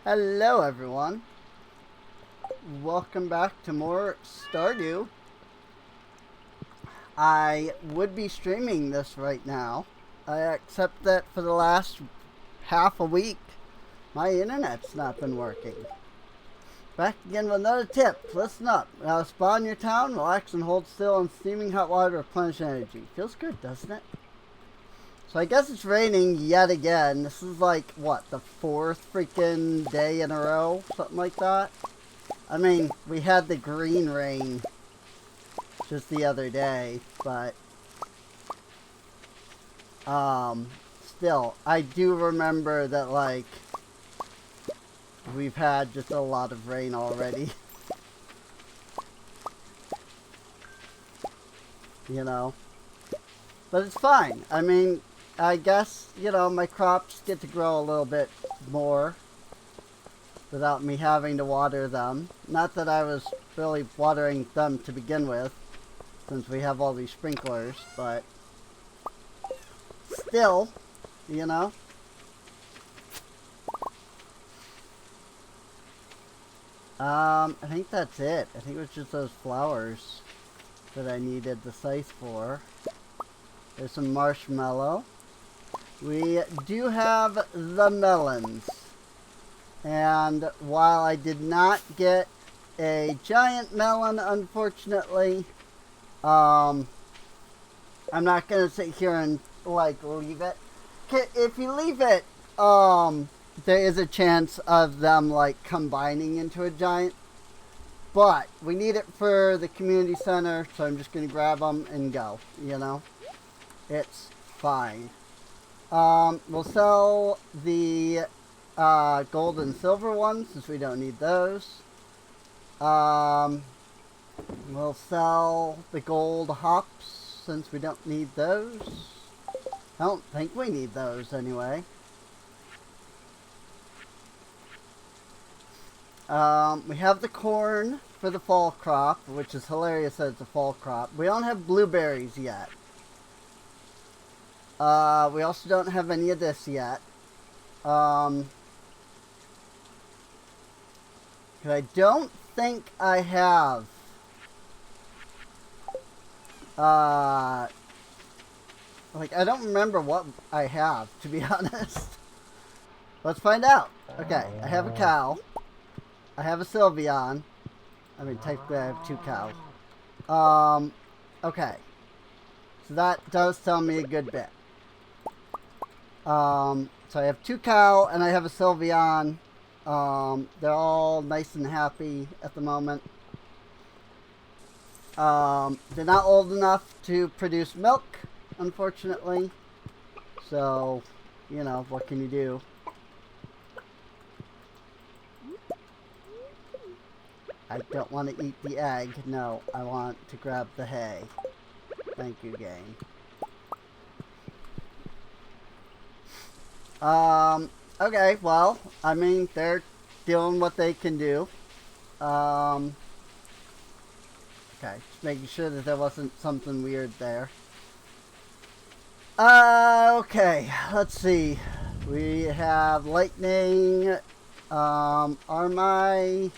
Hello everyone. Welcome back to more Stardew. I would be streaming this right now, except that for the last half a week, my internet's not been working. Back again with another tip. Listen up. Now spawn your town, relax and hold still, and steaming hot water to replenish energy. Feels good, doesn't it? So I guess it's raining yet again. This is like, what, the fourth freaking day in a row? Something like that. I mean, we had the green rain just the other day, but still, I do remember that, like, we've had just a lot of rain already. You know? But it's fine. I mean, I guess, you know, my crops get to grow a little bit more without me having to water them. Not that I was really watering them to begin with, since we have all these sprinklers, but still, you know. I think that's it. I think it was just those flowers that I needed the scythe for. There's some marshmallow. We do have the melons. And while I did not get a giant melon, unfortunately, I'm not going to sit here and, like, leave it. If you leave it, there is a chance of them, like, combining into a giant. But we need it for the community center, so I'm just going to grab them and go, you know? It's fine. We'll sell the gold and silver ones, since we don't need those. We'll sell the gold hops, since we don't need those. I don't think we need those, anyway. We have the corn for the fall crop, which is hilarious that it's a fall crop. We don't have blueberries yet. We also don't have any of this yet. I don't think I have like, I don't remember what I have, to be honest. Let's find out. Okay, I have a cow. I have a Sylveon. I mean, technically I have 2 cows. Okay. So that does tell me a good bit. So I have 2 cow and I have a Sylveon. They're all nice and happy at the moment. They're not old enough to produce milk, unfortunately. So, you know, what can you do? I don't want to eat the egg. No, I want to grab the hay. Thank you, game. Okay, well, I mean, they're doing what they can do. Okay, just making sure that there wasn't something weird there. Okay, let's see. We have lightning. Are my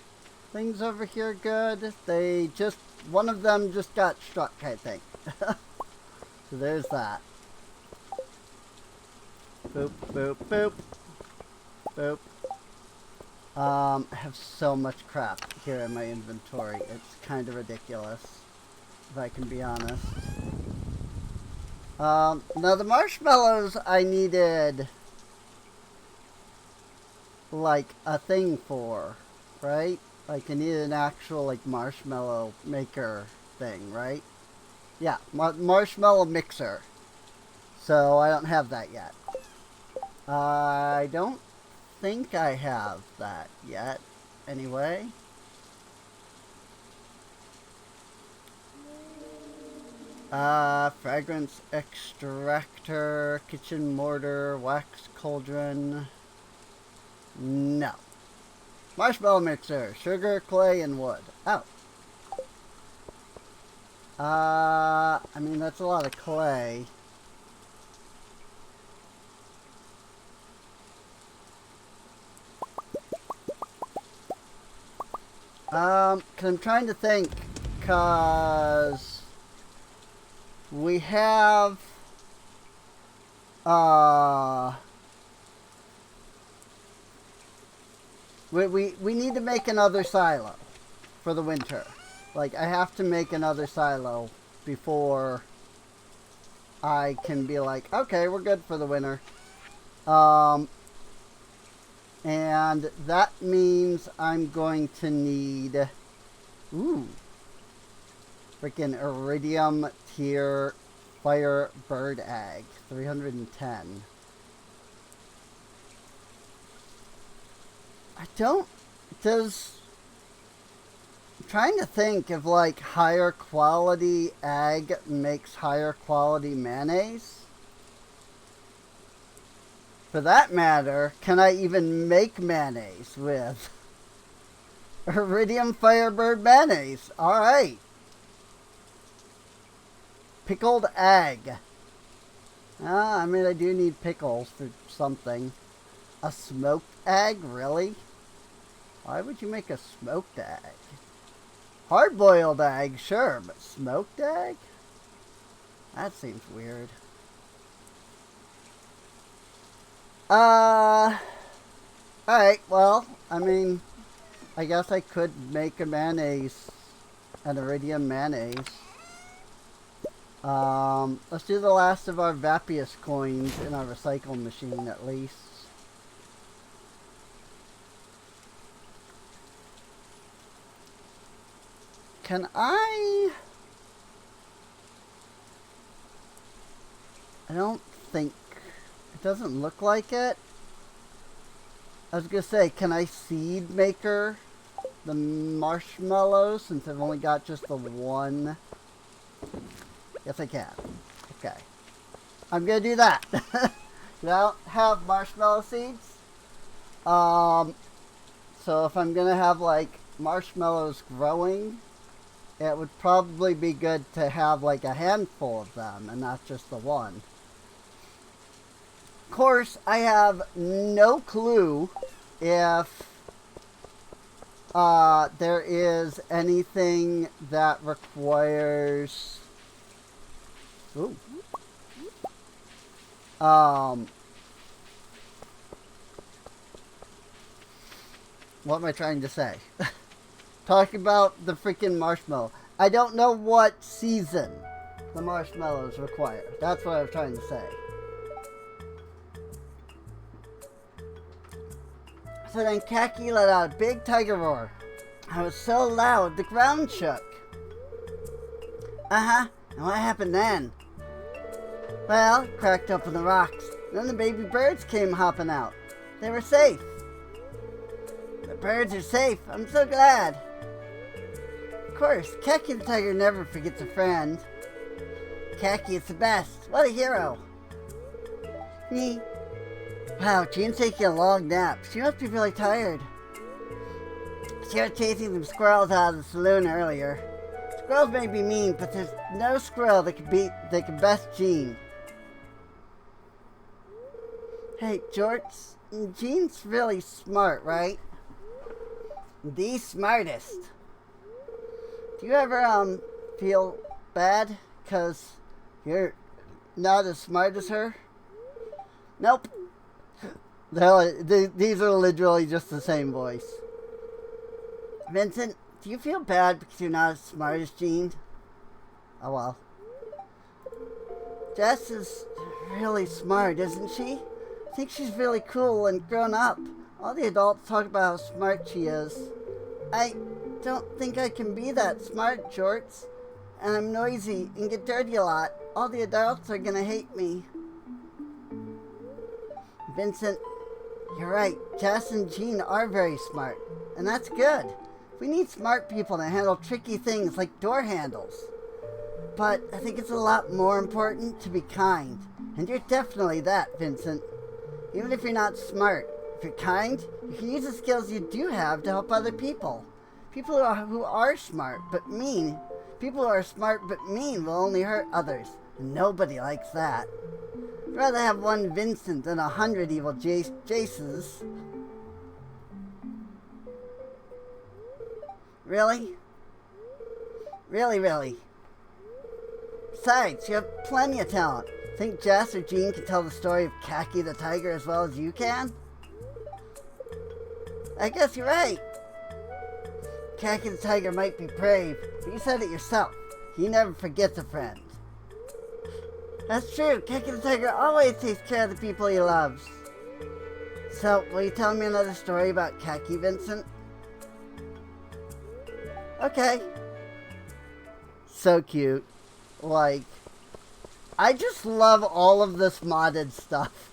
things over here good? They just, one of them just got struck, I think. So there's that. Boop, boop, boop. Boop. I have so much crap here in my inventory. It's kind of ridiculous, if I can be honest. Now the marshmallows I needed, like, a thing for, right? Like, I needed an actual, like, marshmallow maker thing, right? Yeah, marshmallow mixer. So I don't have that yet. I don't think I have that yet, anyway. Fragrance extractor, kitchen mortar, wax cauldron. No. Marshmallow mixer, sugar, clay, and wood. Oh. I mean, that's a lot of clay. Cause I'm trying to think, cause we have, we need to make another silo for the winter. Like, I have to make another silo before I can be like, okay, we're good for the winter. And that means I'm going to need, ooh, freaking iridium tier fire bird egg, 310. I don't, does, I'm trying to think if like higher quality egg makes higher quality mayonnaise. For that matter, can I even make mayonnaise with iridium firebird mayonnaise? Alright. Pickled egg. I mean, I do need pickles for something. A smoked egg? Really? Why would you make a smoked egg? Hard-boiled egg, sure, but smoked egg? That seems weird. Alright, well, I mean, I guess I could make a mayonnaise, an iridium mayonnaise. Let's do the last of our Vapius coins in our recycle machine at least. Can I don't think, it doesn't look like it. I was gonna say, can I seed maker the marshmallows since I've only got just the one? Yes, I can. Okay. I'm gonna do that. I don't have marshmallow seeds. So if I'm gonna have like marshmallows growing, it would probably be good to have like a handful of them and not just the one. Of course, I have no clue if there is anything that requires... Ooh. What am I trying to say? Talking about the freaking marshmallow. I don't know what season the marshmallows require. That's what I was trying to say. So then Khaki let out a big tiger roar. I was so loud the ground shook. Uh-huh. And what happened then? Well, cracked open the rocks. Then the baby birds came hopping out. They were safe. The birds are safe. I'm so glad. Of course, Khaki the tiger never forgets a friend. Khaki is the best. What a hero. Me. Wow, Jean's taking a long nap. She must be really tired. She was chasing some squirrels out of the saloon earlier. Squirrels may be mean, but there's no squirrel that can best Jean. Hey, George, Jean's really smart, right? The smartest. Do you ever, feel bad because you're not as smart as her? Nope. These are literally just the same voice. Vincent, do you feel bad because you're not as smart as Jean? Oh well. Jess is really smart, isn't she? I think she's really cool and grown up. All the adults talk about how smart she is. I don't think I can be that smart, Jorts. And I'm noisy and get dirty a lot. All the adults are gonna hate me. Vincent, you're right. Jess and Jean are very smart. And that's good. We need smart people to handle tricky things like door handles. But I think it's a lot more important to be kind. And you're definitely that, Vincent. Even if you're not smart, if you're kind, you can use the skills you do have to help other people. People who are smart but mean. People who are smart but mean will only hurt others. And nobody likes that. I'd rather have one Vincent than 100 evil Jaces. Really? Really, really? Besides, you have plenty of talent. Think Jess or Jean can tell the story of Khaki the tiger as well as you can? I guess you're right. Khaki the tiger might be brave, but you said it yourself. He never forgets a friend. That's true. Khaki the tiger always takes care of the people he loves. So, will you tell me another story about Khaki, Vincent? Okay. So cute. Like, I just love all of this modded stuff.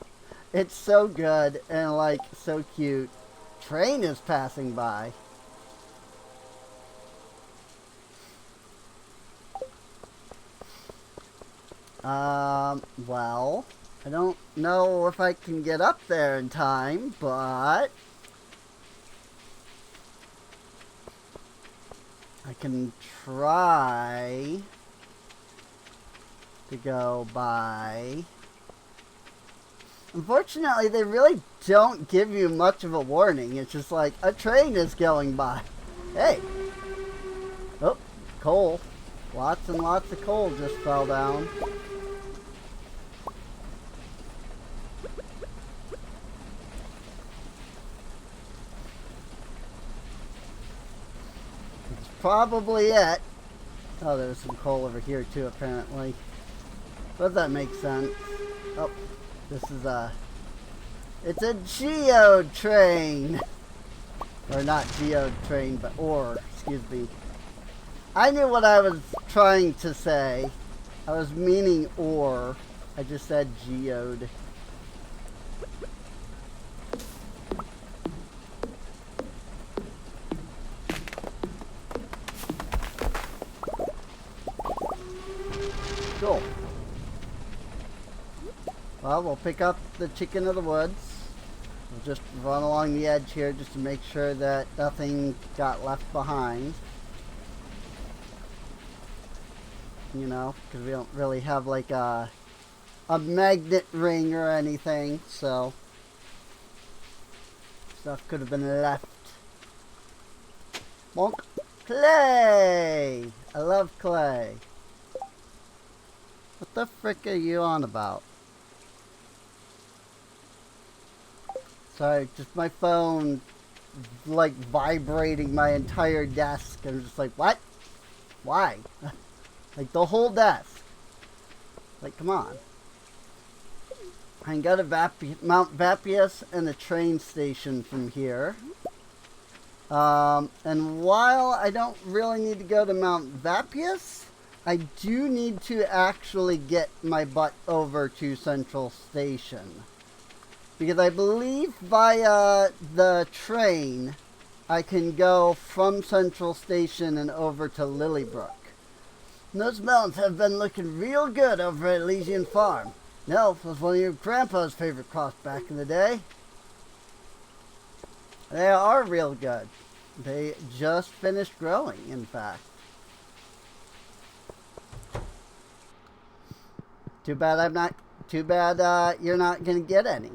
It's so good and, like, so cute. Train is passing by. Well, I don't know if I can get up there in time, but I can try to go by. Unfortunately, they really don't give you much of a warning. It's just like, a train is going by. Hey! Oh, coal. Lots and lots of coal just fell down. It's probably it. Oh, there's some coal over here too, apparently. But that makes sense. Oh, this is it's a geode train. Or not geode train, but excuse me. I knew what I was trying to say. I was meaning ore. I just said geode. Cool. Well, we'll pick up the chicken of the woods. We'll just run along the edge here just to make sure that nothing got left behind. You know, because we don't really have like a magnet ring or anything, so stuff could have been left. Bonk. Clay! I love clay. What the frick are you on about? Sorry, just my phone like vibrating my entire desk. I'm just like, what? Why? Like the whole desk. Like, come on. I can go to Mount Vapius and the train station from here. And while I don't really need to go to Mount Vapius, I do need to actually get my butt over to Central Station. Because I believe via the train, I can go from Central Station and over to Lilybrook. Those melons have been looking real good over at Elysian Farm. No, was one of your grandpa's favorite crops back in the day. They are real good. They just finished growing, in fact. Too bad you're not gonna get any.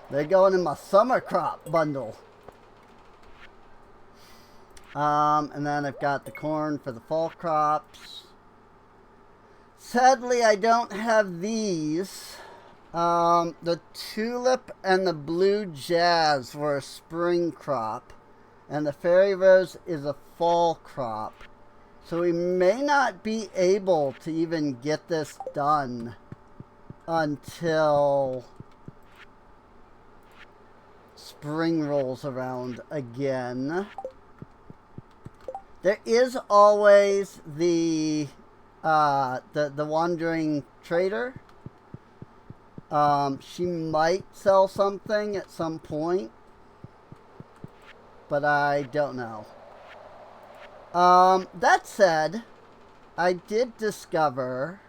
They're going in my summer crop bundle. And then I've got the corn for the fall crops. Sadly, I don't have these. The tulip and the blue jazz were a spring crop, and the fairy rose is a fall crop. So we may not be able to even get this done until spring rolls around again. There is always the wandering trader. She might sell something at some point, but I don't know. That said, I did discover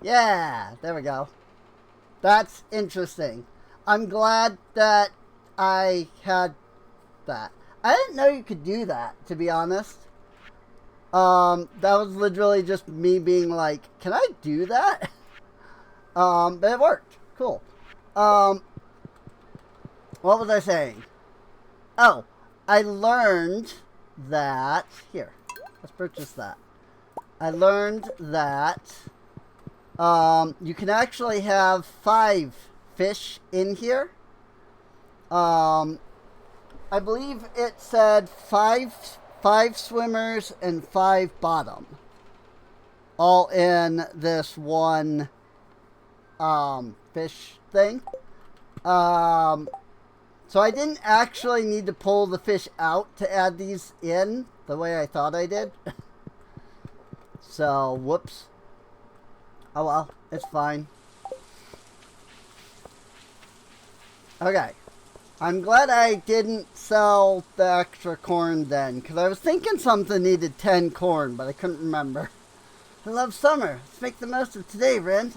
yeah, there we go. That's interesting. I'm glad that I had that. I didn't know you could do that, to be honest. That was literally just me being like, can I do that? But it worked. Cool. Um, what was I saying? Oh, I learned that... Here, let's purchase that. I learned that you can actually have 5 fish in here. I believe it said five swimmers and 5 bottom, all in this one fish thing. So I didn't actually need to pull the fish out to add these in the way I thought I did. So, whoops. Oh well, it's fine. Okay. I'm glad I didn't sell the extra corn then, because I was thinking something needed 10 corn, but I couldn't remember. I love summer. Let's make the most of today, Ren.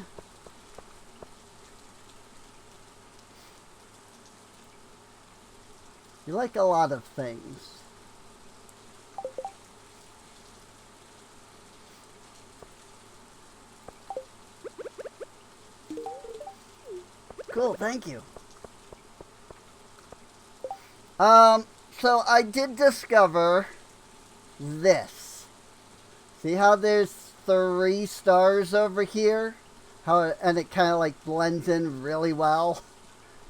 You like a lot of things. Cool, thank you. So I did discover this. See how there's 3 stars over here? And it kind of like blends in really well.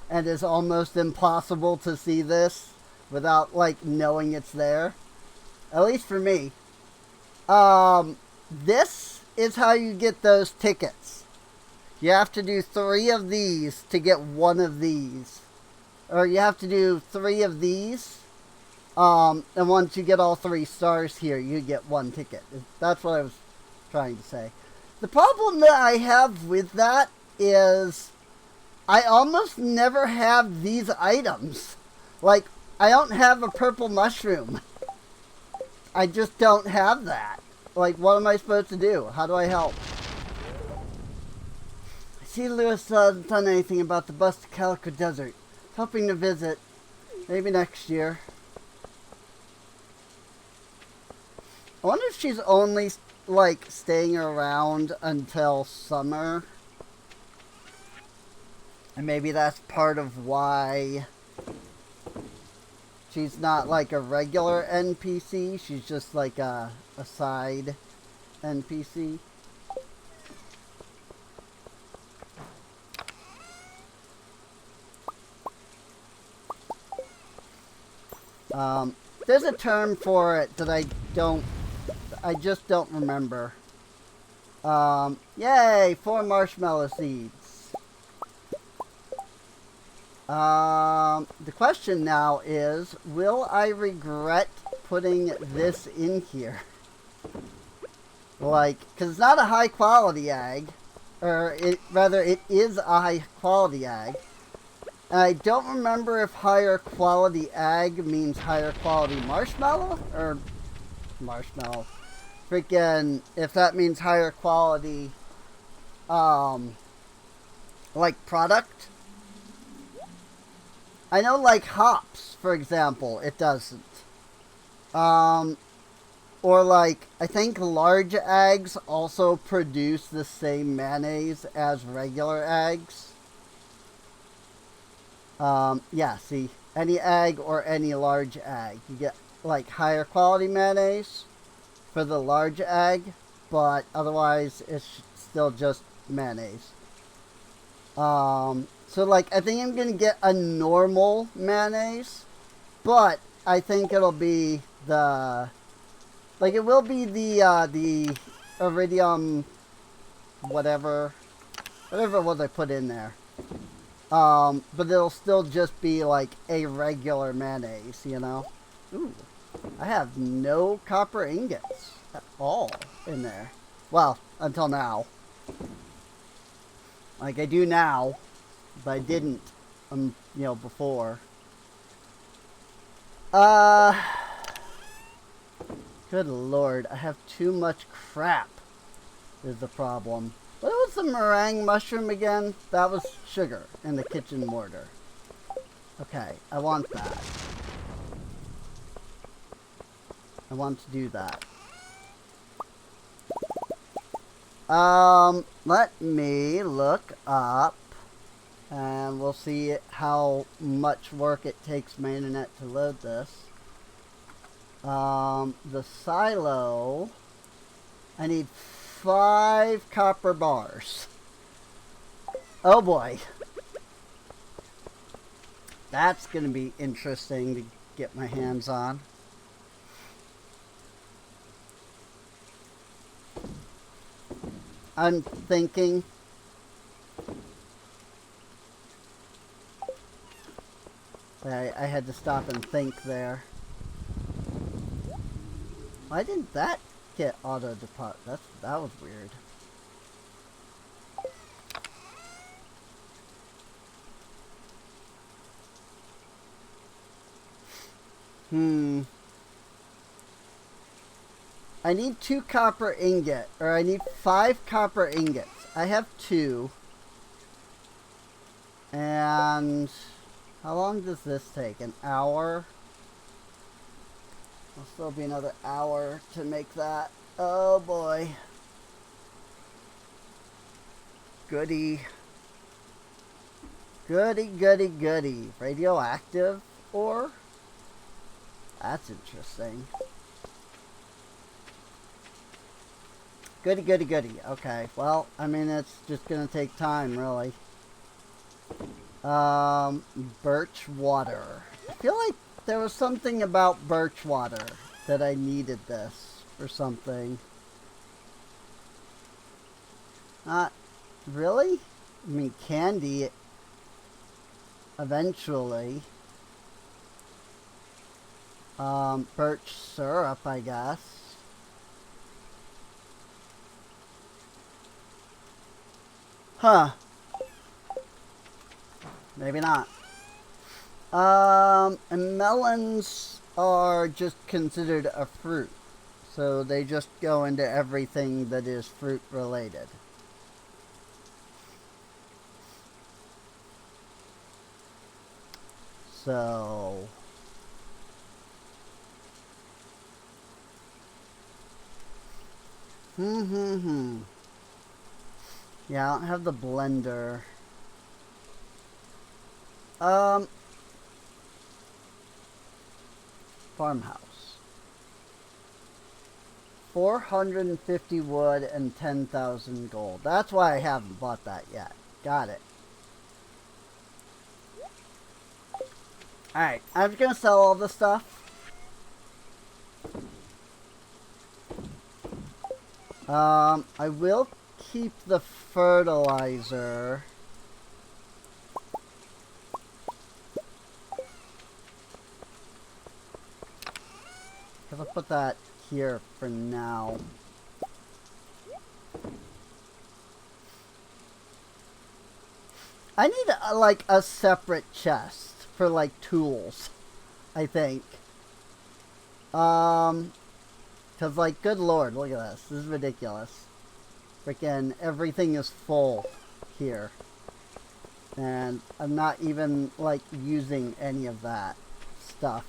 And it's almost impossible to see this without like knowing it's there. At least for me. This is how you get those tickets. You have to do 3 of these to get 1 of these. Or you have to do 3 of these. And once you get all 3 stars here, you get 1 ticket. That's what I was trying to say. The problem that I have with that is I almost never have these items. Like, I don't have a purple mushroom. I just don't have that. Like, what am I supposed to do? How do I help? I see Lewis hasn't done anything about the Busta Calico Desert. Hoping to visit. Maybe next year. I wonder if she's only, like, staying around until summer. And maybe that's part of why she's not, like, a regular NPC. She's just, like, a side NPC. There's a term for it that I just don't remember. Yay, 4 marshmallow seeds. The question now is, will I regret putting this in here? Like, because it's not a high quality egg, or rather it is a high quality egg. And I don't remember if higher quality egg means higher quality marshmallow, or marshmallow. Freaking, if that means higher quality, like product. I know, like hops, for example, it doesn't. Or like, I think large eggs also produce the same mayonnaise as regular eggs. Yeah, see, any egg or any large egg, you get like higher quality mayonnaise for the large egg, but otherwise it's still just mayonnaise. So like, I think I'm gonna get a normal mayonnaise, but I think it'll be the, like, it will be the iridium, whatever it was I put in there. But it'll still just be like a regular mayonnaise, you know? Ooh, I have no copper ingots at all in there. Well, until now. Like, I do now, but I didn't, you know, before. Good lord, I have too much crap, is the problem. What was the meringue mushroom again? That was sugar in the kitchen mortar. Okay, I want that. I want to do that. Let me look up And we'll see how much work it takes my internet to load this. The silo, I need 5 copper bars. Oh boy. That's going to be interesting to get my hands on. I'm thinking I had to stop and think there. Why didn't that get auto deposit? That was weird. I need 2 copper ingot, or I need 5 copper ingots. I have 2. And how long does this take? An hour? It'll still be another hour to make that. Oh boy. Goody. Goody, goody, goody. Radioactive ore? That's interesting. Goody, goody, goody. Okay, well, I mean, it's just gonna take time, really. Birch water. I feel like there was something about birch water that I needed this for something. Not really? I mean, candy eventually. Birch syrup, I guess. Huh. Maybe not. And melons are just considered a fruit. So they just go into everything that is fruit related. So yeah, I don't have the blender. Farmhouse. 450 wood and 10,000 gold. That's why I haven't bought that yet. Got it. Alright, I'm just gonna sell all this stuff. I will keep the fertilizer. I'll put that here for now. I need like a separate chest for like tools, I think. Cause like, good lord, look at this. This is ridiculous. Freaking everything is full here. And I'm not even like using any of that stuff.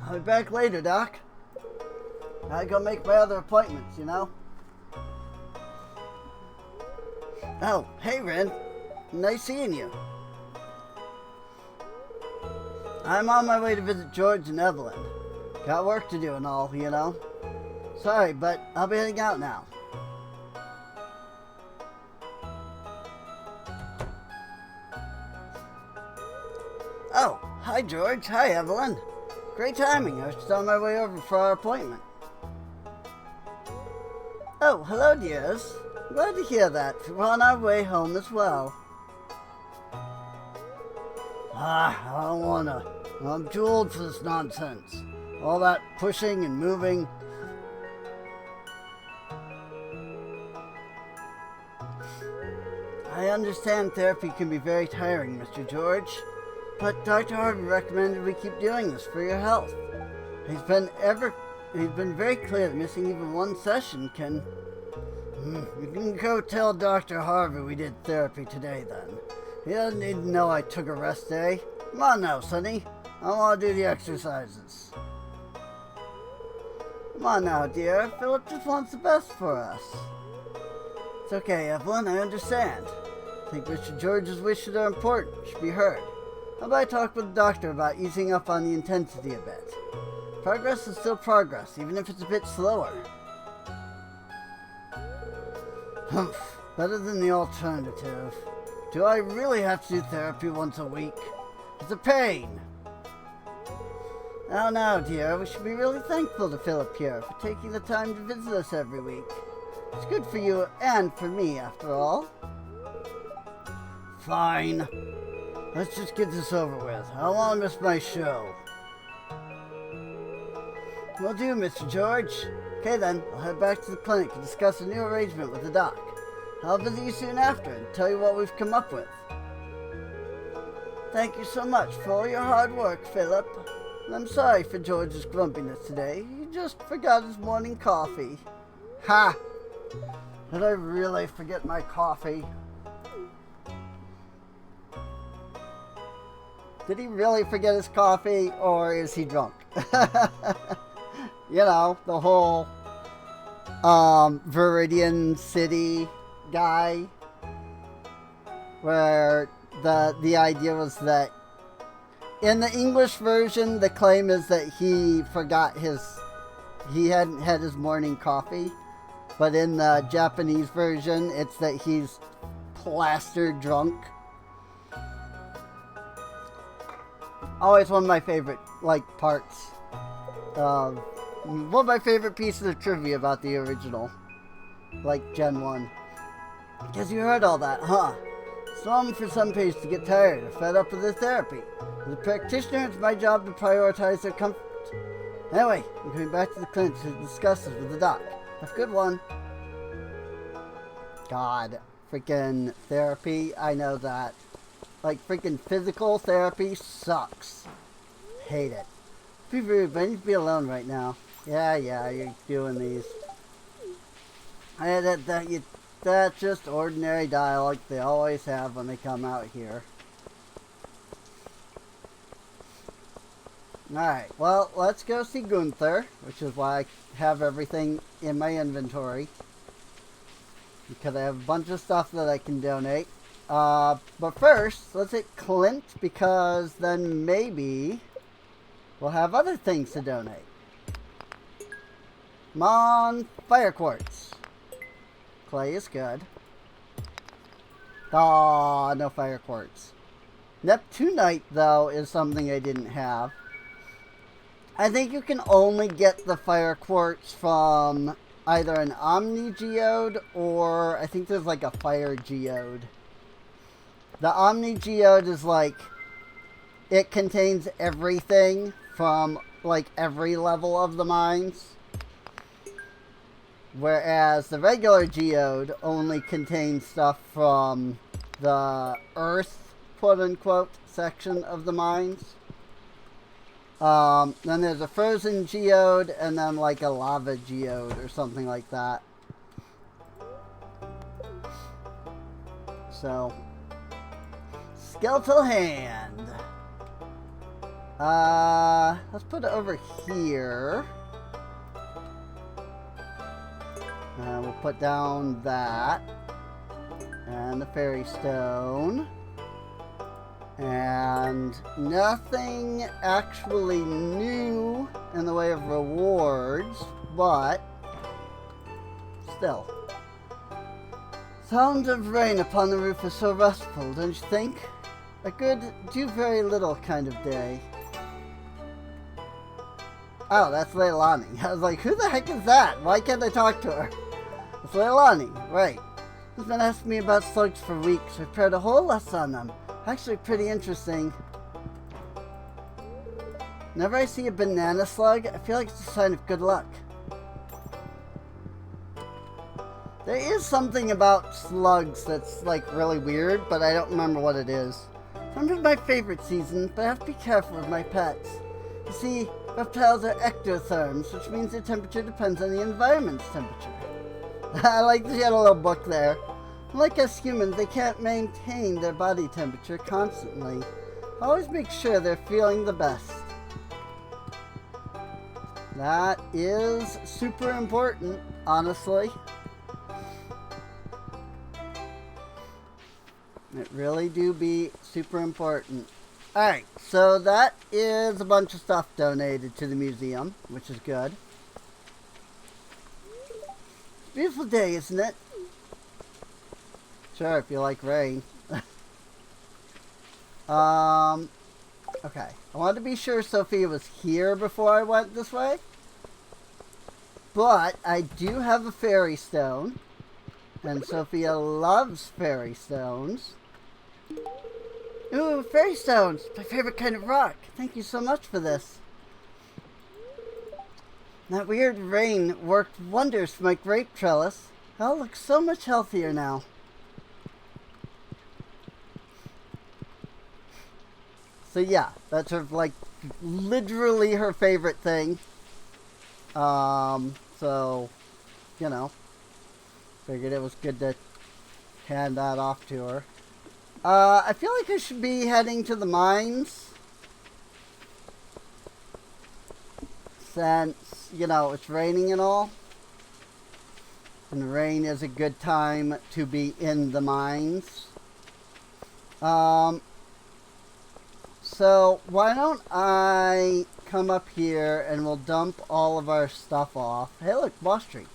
I'll be back later, Doc. I go make my other appointments, you know? Oh, hey, Ren. Nice seeing you. I'm on my way to visit George and Evelyn. Got work to do and all, you know? Sorry, but I'll be heading out now. Oh, hi, George. Hi, Evelyn. Great timing. I was just on my way over for our appointment. Oh, hello, dears. Glad to hear that. We're on our way home as well. I don't wanna. I'm too old for this nonsense. All that pushing and moving. I understand therapy can be very tiring, Mr. George. But Dr. Harvey recommended we keep doing this for your health. He's been very clear that missing even one session can... You can go tell Dr. Harvey we did therapy today, then. He doesn't need to know I took a rest day. Come on now, Sonny. I want to do the exercises. Come on now, dear. Philip just wants the best for us. It's okay, Evelyn. I understand. I think Mr. George's wishes are important. Should be heard. How about I talk with the doctor about easing up on the intensity a bit? Progress is still progress, even if it's a bit slower. Humph. Better than the alternative. Do I really have to do therapy once a week? It's a pain. Oh no, dear. We should be really thankful to Philip here for taking the time to visit us every week. It's good for you and for me, after all. Fine. Let's just get this over with. How long is my show? Will do, Mr. George. Okay then, I'll head back to the clinic to discuss a new arrangement with the doc. I'll visit you soon after and tell you what we've come up with. Thank you so much for all your hard work, Philip. I'm sorry for George's grumpiness today. He just forgot his morning coffee. Ha! Did I really forget my coffee? Did he really forget his coffee, or is he drunk? You know, the whole Viridian City guy, where the idea was that in the English version, the claim is that he hadn't had his morning coffee, but in the Japanese version, it's that he's plastered drunk. Always one of my favorite, parts. One of my favorite pieces of trivia about the original. Gen 1. Because you heard all that, huh? It's normal for some patients to get tired or fed up with their therapy. As a practitioner, it's my job to prioritize their comfort. Anyway, I'm coming back to the clinic to discuss this with the doc. Have a good one. God, freaking therapy, I know that. Freaking physical therapy sucks. Hate it. Be rude, but I need to be alone right now. Yeah, you're doing these. That's just ordinary dialogue they always have when they come out here. Alright, well, let's go see Gunther, which is why I have everything in my inventory. Because I have a bunch of stuff that I can donate. But first, let's hit Clint, because then maybe we'll have other things to donate. Come on, fire quartz. Clay is good. Aw, no fire quartz. Neptunite, though, is something I didn't have. I think you can only get the fire quartz from either an Omni Geode or I think there's a fire geode. The Omni Geode is it contains everything from every level of the mines. Whereas the regular geode only contains stuff from the earth, quote-unquote, section of the mines. Then there's a frozen geode, and then a lava geode or something like that. So, skeletal hand. Let's put it over here. We'll put down that. And the fairy stone. And nothing actually new in the way of rewards, but still. Sound of rain upon the roof is so restful, don't you think? A good, do very little kind of day. Oh, that's Leilani. I was like, who the heck is that? Why can't I talk to her? It's Leilani, right. She's been asking me about slugs for weeks. I prepared a whole lesson on them. Actually pretty interesting. Whenever I see a banana slug, I feel like it's a sign of good luck. There is something about slugs that's really weird, but I don't remember what it is. Summer's my favorite season, but I have to be careful with my pets. You see, reptiles are ectotherms, which means their temperature depends on the environment's temperature. I like that she had a little book there. Like us humans, they can't maintain their body temperature constantly. Always make sure they're feeling the best. That is super important, honestly. It really do be super important. Alright, so that is a bunch of stuff donated to the museum, which is good. Beautiful day, isn't it? Sure, if you like rain. Okay. I wanted to be sure Sophia was here before I went this way. But I do have a fairy stone. And Sophia loves fairy stones. Ooh, fairy stones! My favorite kind of rock. Thank you so much for this. That weird rain worked wonders for my grape trellis. I'll look so much healthier now. So yeah, that's her, like, literally her favorite thing. So, you know, figured it was good to hand that off to her. I feel like I should be heading to the mines. Since, you know, it's raining and all. And rain is a good time to be in the mines. So why don't I come up here and we'll dump all of our stuff off. Hey, look, boss tree.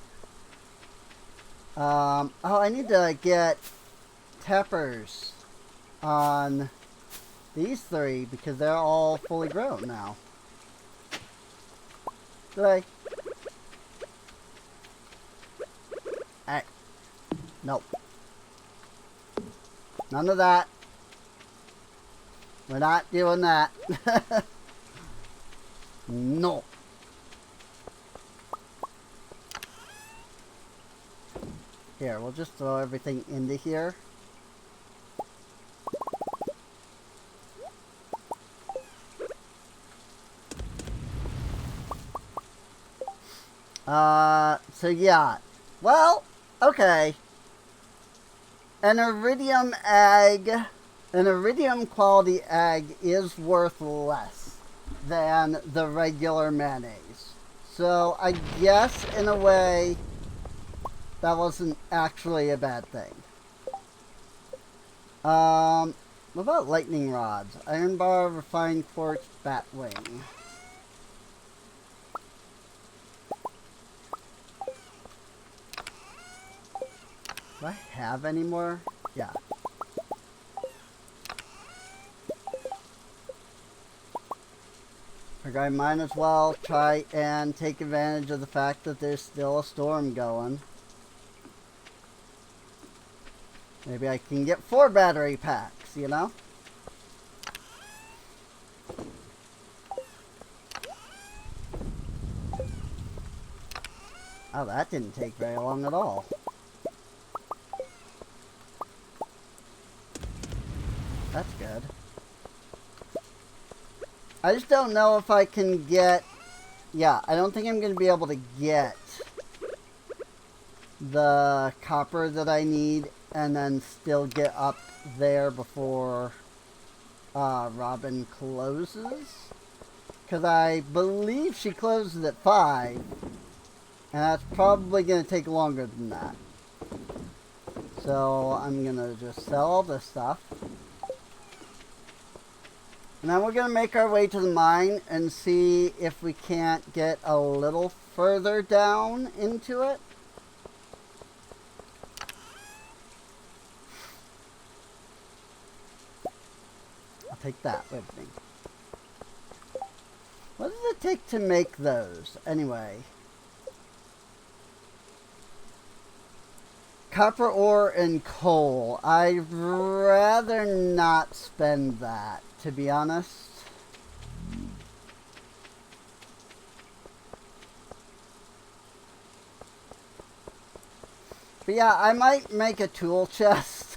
Oh, I need to get tappers on these three because they're all fully grown now. Did I? Hey. Nope. None of that. We're not doing that. No. Here, we'll just throw everything into here. So yeah. Well, okay. An iridium quality egg is worth less than the regular mayonnaise. So I guess in a way that wasn't actually a bad thing. What about lightning rods? Iron bar, refined quartz, bat wing. Do I have any more? Yeah. I might as well try and take advantage of the fact that there's still a storm going. Maybe I can get 4 battery packs, you know? Oh, that didn't take very long at all. That's good. I just don't know if I can get... Yeah, I don't think I'm going to be able to get the copper that I need and then still get up there before Robin closes. Because I believe she closes at 5. And that's probably going to take longer than that. So I'm going to just sell all this stuff. And then we're going to make our way to the mine and see if we can't get a little further down into it. I'll take that with me. What does it take to make those, anyway? Copper ore and coal. I'd rather not spend that, to be honest. But yeah, I might make a tool chest.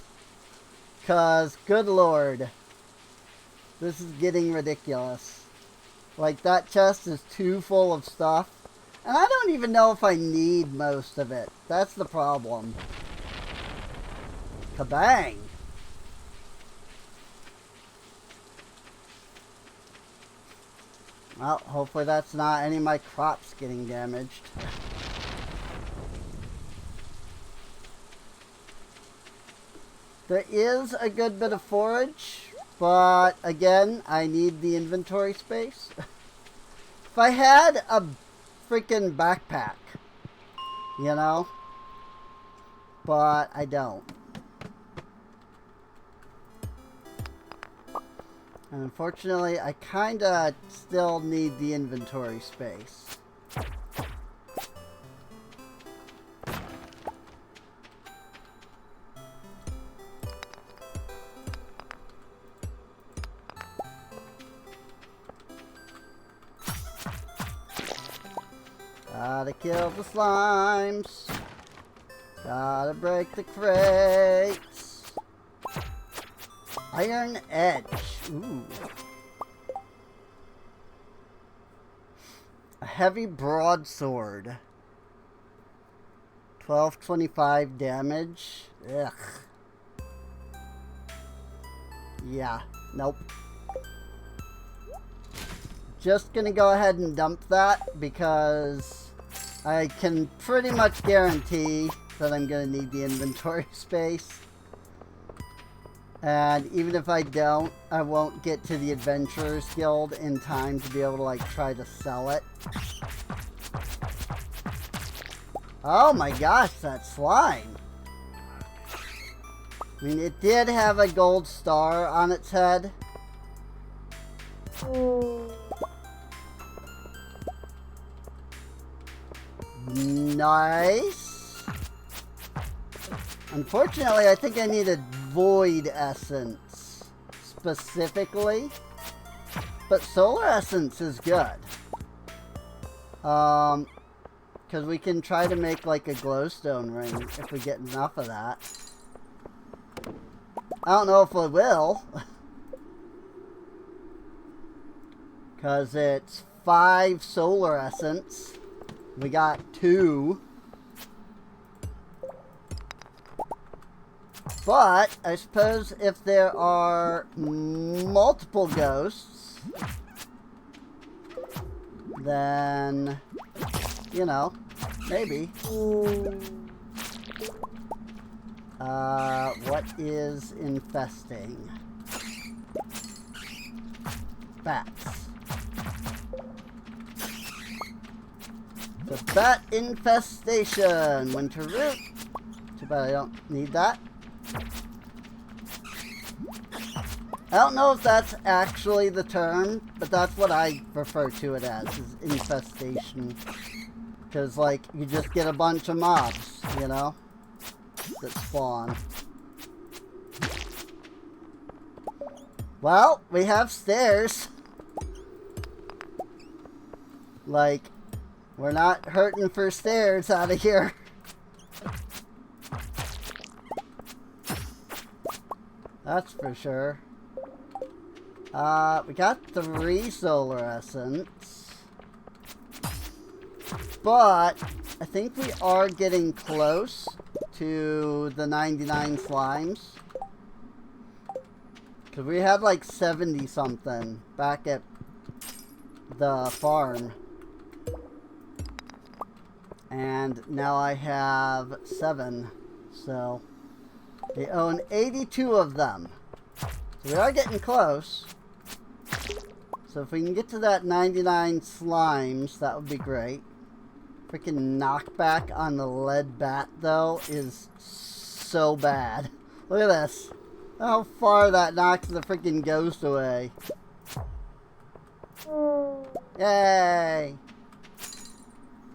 Because, good lord. This is getting ridiculous. Like, that chest is too full of stuff. And I don't even know if I need most of it. That's the problem. Kabang! Well, hopefully that's not any of my crops getting damaged. There is a good bit of forage, but again, I need the inventory space. If I had a freaking backpack, you know, but I don't. And unfortunately, I kinda still need the inventory space. Gotta kill the slimes. Gotta break the crates. Iron Edge. Ooh. A heavy broadsword. 1225 damage. Ugh. Yeah. Nope. Just gonna go ahead and dump that because I can pretty much guarantee that I'm gonna need the inventory space. And even if I don't, I won't get to the Adventurers Guild in time to be able to, like, try to sell it. Oh my gosh, that slime! I mean, it did have a gold star on its head. Nice! Unfortunately, I think I need a void essence specifically, but solar essence is good. Because we can try to make like a glowstone ring if we get enough of that. I don't know if we will. Because it's 5 solar essence. We got 2. But I suppose if there are multiple ghosts, then, you know, maybe. What is infesting? Bats. The bat infestation. Winter root. Too bad I don't need that. I don't know if that's actually the term, but that's what I refer to it as, is infestation. Because, like, you just get a bunch of mobs, you know, that spawn. Well, we have stairs. Like, we're not hurting for stairs out of here. That's for sure. We got 3 solar essence. But I think we are getting close to the 99 slimes. Because we had like 70 something back at the farm. And now I have 7. So they own 82 of them. So we are getting close. So if we can get to that 99 slimes, that would be great. Freaking knockback on the lead bat, though, is so bad. Look at this. How far that knocks the freaking ghost away. Yay!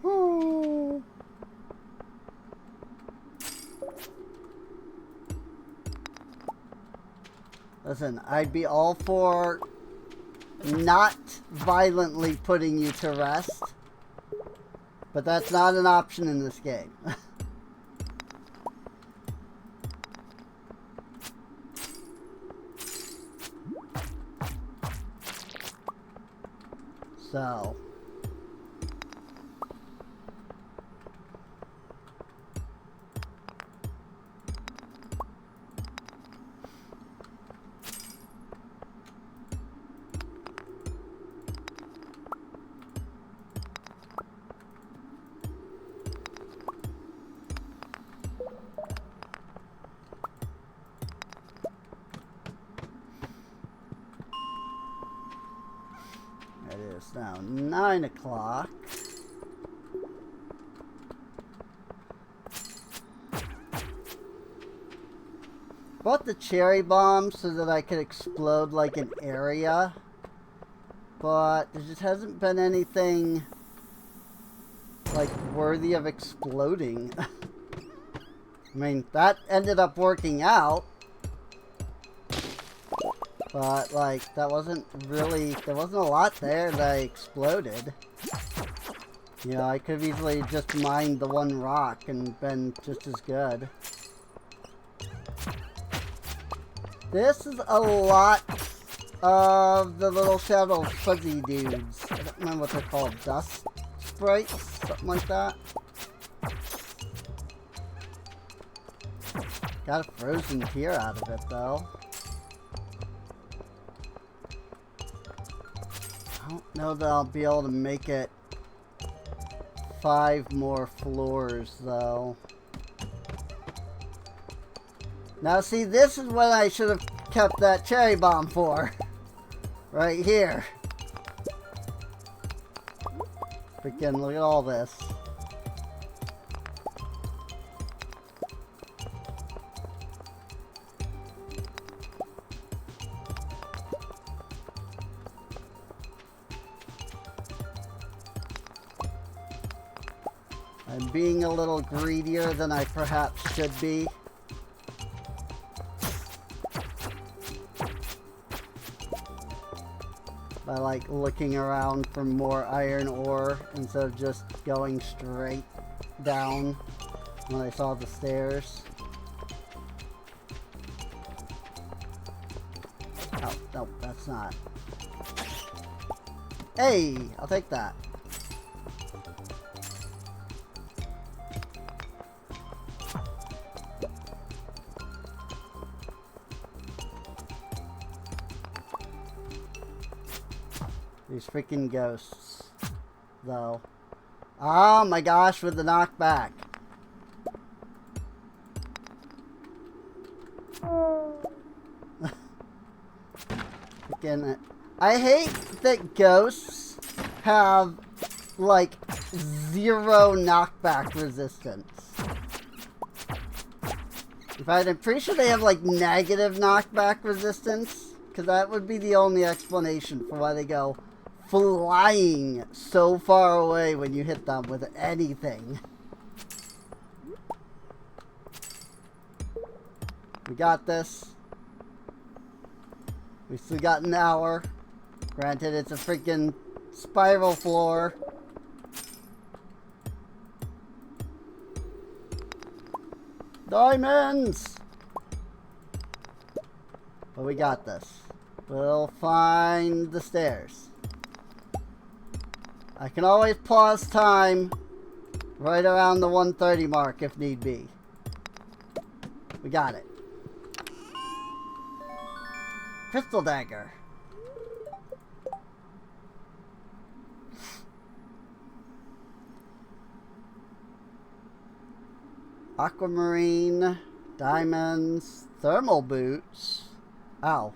Woo. Listen, I'd be all for not violently putting you to rest, but that's not an option in this game. So It is now 9 o'clock. Bought the cherry bomb so that I could explode like an area, but there just hasn't been anything like worthy of exploding. I mean, that ended up working out, but like that wasn't really, there wasn't a lot there that I exploded. You know, I could have easily just mined the one rock and been just as good. This is a lot of the little shadow fuzzy dudes. I don't remember what they're called. Dust sprites? Something like that. Got a frozen tear out of it, though. I don't know that I'll be able to make it 5 more floors, though. Now see, this is what I should have kept that cherry bomb for. Right here. Freaking look at all this. I'm being a little greedier than I perhaps should be. By like looking around for more iron ore instead of just going straight down when I saw the stairs. Oh, no, that's not. Hey, I'll take that. These freaking ghosts, though. Oh my gosh, with the knockback. Freaking, I hate that ghosts have, like, 0 knockback resistance. In fact, I'm pretty sure they have, like, negative knockback resistance, because that would be the only explanation for why they go flying so far away when you hit them with anything. We got this. We still got an hour. Granted, it's a freaking spiral floor. Diamonds! But we got this. We'll find the stairs. I can always pause time right around the 1:30 mark if need be. We got it. Crystal dagger. Aquamarine, diamonds, thermal boots. Ow.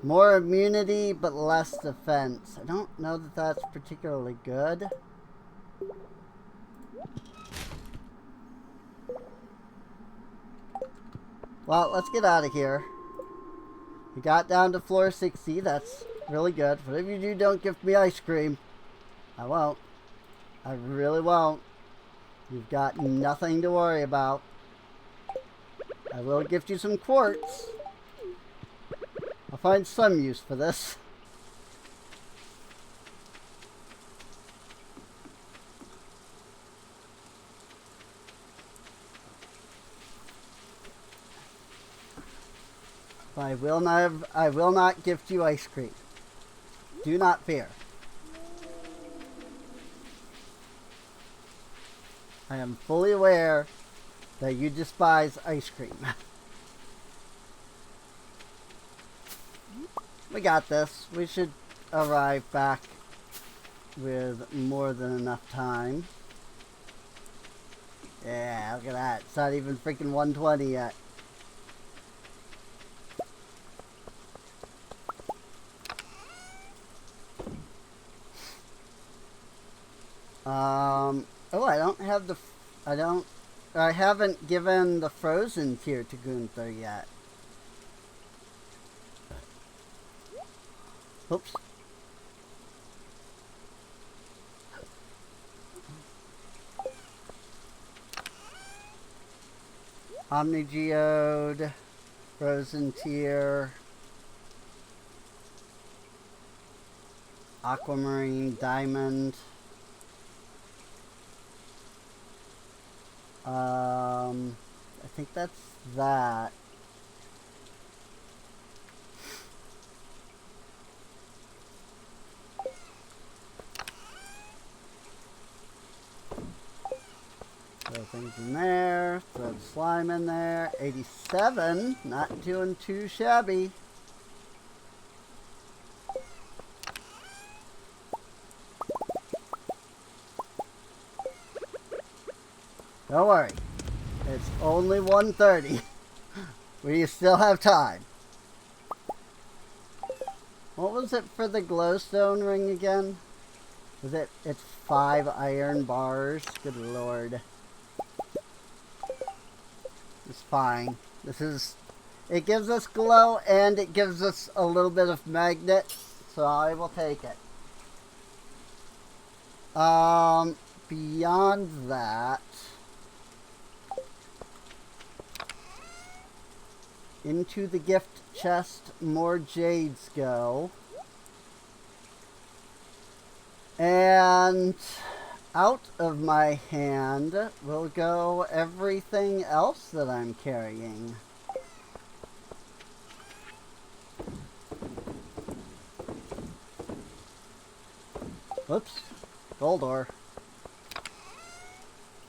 More immunity, but less defense. I don't know that that's particularly good. Well, let's get out of here. We got down to floor 60. That's really good. Whatever you do, don't give me ice cream. I won't. I really won't. You've got nothing to worry about. I will gift you some quartz. I'll find some use for this. I will not gift you ice cream. Do not fear. I am fully aware that you despise ice cream. We got this. We should arrive back with more than enough time. Yeah, look at that. It's not even freaking 1:20 yet. Oh, I don't have the... I haven't given the frozen tier to Gunther yet. Oops. Omnigeode, frozen tier, aquamarine, diamond. I think that's that. Throw things in there, throw the slime in there. 87, not doing too shabby. Don't worry, it's only 1:30. We still have time. What was it for the glowstone ring again? Was it? It's 5 iron bars. Good lord. It's fine. This is... It gives us glow and it gives us a little bit of magnet. So I will take it. Beyond that... Into the gift chest, more jades go. And out of my hand will go everything else that I'm carrying. Oops, gold ore.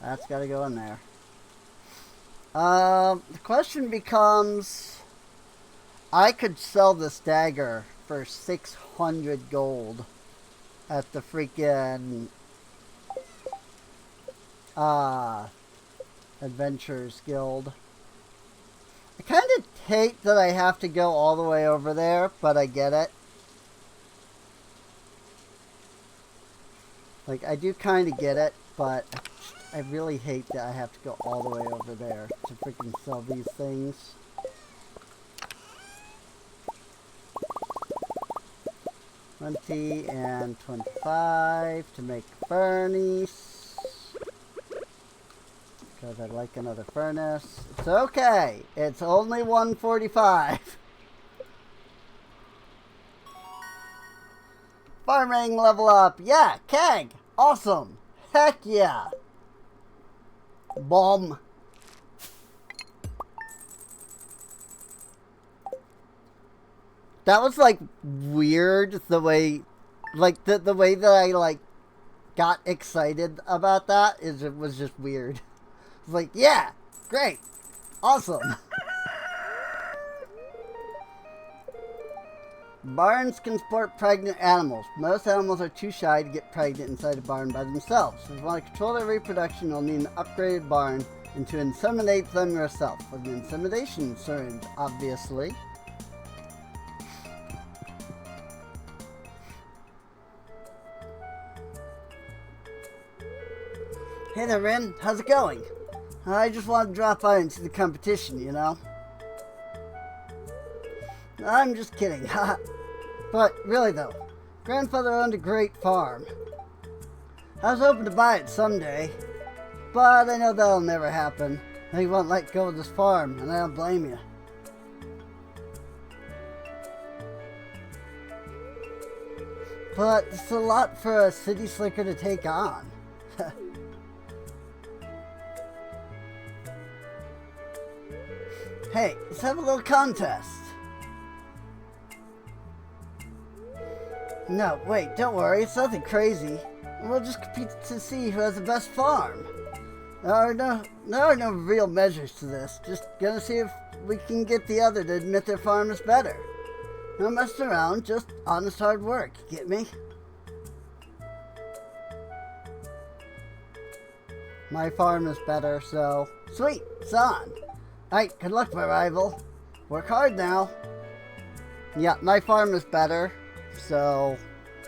That's gotta go in there. The question becomes, I could sell this dagger for 600 gold at the freaking Adventurers Guild. I kind of hate that I have to go all the way over there, but I get it. Like, I do kind of get it, but I really hate that I have to go all the way over there to freaking sell these things. $20 and $25 to make a furnace. Because I'd like another furnace. It's okay. It's only $145. Farming level up. Yeah, keg. Awesome. Heck yeah. Bomb. That was like weird the way, like the way that I like got excited about that is it was just weird. It's like, yeah, great, awesome. Barns can support pregnant animals. Most animals are too shy to get pregnant inside a barn by themselves. If you want to control their reproduction, you'll need an upgraded barn and to inseminate them yourself. With an insemination syringe, obviously. Hey there, Rin. How's it going? I just wanted to drop by and see the competition, you know? I'm just kidding. But really though, Grandfather owned a great farm. I was hoping to buy it someday, but I know that'll never happen. He won't let go of this farm, and I don't blame you. But it's a lot for a city slicker to take on. Hey, let's have a little contest. No, wait, don't worry, it's nothing crazy. We'll just compete to see who has the best farm. There are no real measures to this. Just gonna see if we can get the other to admit their farm is better. No messing around, just honest hard work, get me? My farm is better, so... Sweet, it's on. Alright, good luck, my rival. Work hard now. Yeah, my farm is better. So,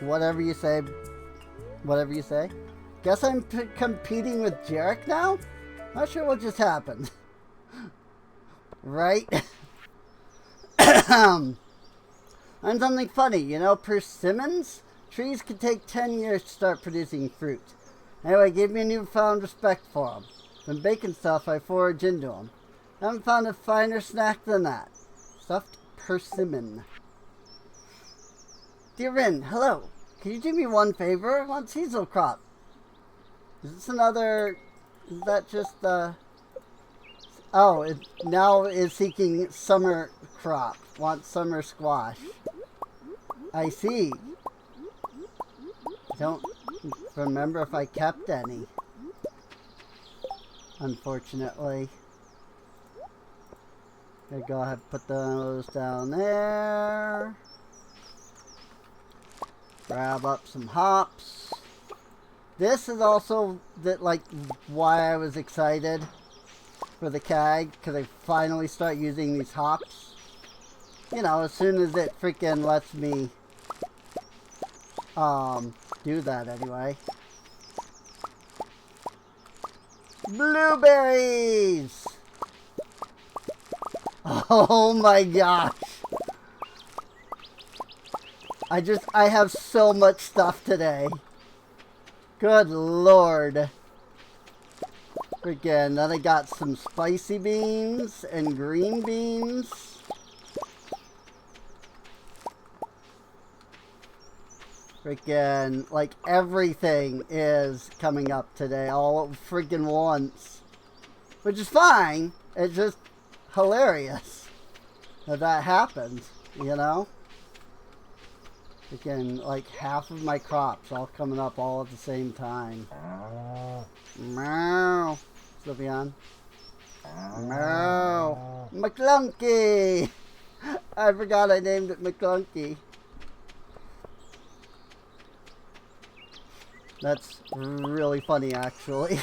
whatever you say. Whatever you say. guess I'm competing with Jarek now? Not sure what just happened. Right? And something funny, you know, persimmons? Trees could take 10 years to start producing fruit. Anyway, it gave me a newfound respect for them. Been baking stuff, I forage into them. Haven't found a finer snack than that. Stuffed persimmon. Dear Rin, hello. Can you do me one favor? I want seasonal crop. Is this another... Is that just the... Oh, it now is seeking summer crop. Wants summer squash. I see. Don't remember if I kept any. Unfortunately. Okay, go ahead and put those down there. Grab up some hops. This is also why I was excited for the CAG, because I finally start using these hops. You know, as soon as it freaking lets me do that anyway. Blueberries! Oh my gosh! I have so much stuff today. Good lord. Freaking, then I got some spicy beans and green beans. Freaking, like, everything is coming up today all freaking once. Which is fine. It's just hilarious that happens, you know? Freaking, like, half of my crops all coming up all at the same time. Meow. Sylveon. Meow. McClunky! I forgot I named it McClunky. That's really funny, actually.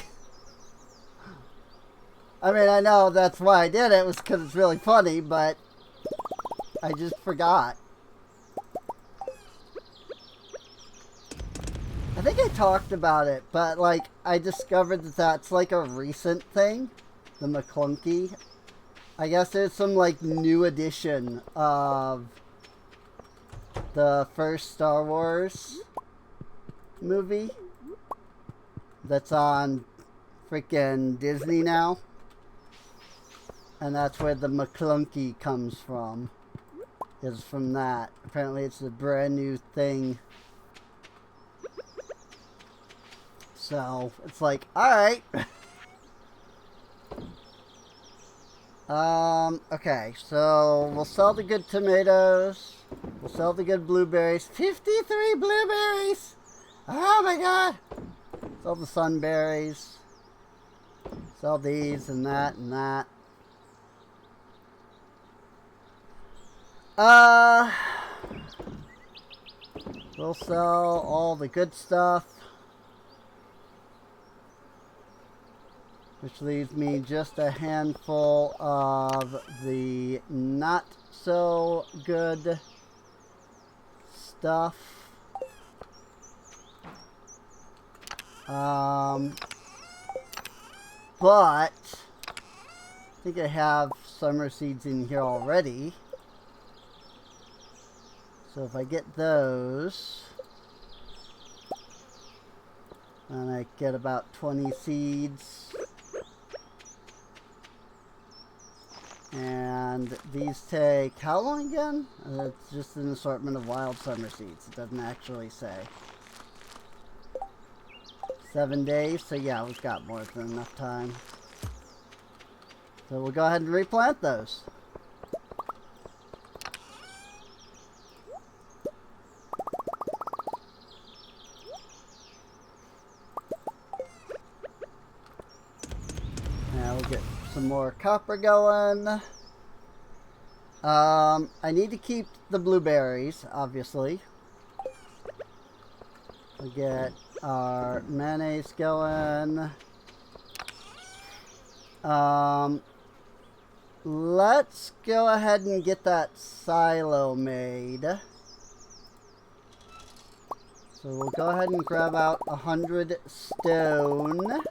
I mean, I know that's why I did it, was because it's really funny, but I just forgot. I think I talked about it, but, like, I discovered that that's, like, a recent thing. The McClunky. I guess there's some, like, new edition of the first Star Wars movie that's on freaking Disney now. And that's where the McClunky comes from. Is from that. Apparently it's a brand new thing. So, it's like, alright. Okay, so we'll sell the good tomatoes. We'll sell the good blueberries. 53 blueberries! Oh my god! Sell the sunberries. Sell these and that and that. We'll sell all the good stuff. Which leaves me just a handful of the not so good stuff. But I think I have summer seeds in here already. So if I get those, and I get about 20 seeds. And these take how long again? It's just an assortment of wild summer seeds. It doesn't actually say. 7 days, so yeah, we've got more than enough time. So we'll go ahead and replant those. Now we'll get some more copper going. I need to keep the blueberries, obviously. We'll get our mayonnaise going. Let's go ahead and get that silo made. So we'll go ahead and grab out 100 stone.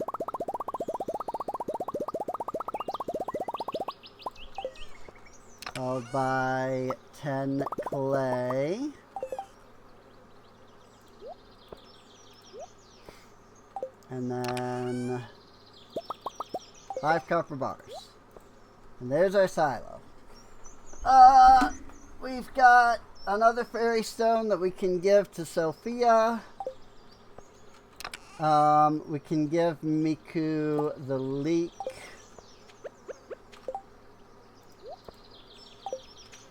Followed by 10 clay. And then 5 copper bars. And there's our silo. We've got another fairy stone that we can give to Sophia. We can give Miku the leek.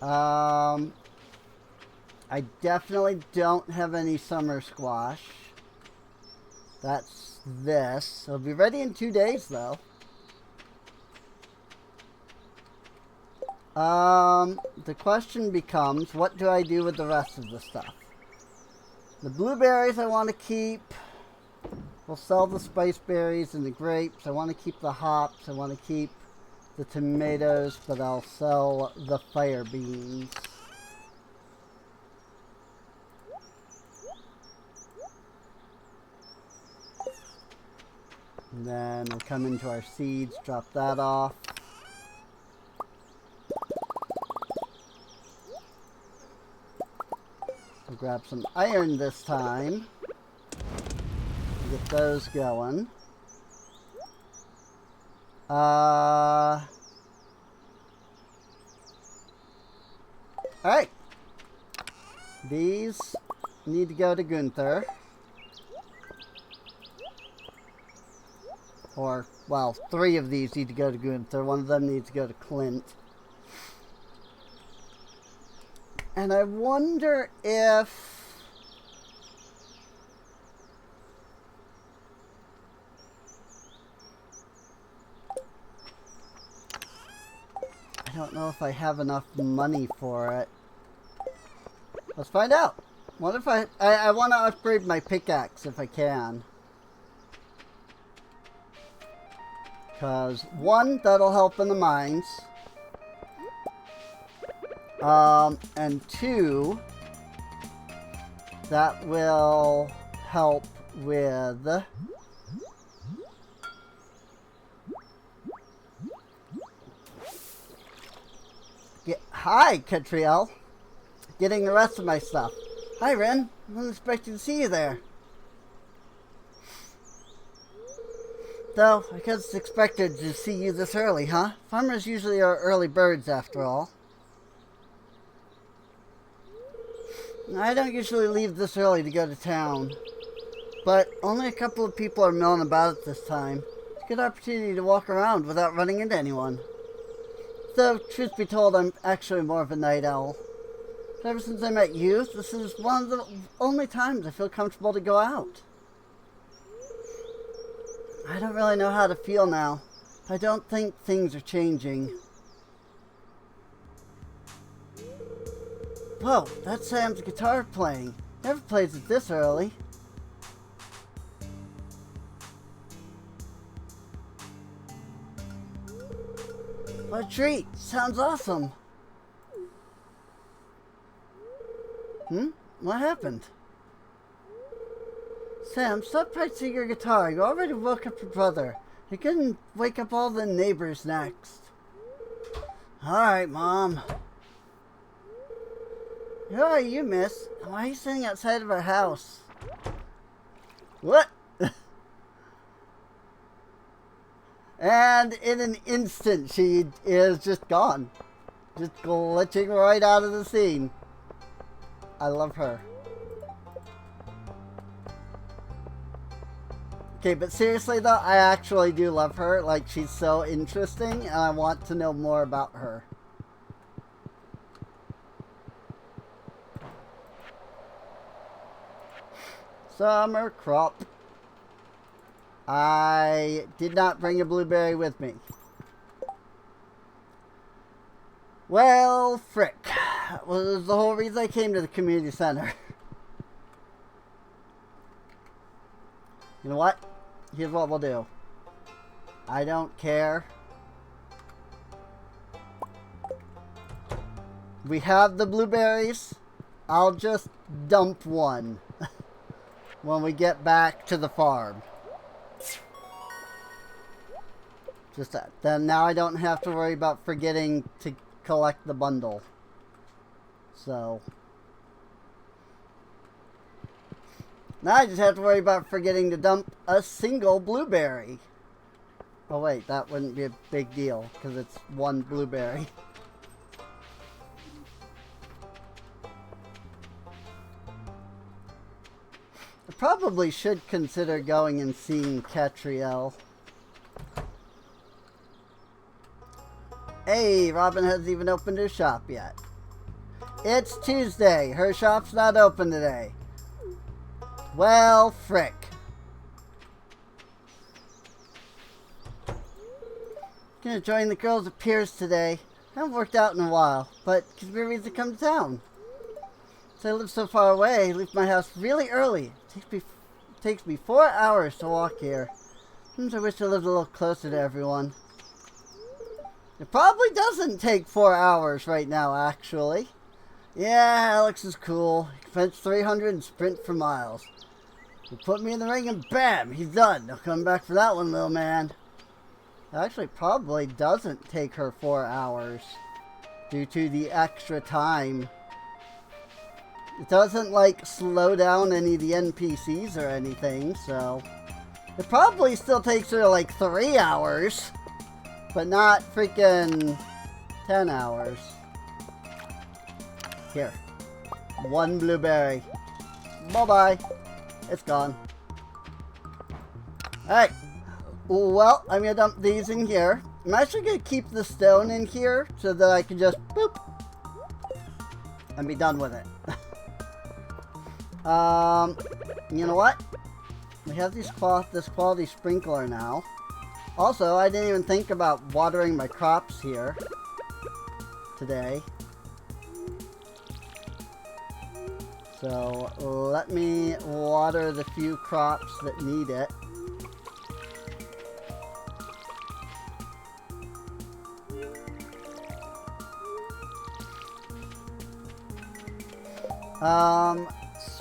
I definitely don't have any summer squash. That's this. It'll be ready in 2 days, though. The question becomes, what do I do with the rest of the stuff? The blueberries I want to keep. We'll sell the spice berries and the grapes. I want to keep the hops. I want to keep the tomatoes, but I'll sell the fire beans. And then we'll come into our seeds, drop that off. We'll grab some iron this time. Get those going. Alright. These need to go to Gunther. Or, well, 3 of these need to go to Gunther. 1 of them needs to go to Clint. And I wonder if... I don't know if I have enough money for it. Let's find out. What if I want to upgrade my pickaxe if I can. Because, 1, that'll help in the mines. And 2, that will help with... Hi, Catriel. Getting the rest of my stuff. Hi, Ren. I wasn't expecting to see you there. Though, I guess it's expected to see you this early, huh? Farmers usually are early birds, after all. I don't usually leave this early to go to town. But only a couple of people are milling about at this time. It's a good opportunity to walk around without running into anyone. Though, truth be told, I'm actually more of a night owl. But ever since I met you, this is one of the only times I feel comfortable to go out. I don't really know how to feel now. I don't think things are changing. Whoa, that's Sam's guitar playing. Never plays it this early. What a treat. Sounds awesome. What happened? Sam, stop practicing your guitar. You already woke up your brother. You couldn't wake up all the neighbors next. Alright, Mom. Who are you, miss? And why are you sitting outside of our house? What? And in an instant, she is just gone. Just glitching right out of the scene. I love her. Okay, but seriously though, I actually do love her. Like, she's so interesting, and I want to know more about her. Summer crop. I did not bring a blueberry with me. Well, frick. That was the whole reason I came to the community center. You know what? Here's what we'll do. I don't care. We have the blueberries. I'll just dump one. when we get back to the farm. Just that. Then now I don't have to worry about forgetting to collect the bundle. So now I just have to worry about forgetting to dump a single blueberry. Oh wait, that wouldn't be a big deal because it's one blueberry. I probably should consider going and seeing Catriel. Hey, Robin hasn't even opened her shop yet. It's Tuesday. Her shop's not open today. Well, frick. Gonna join the girls at Piers today. Haven't worked out in a while, but gives me a reason to come to town. So I live so far away, I leave my house really early. Takes me 4 hours to walk here. Sometimes I wish I lived a little closer to everyone. It probably doesn't take 4 hours right now, actually. Yeah, Alex is cool. He can fetch 300 and sprint for miles. You put me in the ring and bam, he's done. No coming back for that one, little man. It actually probably doesn't take her 4 hours due to the extra time. It doesn't, like, slow down any of the NPCs or anything, so it probably still takes her, like, 3 hours, but not freaking 10 hours. Here. 1 blueberry. Bye-bye. It's gone. Alright. Well, I'm going to dump these in here. I'm actually going to keep the stone in here so that I can just boop and be done with it. You know what? We have this quality sprinkler now. Also, I didn't even think about watering my crops here today. So let me water the few crops that need it.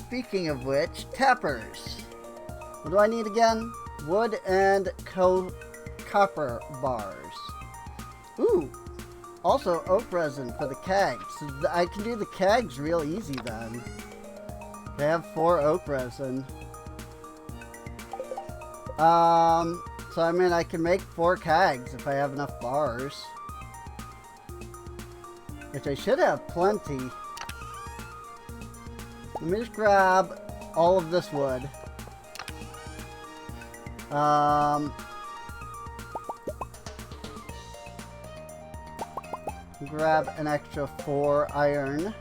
Speaking of which, tappers. What do I need again? Wood and copper bars. Ooh! Also oak resin for the kegs. So I can do the kegs real easy then. I have 4 oak resin. So I mean I can make 4 kegs if I have enough bars. Which I should have plenty. Let me just grab all of this wood. Grab an extra 4 iron.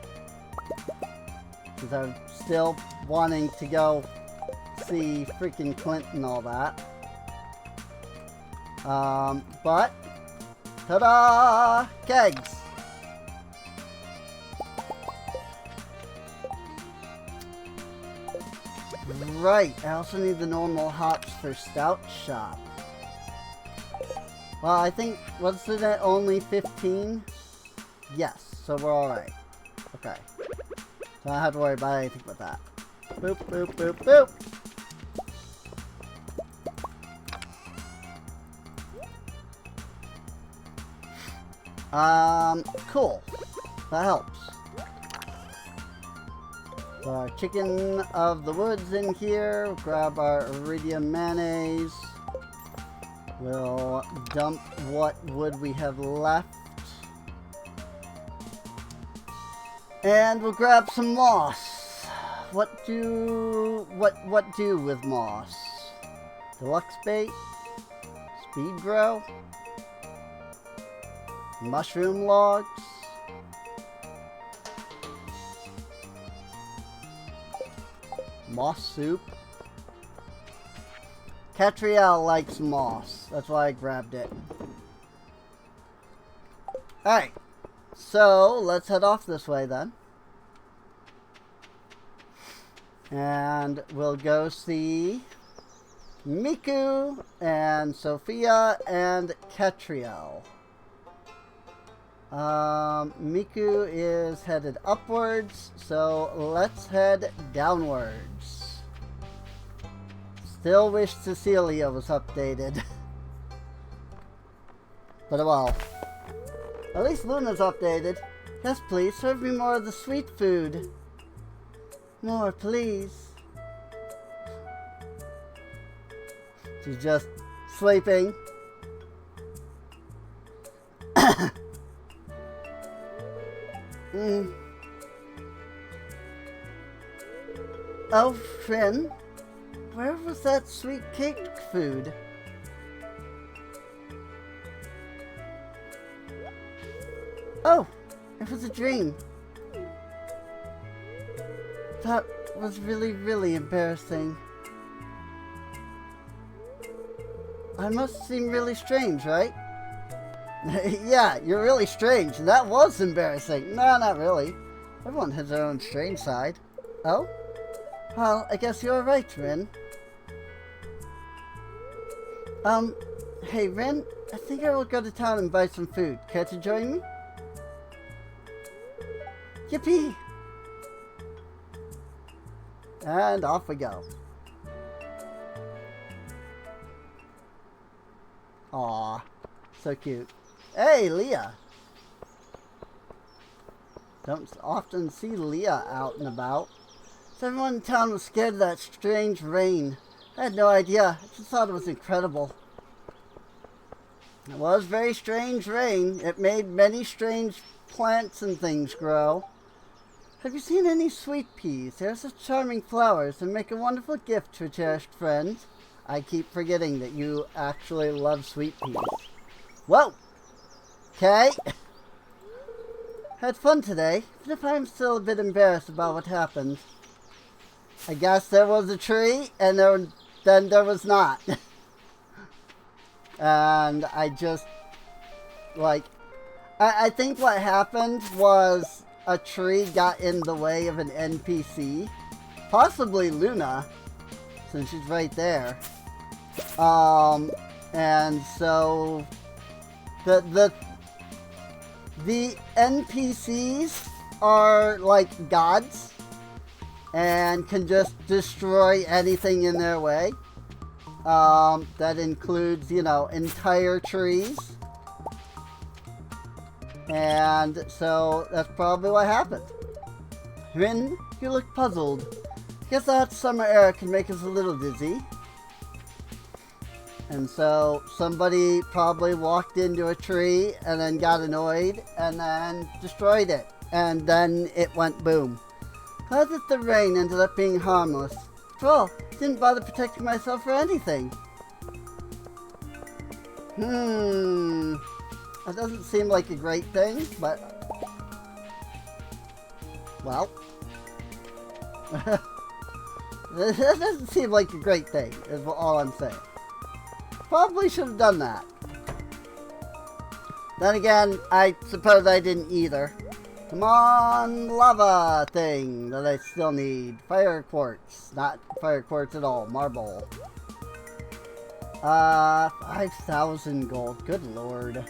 Because I'm still wanting to go see freaking Clint and all that. But, ta-da! Kegs! Right, I also need the normal hops for Stout Shop. Well, I think, was it at only 15? Yes, so we're alright. Okay. So I don't have to worry about anything with that. Boop, boop, boop, boop! Cool. That helps. So our chicken of the woods in here. Grab our iridium mayonnaise. We'll dump what wood we have left. And we'll grab some moss. What do with moss? Deluxe bait? Speed grow? Mushroom logs? Moss soup? Catriel likes moss. That's why I grabbed it. Alright. So, let's head off this way then. And we'll go see Miku and Sophia and Catriel. Miku is headed upwards, so let's head downwards. Still wish Cecilia was updated. But well. At least Luna's updated. Yes, please, serve me more of the sweet food. More, please. She's just sleeping. Oh, friend, where was that sweet cake food? Oh, it was a dream. That was really, really embarrassing. I must seem really strange, right? Yeah, you're really strange. That was embarrassing. No, not really. Everyone has their own strange side. Oh? Well, I guess you're right, Rin. Hey, Rin, I think I will go to town and buy some food. Care to join me? Yippee! And off we go. Aw, so cute. Hey, Leah! Don't often see Leah out and about. So everyone in town was scared of that strange rain. I had no idea. I just thought it was incredible. It was very strange rain. It made many strange plants and things grow. Have you seen any sweet peas? They're such charming flowers and make a wonderful gift to a cherished friend. I keep forgetting that you actually love sweet peas. Whoa! Okay. Had fun today, even if I'm still a bit embarrassed about what happened. I guess there was a tree, and then there was not. And I just, like, I think what happened was a tree got in the way of an NPC. Possibly Luna, since she's right there. And so the NPCs are like gods and can just destroy anything in their way. That includes, you know, entire trees. And so that's probably what happened. Rin, you look puzzled. Guess that summer air can make us a little dizzy. And so somebody probably walked into a tree and then got annoyed and then destroyed it. And then it went boom. Glad that the rain ended up being harmless. After all, didn't bother protecting myself or anything. That doesn't seem like a great thing, but... well... that doesn't seem like a great thing, is all I'm saying. Probably should have done that. Then again, I suppose I didn't either. Come on, lava thing that I still need. Fire quartz. Not fire quartz at all. Marble. 5,000 gold. Good lord.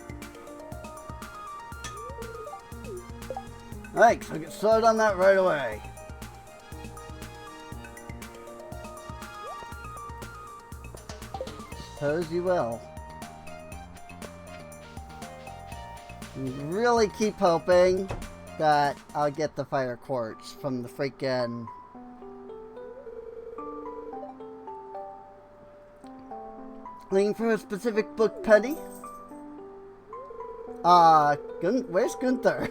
Alright, so get started on that right away. Suppose you will. And really keep hoping that I'll get the fire quartz from the freaking... looking for a specific book, Penny? Where's Gunther?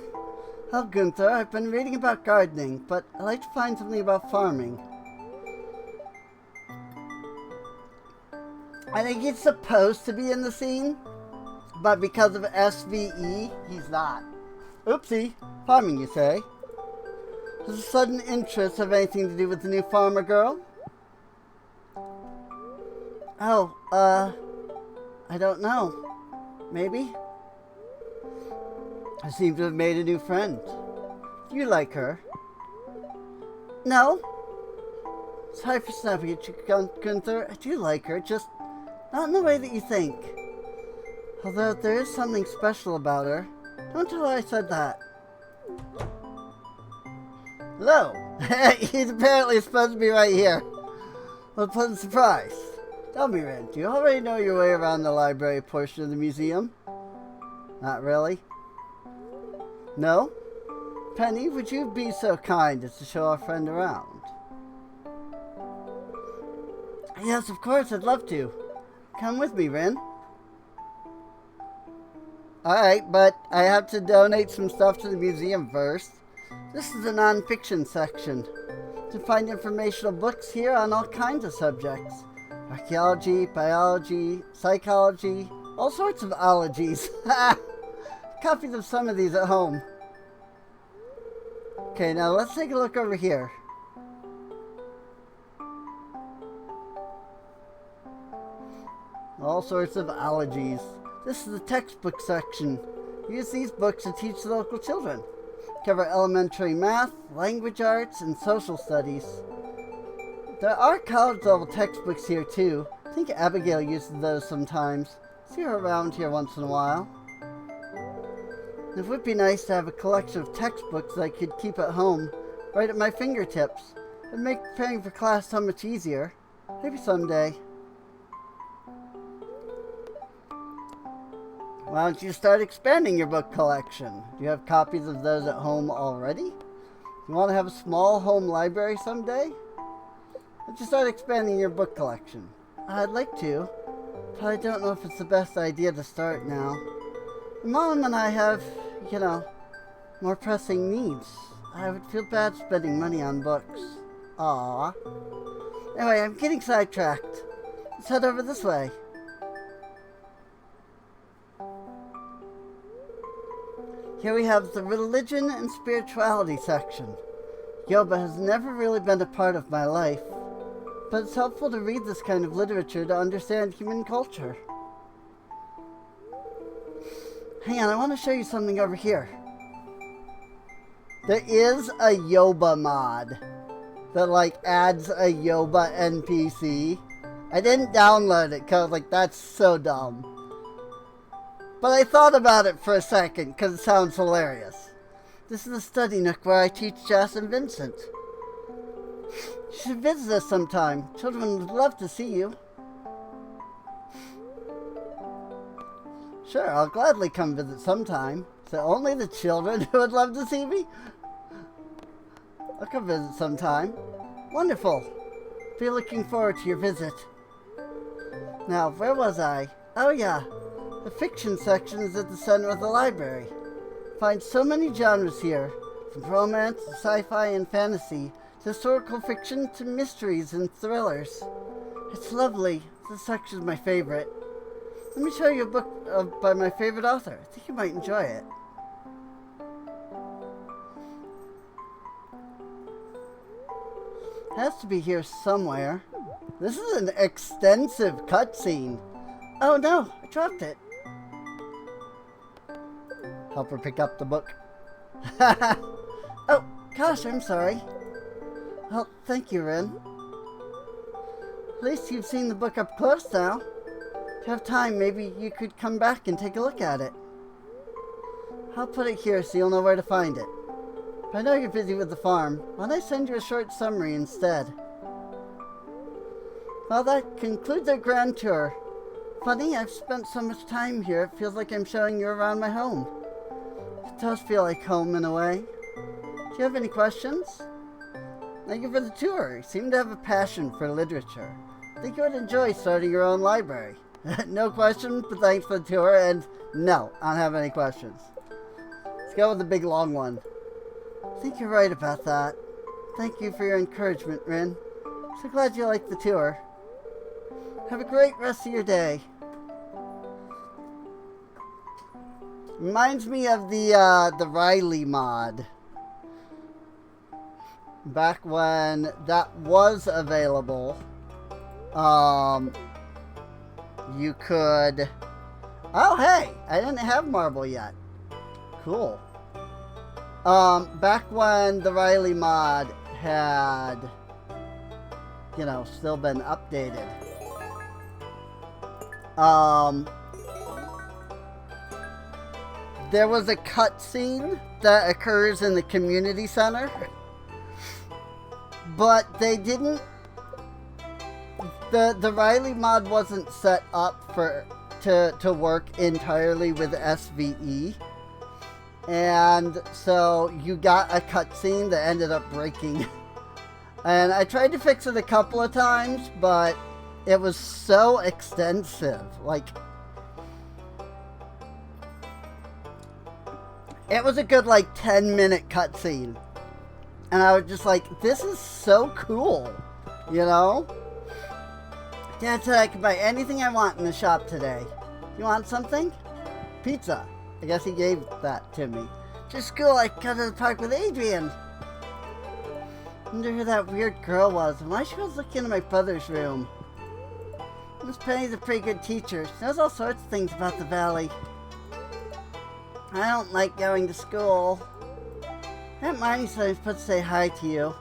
Oh, Gunther, I've been reading about gardening, but I'd like to find something about farming. I think he's supposed to be in the scene, but because of SVE, he's not. Oopsie. Farming, you say? Does a sudden interest have anything to do with the new farmer girl? Oh, I don't know. Maybe? I seem to have made a new friend. Do you like her? No. Sorry for snapping at you, Gunther. I do like her, just not in the way that you think. Although there is something special about her. Don't tell her I said that. Hello. He's apparently supposed to be right here. What a pleasant surprise. Tell me, Ren, do you already know your way around the library portion of the museum? Not really? No? Penny, would you be so kind as to show our friend around? Yes, of course, I'd love to. Come with me, Ren. Alright, but I have to donate some stuff to the museum first. This is the non-fiction section. You can find informational books here on all kinds of subjects. Archaeology, biology, psychology, all sorts of ologies. Copies of some of these at home. Okay, now let's take a look over here. All sorts of ologies. This is the textbook section. Use these books to teach the local children. Cover elementary math, language arts, and social studies. There are college-level textbooks here too. I think Abigail uses those sometimes. See her around here once in a while. It would be nice to have a collection of textbooks that I could keep at home, right at my fingertips. It'd make preparing for class so much easier. Maybe someday. Why don't you start expanding your book collection? Do you have copies of those at home already? You want to have a small home library someday? Why don't you start expanding your book collection? I'd like to, but I don't know if it's the best idea to start now. Mom and I have, more pressing needs. I would feel bad spending money on books. Aww. Anyway, I'm getting sidetracked. Let's head over this way. Here we have the religion and spirituality section. Yoga has never really been a part of my life, but it's helpful to read this kind of literature to understand human culture. Hang on, I want to show you something over here. There is a Yoba mod that adds a Yoba NPC. I didn't download it because that's so dumb. But I thought about it for a second because it sounds hilarious. This is the study nook where I teach Jess and Vincent. You should visit us sometime. Children would love to see you. Sure, I'll gladly come visit sometime. Is it only the children who would love to see me? I'll come visit sometime. Wonderful. Be looking forward to your visit. Now, where was I? Oh yeah. The fiction section is at the center of the library. Find so many genres here, from romance to sci-fi and fantasy, to historical fiction to mysteries and thrillers. It's lovely. This section is my favorite. Let me show you a book by my favorite author. I think you might enjoy it. It has to be here somewhere. This is an extensive cutscene. Oh no, I dropped it. Help her pick up the book. Oh, gosh, I'm sorry. Well, thank you, Ren. At least you've seen the book up close now. If you have time, maybe you could come back and take a look at it. I'll put it here so you'll know where to find it. If I know you're busy with the farm, why don't I send you a short summary instead? Well, that concludes our grand tour. Funny, I've spent so much time here, it feels like I'm showing you around my home. It does feel like home in a way. Do you have any questions? Thank you for the tour. You seem to have a passion for literature. I think you would enjoy starting your own library. No questions, but thanks for the tour, and no, I don't have any questions. Let's go with the big long one. I think you're right about that. Thank you for your encouragement, Rin. So glad you liked the tour. Have a great rest of your day. Reminds me of the Riley mod. Back when that was available, you could... Oh, hey! I didn't have Marble yet. Cool. Back when the Riley mod had, still been updated. There was a cutscene that occurs in the community center, but they didn't the Riley mod wasn't set up to work entirely with SVE. And so you got a cutscene that ended up breaking. And I tried to fix it a couple of times, but it was so extensive. Like, it was a good, like, 10-minute cutscene. And I was just like, this is so cool, you know? Dad said I could buy anything I want in the shop today. You want something? Pizza. I guess he gave that to me. To school, I go to the park with Adrian. I wonder who that weird girl was and why she was looking in my brother's room. Miss Penny's a pretty good teacher. She knows all sorts of things about the valley. I don't like going to school. Aunt Marnie said I'm supposed to say hi to you.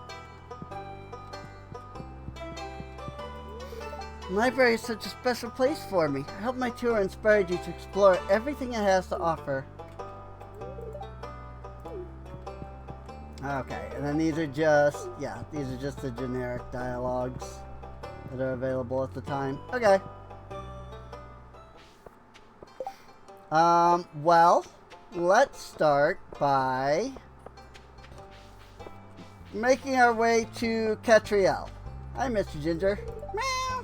The library is such a special place for me. I hope my tour inspired you to explore everything it has to offer. Okay, and then these are just, yeah, these are just the generic dialogues that are available at the time. Okay. Well, let's start by making our way to Catriel. Hi, Mr. Ginger. Meow.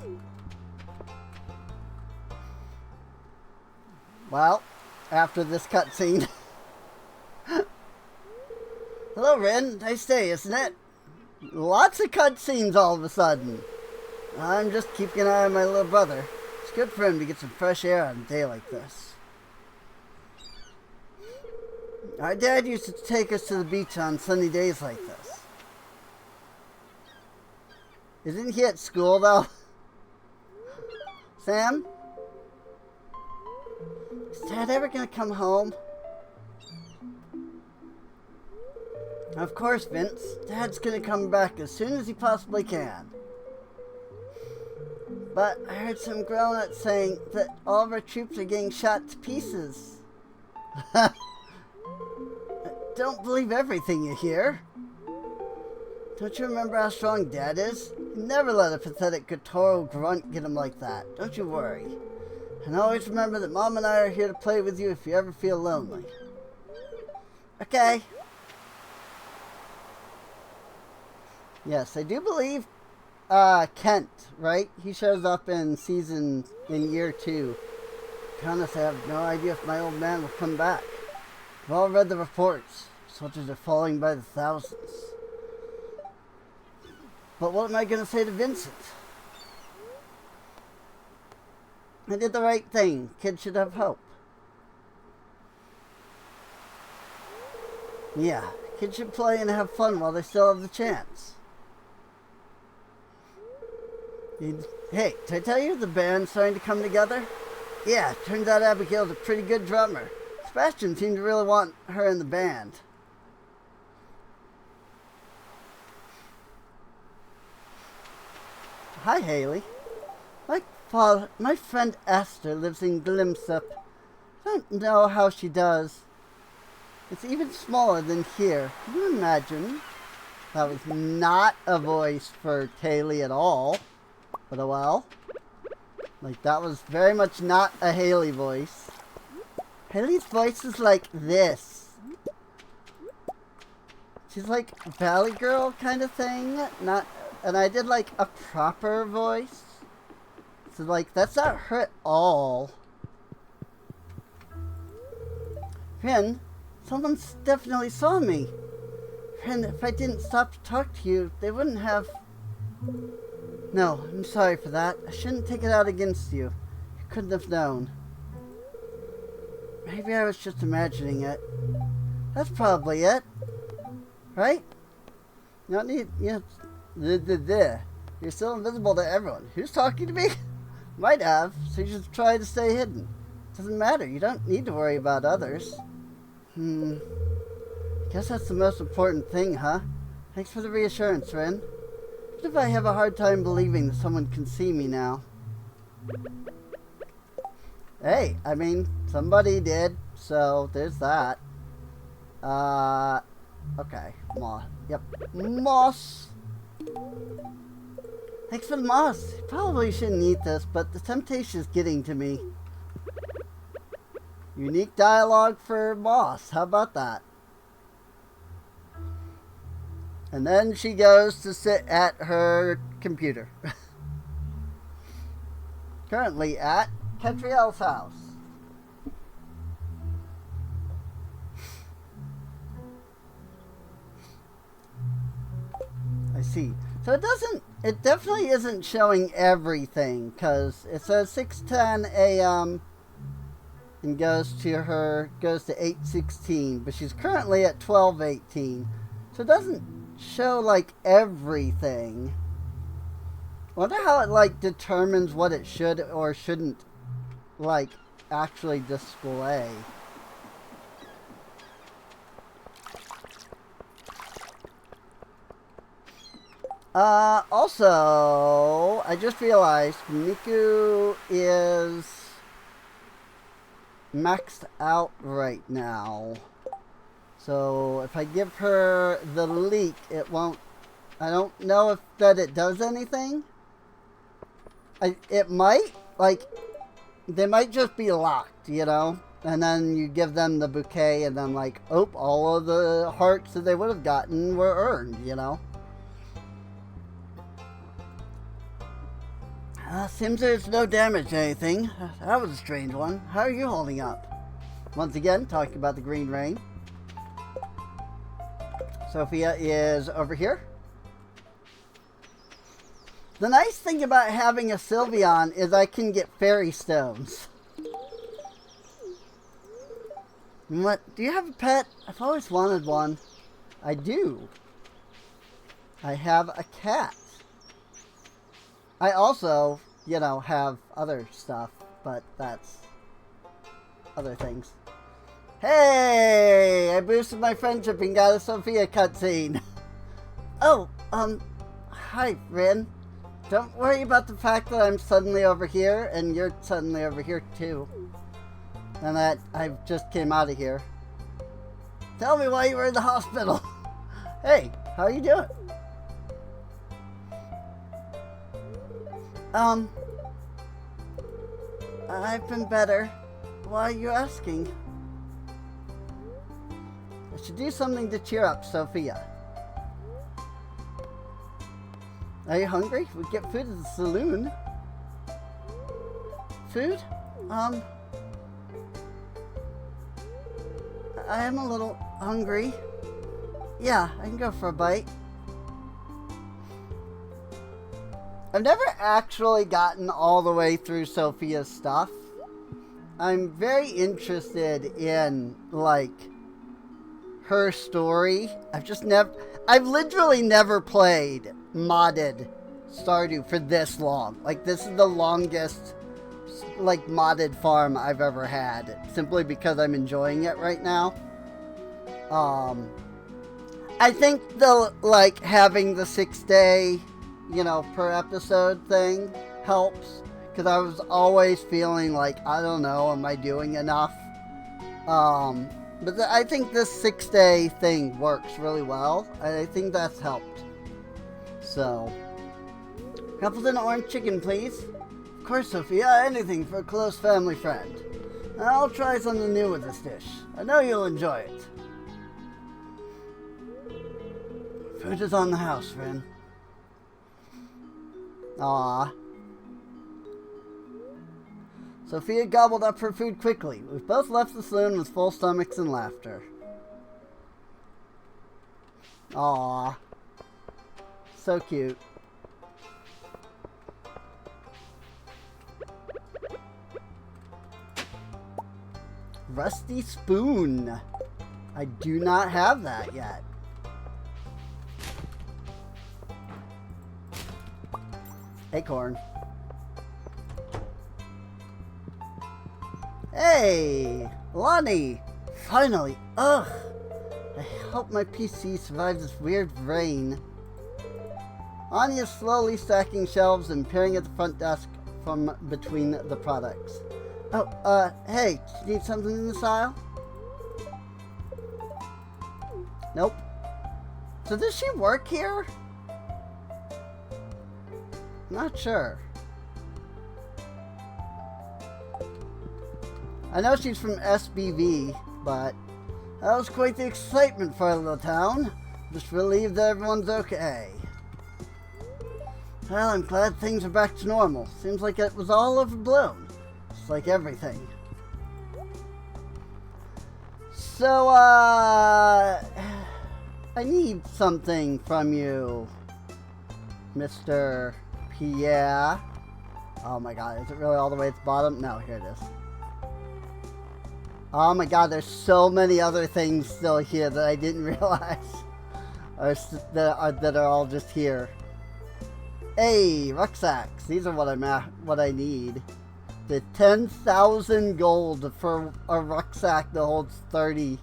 Well, after this cutscene. Hello, Rin. Nice day, isn't it? Lots of cutscenes all of a sudden. I'm just keeping an eye on my little brother. It's good for him to get some fresh air on a day like this. Our dad used to take us to the beach on sunny days like this. Isn't he at school, though? Sam? Is Dad ever gonna come home? Of course, Vince. Dad's gonna come back as soon as he possibly can. But I heard some grown-ups saying that all of our troops are getting shot to pieces. Don't believe everything you hear. Don't you remember how strong Dad is? He never let a pathetic Gotoro grunt get him like that. Don't you worry. And always remember that Mom and I are here to play with you if you ever feel lonely. Okay. Yes, I do believe Kent, right? He shows up in year 2. To be honest, I have no idea if my old man will come back. I've all read the reports. Soldiers are falling by the thousands. But what am I going to say to Vincent? I did the right thing. Kids should have hope. Yeah, kids should play and have fun while they still have the chance. Hey, did I tell you the band's starting to come together? Yeah, turns out Abigail's a pretty good drummer. Sebastian seemed to really want her in the band. Hi, Haley. My friend Esther lives in Glimsup. I don't know how she does. It's even smaller than here. Can you imagine? That was not a voice for Haley at all. But oh well. Like, that was very much not a Haley voice. Haley's voice is like this. She's like a Valley Girl kind of thing. And I did like a proper voice. So like, that's not her at all. Rin, someone definitely saw me. Rin, if I didn't stop to talk to you, they wouldn't have... No, I'm sorry for that. I shouldn't take it out against you. You couldn't have known. Maybe I was just imagining it. That's probably it. Right? You don't need... You know, you're still invisible to everyone. Who's talking to me? Might have, so you should try to stay hidden. Doesn't matter. You don't need to worry about others. Guess that's the most important thing, huh? Thanks for the reassurance, Ren. Even if I have a hard time believing that someone can see me now. Hey, I mean, somebody did, so there's that. Okay, Moss. Yep, Moss. Thanks for the moss. Probably shouldn't eat this, but the temptation is getting to me. Unique dialogue for moss. How about that? And then she goes to sit at her computer. Currently at Catriel's house. I see. So it definitely isn't showing everything, because it says 6:10 a.m. and goes to 8:16, but she's currently at 12:18. So it doesn't show like everything. I wonder how it like determines what it should or shouldn't like actually display. Also, I just realized Miku is maxed out right now. So if I give her the leak, it won't, I don't know if that it does anything. It might, like, they might just be locked, you know? And then you give them the bouquet and then like, oh, all of the hearts that they would have gotten were earned, you know? Seems there's no damage to anything. That was a strange one. How are you holding up? Once again, talking about the green rain. Sophia is over here. The nice thing about having a Sylveon is I can get fairy stones. What? Do you have a pet? I've always wanted one. I do. I have a cat. I also, you know, have other stuff, but that's other things. Hey! I boosted my friendship and got a Sophia cutscene. Oh, hi, Rin. Don't worry about the fact that I'm suddenly over here, and you're suddenly over here, too. And that I just came out of here. Tell me why you were in the hospital. Hey, how are you doing? I've been better. Why are you asking? I should do something to cheer up Sophia. Are you hungry? We get food at the saloon. Food? I am a little hungry. Yeah, I can go for a bite. I've never actually gotten all the way through Sophia's stuff. I'm very interested in, like, her story. I've literally never played modded Stardew for this long. Like, this is the longest, like, modded farm I've ever had. Simply because I'm enjoying it right now. I think like, having the 6-day, you know, per episode thing helps, because I was always feeling like, I don't know, am I doing enough? But I think this 6-day thing works really well, and I think that's helped. So, Appleton orange chicken, please. Of course, Sophia, anything for a close family friend. I'll try something new with this dish. I know you'll enjoy it. Food is on the house, Ren. Aww. Sophia gobbled up her food quickly. We both left the saloon with full stomachs and laughter. Aww. So cute. Rusty spoon. I do not have that yet. Acorn. Hey, Lonnie! Finally! Ugh! I hope my PC survives this weird rain. Anya's slowly stacking shelves and peering at the front desk from between the products. Oh, hey, you need something in this aisle? Nope. So does she work here? Not sure. I know she's from SBV, but that was quite the excitement for our little town. Just relieved that everyone's okay. Well, I'm glad things are back to normal. Seems like it was all overblown. Just like everything. So, I need something from you, Mr. Pierre. Oh my god, is it really all the way at the bottom? No, here it is. Oh my god, there's so many other things still here that I didn't realize. That are all just here. Hey, rucksacks. These are what I need. The 10,000 gold for a rucksack that holds 30.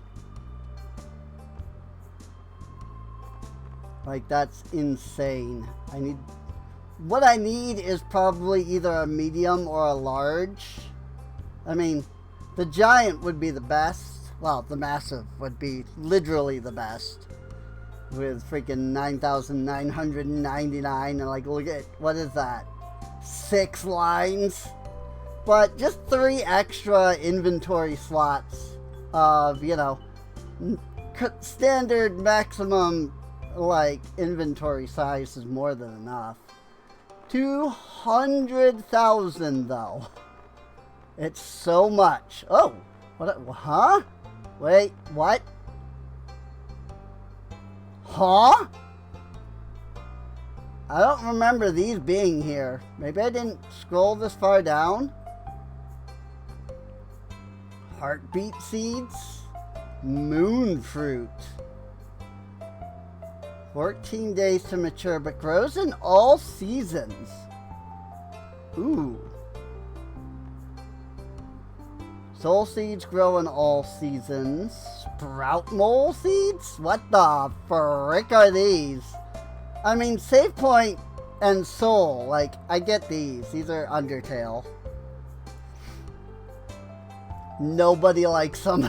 Like, that's insane. What I need is probably either a medium or a large. I mean, the giant would be the best. Well, the massive would be literally the best. With freaking 9,999 and like, look at, what is that? 6 lines? But just 3 extra inventory slots of, you know, standard maximum, like, inventory size is more than enough. 200,000 though. It's so much. Oh, what, huh? Wait, what? Huh? I don't remember these being here. Maybe I didn't scroll this far down. Heartbeat seeds? Moon fruit. 14 days to mature, but grows in all seasons. Ooh. Soul seeds grow in all seasons. Sprout mole seeds? What the frick are these? I mean, save point and soul. Like, I get these. These are Undertale. Nobody likes them.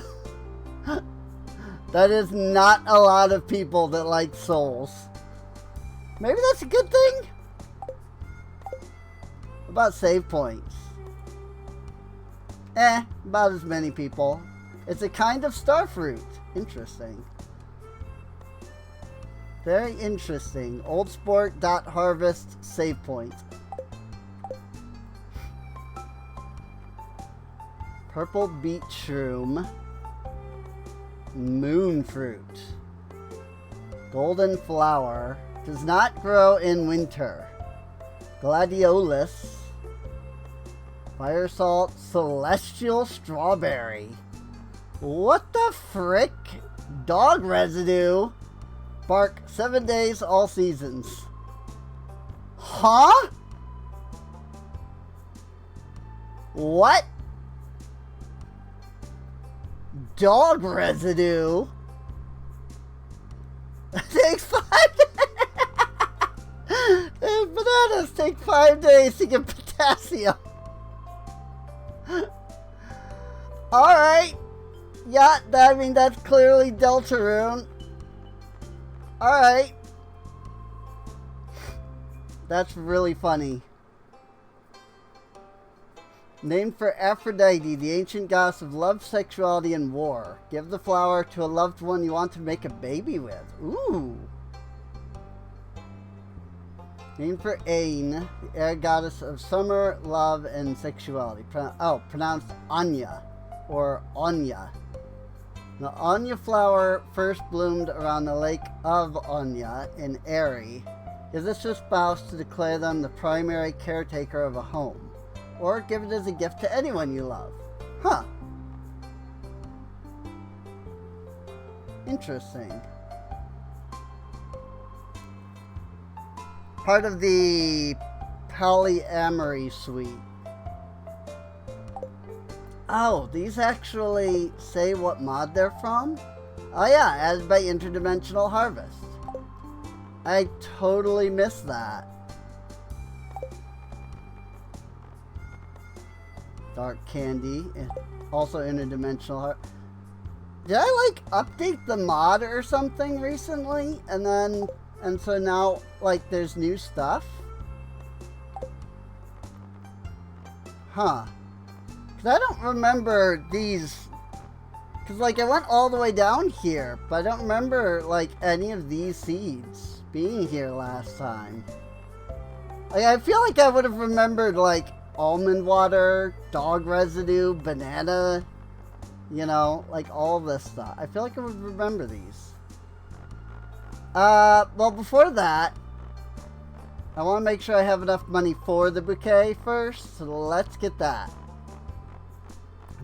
That is not a lot of people that like souls. Maybe that's a good thing? What about save points? About as many people. It's a kind of star fruit. Interesting. Very interesting. Oldsport.harvest save point. Purple beet shroom. Moon fruit. Golden flower. Does not grow in winter. Gladiolus. Fire salt. Celestial strawberry. What the frick? Dog residue. Bark 7 days, all seasons. Huh? What? Dog residue? Takes 5 days. Bananas take 5 days to get potassium. Alright. Yeah, I mean, that's clearly Deltarune. Alright. That's really funny. Named for Aphrodite, the ancient goddess of love, sexuality, and war. Give the flower to a loved one you want to make a baby with. Ooh. Named for Ain, the air goddess of summer, love, and sexuality. Pronounced Anya, or Anya. The Anya flower first bloomed around the lake of Anya in Eri. Is this a spouse to declare them the primary caretaker of a home? Or give it as a gift to anyone you love? Huh. Interesting. Part of the polyamory suite. Oh, these actually say what mod they're from? Oh yeah, added by Interdimensional Harvest. I totally missed that. Dark Candy, also Interdimensional Harvest. Did I like update the mod or something recently? And so now, like, there's new stuff? Huh. Because I don't remember these... Because, like, I went all the way down here, but I don't remember, like, any of these seeds being here last time. Like, I feel like I would have remembered, like, almond water, dog residue, banana, you know, like, all this stuff. I feel like I would remember these. Well, before that, I want to make sure I have enough money for the bouquet first, so let's get that.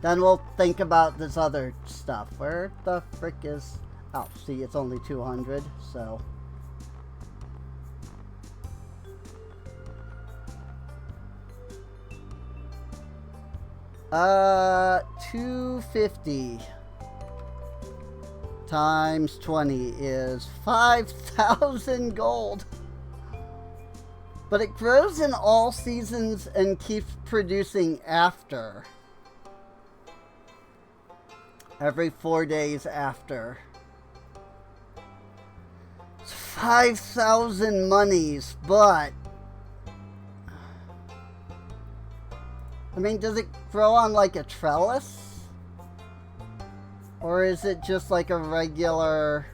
Then we'll think about this other stuff. Where the frick is... Oh, see, it's only 200, so... 250 times 20 is 5,000 gold. But it grows in all seasons and keeps producing after. Every 4 days after. It's 5,000 monies, but... I mean, does it grow on like a trellis? Or is it just like a regular...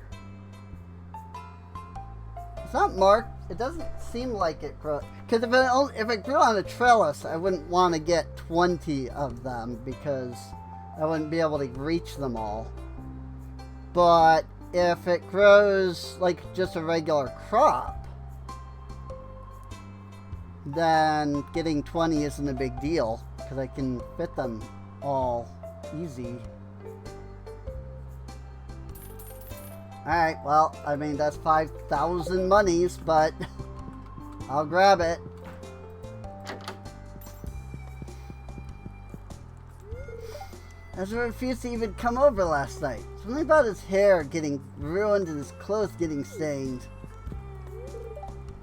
It's not marked. It doesn't seem like it grows. Because if it grew on a trellis, I wouldn't want to get 20 of them because I wouldn't be able to reach them all. But if it grows like just a regular crop, then getting 20 isn't a big deal because I can fit them all easy. Alright, well, I mean, that's 5,000 monies, but I'll grab it. Ezra refused to even come over last night. Something about his hair getting ruined and his clothes getting stained.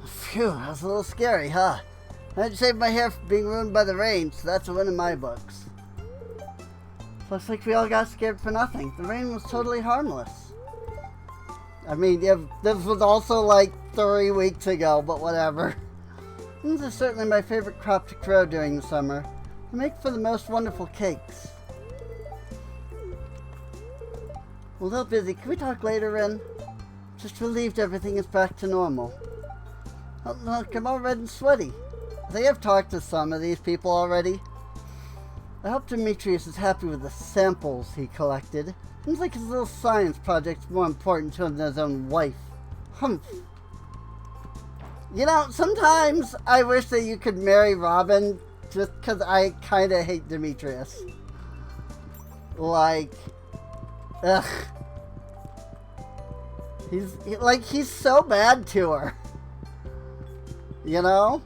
Phew, that was a little scary, huh? I had to save my hair from being ruined by the rain, so that's a win in my books. Looks like we all got scared for nothing. The rain was totally harmless. I mean, yeah, this was also like 3 weeks ago, but whatever. This is certainly my favorite crop to grow during the summer. They make for the most wonderful cakes. I'm a little busy. Can we talk later, Ren? Just relieved everything is back to normal. Oh, look, I'm all red and sweaty. I think I've talked to some of these people already. I hope Demetrius is happy with the samples he collected. Seems like his little science project's more important to him than his own wife. Humph. You know, sometimes I wish that you could marry Robin just because I kind of hate Demetrius. Like, ugh. He's so bad to her. You know?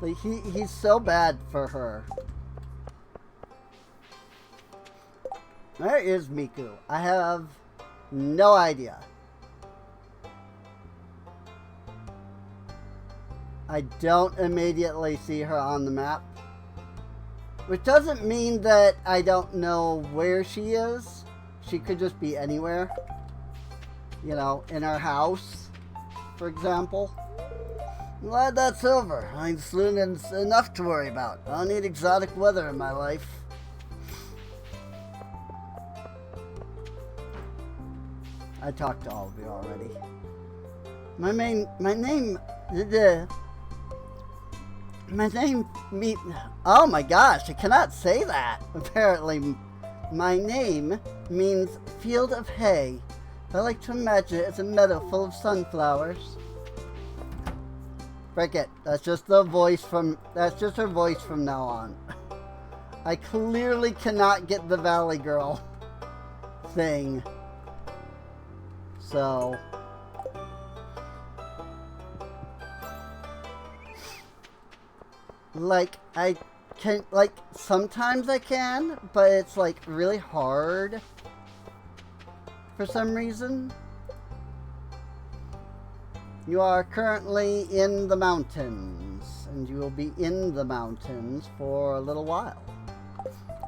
Like, he's so bad for her. Where is Miku? I have no idea. I don't immediately see her on the map. Which doesn't mean that I don't know where she is. She could just be anywhere. You know, in her house, for example. I'm glad that's over. I'm soon enough to worry about. I don't need exotic weather in my life. I talked to all of you already. My name, oh my gosh, I cannot say that. Apparently, my name means field of hay. I like to imagine it as a meadow full of sunflowers. Frick it. That's just her voice from now on. I clearly cannot get the Valley Girl thing. So, like, I can, like, sometimes I can, but it's, like, really hard for some reason. You are currently in the mountains, and you will be in the mountains for a little while.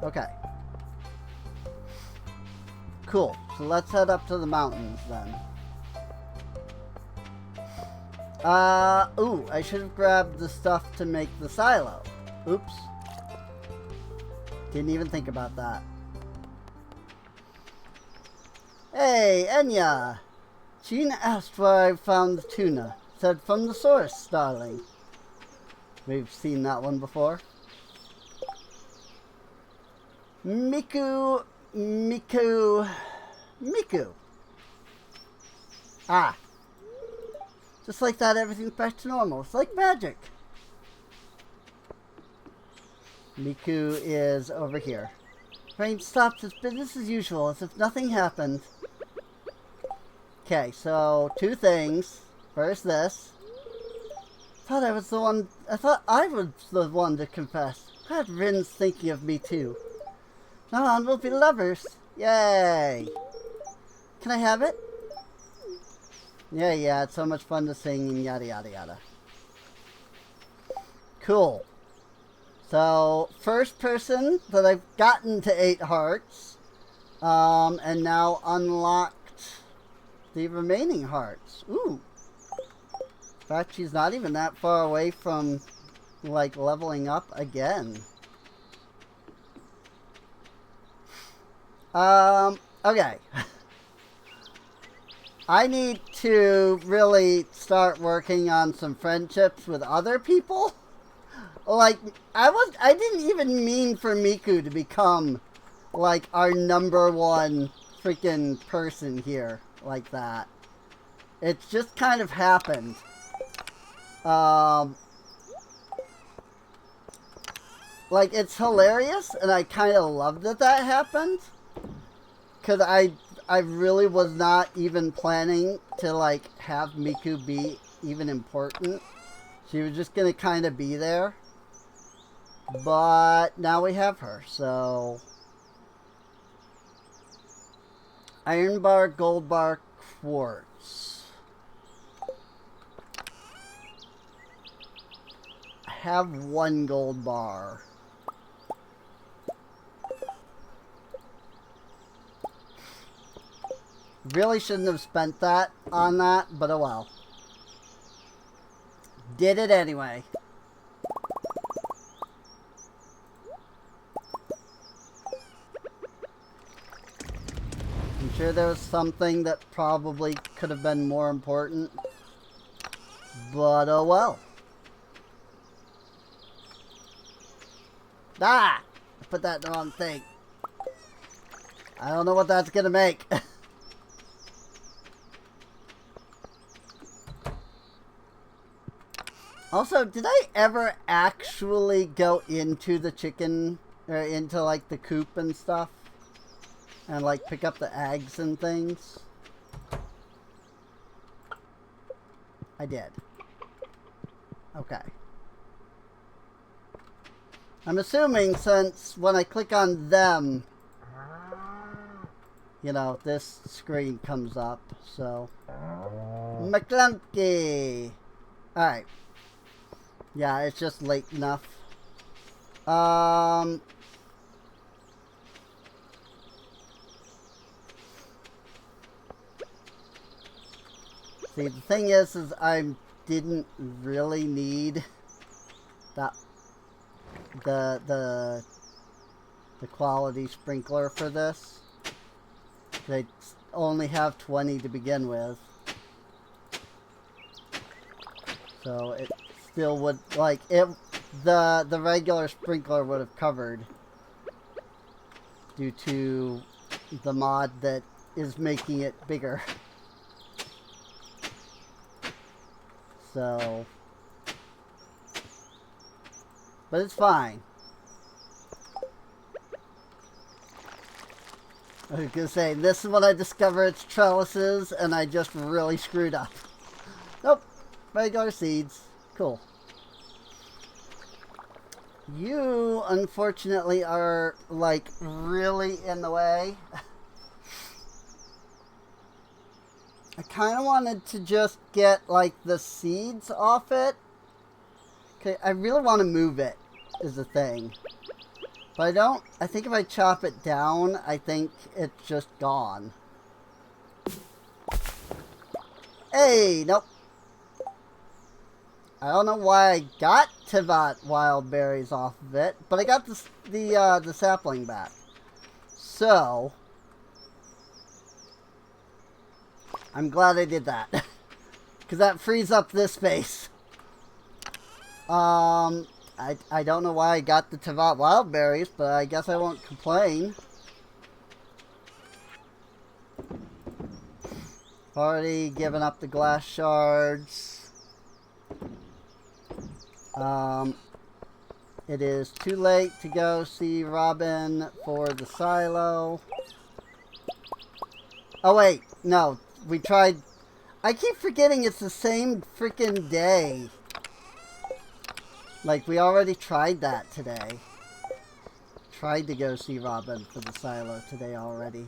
Okay. Cool. So let's head up to the mountains then. Ooh, I should have grabbed the stuff to make the silo. Oops. Didn't even think about that. Hey, Enya! Jean asked where I found the tuna. Said from the source, darling. We've seen that one before. Miku. Ah. Just like that, everything's back to normal. It's like magic. Miku is over here. Rain stops its business as usual, as if nothing happened. Okay, so 2 things. First this. I thought I was the one to confess. Glad Rin's thinking of me too. Now on, we'll be lovers. Yay! Can I have it? Yeah, it's so much fun to sing and yada yada yada. Cool. So, first person that I've gotten to 8 hearts, and now unlocked the remaining hearts. Ooh. In fact, she's not even that far away from, like, leveling up again. Okay. I need to really start working on some friendships with other people. Like, I didn't even mean for Miku to become, like, our #1 freaking person here, like that. It's just kind of happened. Like, it's hilarious, and I kind of love that that happened. Because I really was not even planning to, like, have Miku be even important. She was just going to kind of be there. But now we have her, so... Iron bar, gold bar, quartz. I have 1 gold bar. Really shouldn't have spent that on that, but oh well. Did it anyway. I'm sure there was something that probably could have been more important, but oh well. Ah! I put that in the wrong thing. I don't know what that's gonna make. Also, did I ever actually go into the chicken, or into like the coop and stuff? And like pick up the eggs and things? I did. Okay. I'm assuming since when I click on them, you know, this screen comes up, so. McClunky! Alright. Yeah, it's just late enough. See, the thing is I didn't really need that the quality sprinkler for this. They only have 20 to begin with. So it still would, like, the regular sprinkler would have covered due to the mod that is making it bigger. So, but it's fine. I was gonna say, this is when I discover it's trellises and I just really screwed up. Nope, regular seeds. Cool. You, unfortunately, are, like, really in the way. I kind of wanted to just get, like, the seeds off it. Okay, I really want to move it, is the thing. But I don't, I think if I chop it down, I think it's just gone. Hey, nope. I don't know why I got Tivat wild berries off of it, but I got the sapling back. So I'm glad I did that. Because that frees up this space. I don't know why I got the Tivat wild berries, but I guess I won't complain. Already given up the glass shards. It is too late to go see Robin for the silo. Oh wait, no, we tried. I keep forgetting it's the same freaking day. Like, we already tried that today. Tried to go see Robin for the silo today already.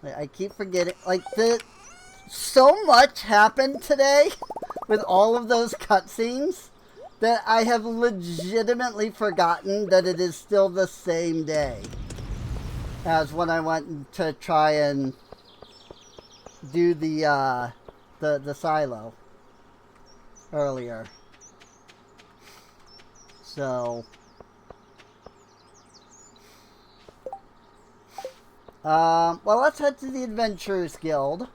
Like, I keep forgetting. Like, so much happened today with all of those cutscenes that I have legitimately forgotten that it is still the same day as when I went to try and do the silo earlier. So, well, let's head to the Adventurers Guild.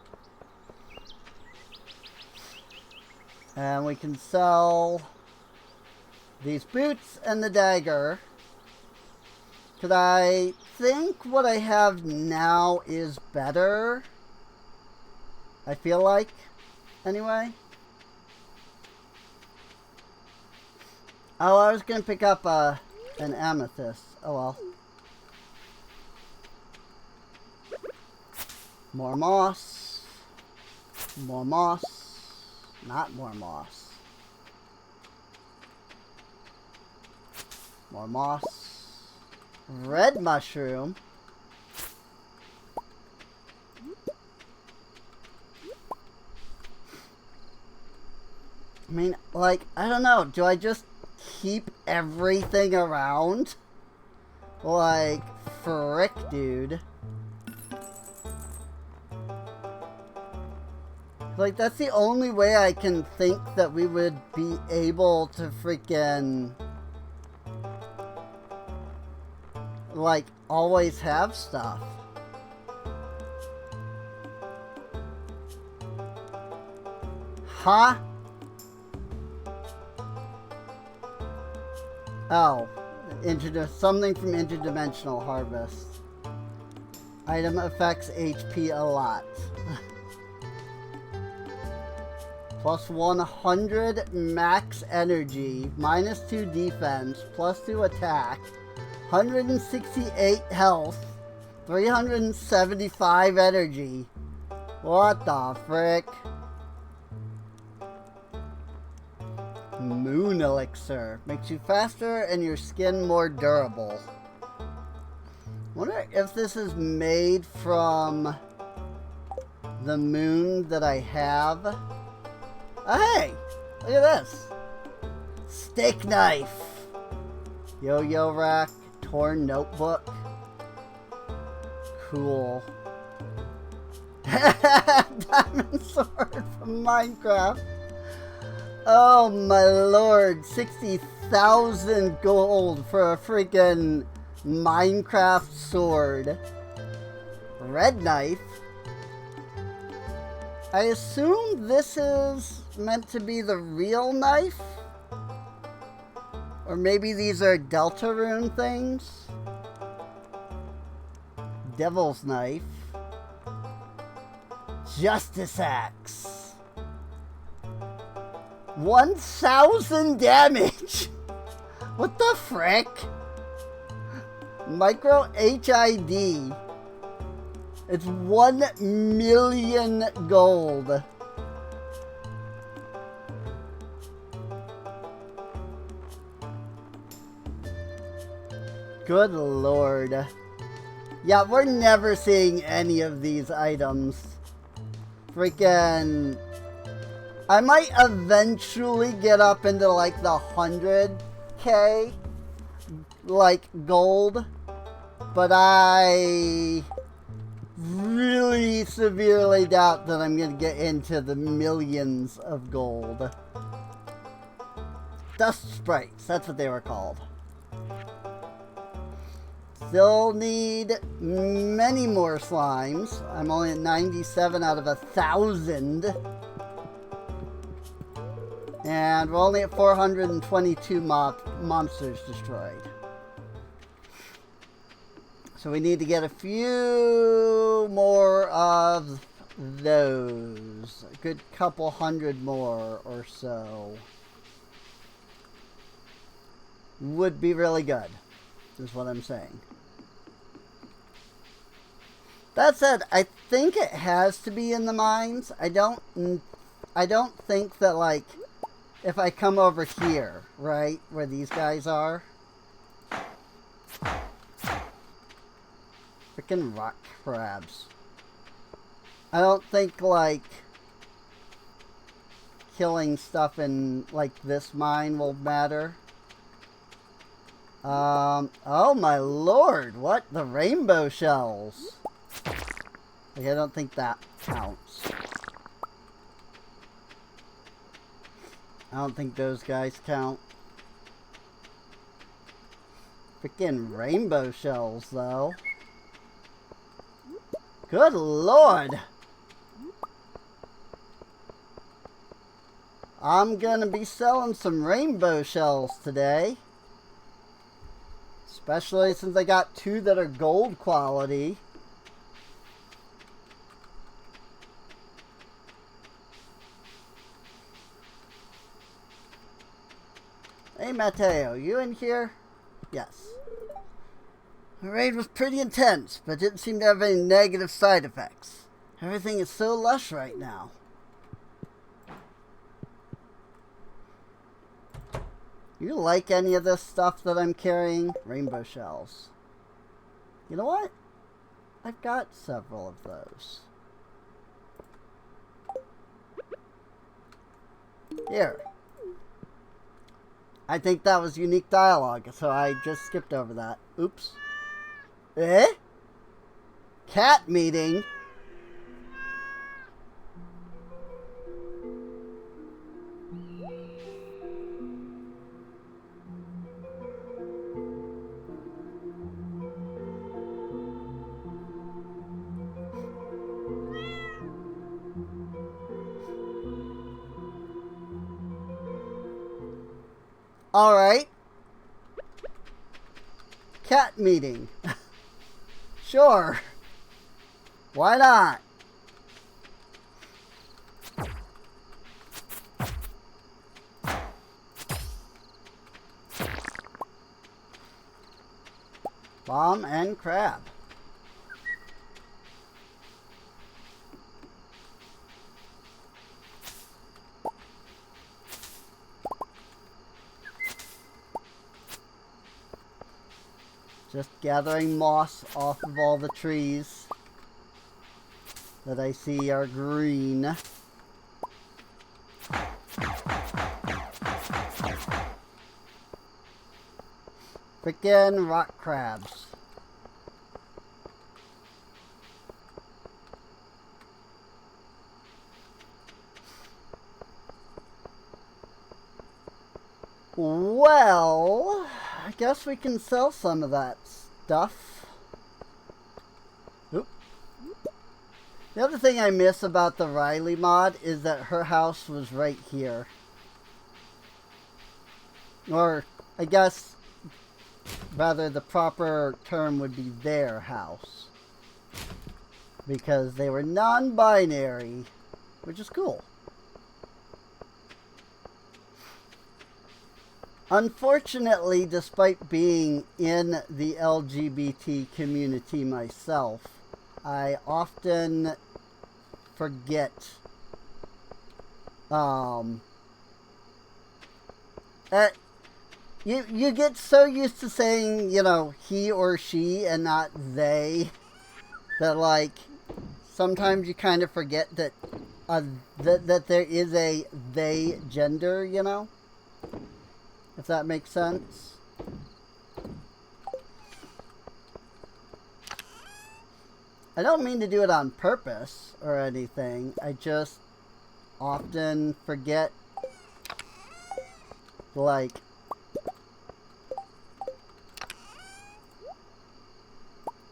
And we can sell these boots and the dagger. Because I think what I have now is better. I feel like, anyway. Oh, I was going to pick up an amethyst. Oh well. More moss. More moss. Not more moss. More moss. Red mushroom. I mean, like, I don't know. Do I just keep everything around? Like, frick, dude. Like, that's the only way I can think that we would be able to freaking, like, always have stuff. Huh? Oh, something from Interdimensional Harvest. Item affects HP a lot. Plus 100 max energy, minus 2 defense, plus 2 attack, 168 health, 375 energy. What the frick? Moon elixir makes you faster and your skin more durable. Wonder if this is made from the moon that I have. Oh, hey, look at this. Steak knife. Yo-yo rack. Torn notebook. Cool. Diamond sword from Minecraft. Oh my lord. 60,000 gold for a freaking Minecraft sword. Red knife. I assume this is meant to be the real knife? Or maybe these are Deltarune things? Devil's knife. Justice axe. 1,000 damage! What the frick? Micro HID. It's 1 million gold. Good lord. Yeah, we're never seeing any of these items. Freaking... I might eventually get up into like the 100k, like, gold. But I really severely doubt that I'm going to get into the millions of gold. Dust sprites, that's what they were called. Still need many more slimes. I'm only at 97 out of 1,000. And we're only at 422 monsters destroyed. So we need to get a few more of those. A good couple hundred more or so. Would be really good, is what I'm saying. That said, I think it has to be in the mines. I don't think that, like, if I come over here, right, where these guys are. Freaking rock crabs. I don't think, like, killing stuff in, like, this mine will matter. Oh my lord, what? The rainbow shells. Like, I don't think that counts. I don't think those guys count. Freaking rainbow shells, though. Good lord! I'm gonna be selling some rainbow shells today. Especially since I got 2 that are gold quality. Hey Mateo, you in here? Yes. The raid was pretty intense, but didn't seem to have any negative side effects. Everything is so lush right now. You like any of this stuff that I'm carrying? Rainbow shells. You know what? I've got several of those. Here. I think that was unique dialogue, so I just skipped over that. Oops. Eh? Cat meeting? Alright. Cat meeting. Sure. Why not? Bomb and crab. Just gathering moss off of all the trees that I see are green. Frickin' rock crabs. Well, I guess we can sell some of that stuff. Oop. The other thing I miss about the Riley mod is that her house was right here. Or, I guess, rather the proper term would be their house. Because they were non-binary, which is cool. Unfortunately, despite being in the LGBT community myself, I often forget you get so used to saying, you know, he or she and not they, that like sometimes you kind of forget that that there is a they gender, you know? If that makes sense. I don't mean to do it on purpose or anything. I just often forget Like,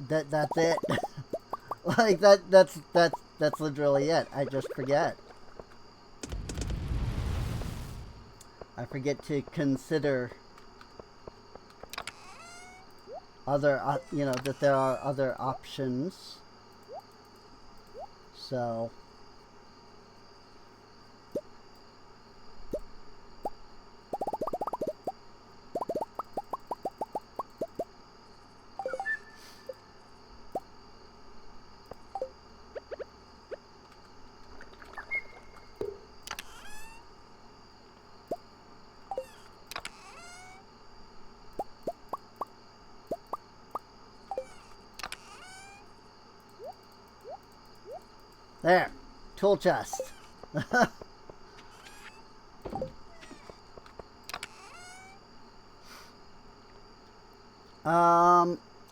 that's it. Like that's literally it. I just forget. I forget to consider other, you know, that there are other options. So. There. Tool chest.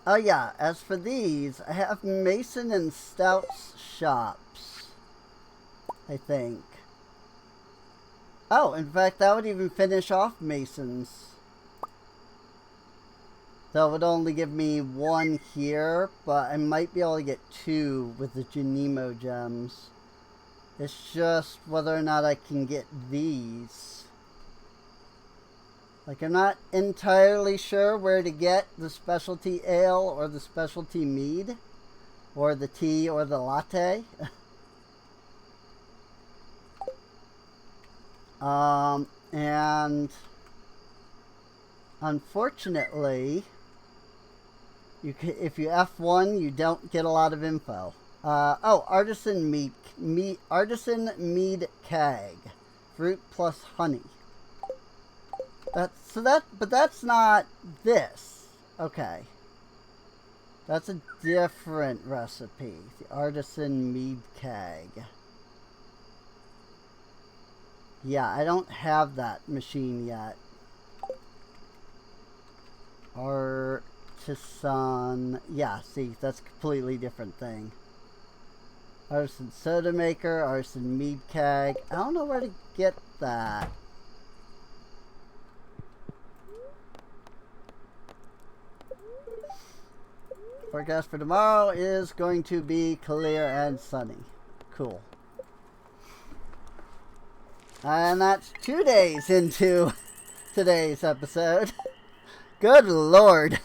Oh yeah, as for these, I have Mason and Stout's shops, I think. Oh, in fact, that would even finish off Mason's. So it would only give me one here, but I might be able to get two with the Genemo gems. It's just whether or not I can get these. Like, I'm not entirely sure where to get the specialty ale or the specialty mead, or the tea or the latte. And unfortunately, if you F1, you don't get a lot of info. Oh, artisan mead keg, fruit plus honey. But that's not this. Okay, that's a different recipe. The artisan mead keg. Yeah, I don't have that machine yet. Artisan. Yeah, see, that's a completely different thing. Artisan soda maker, artisan mead keg. I don't know where to get that. Forecast for tomorrow is going to be clear and sunny. Cool. And that's 2 days into today's episode. Good Lord.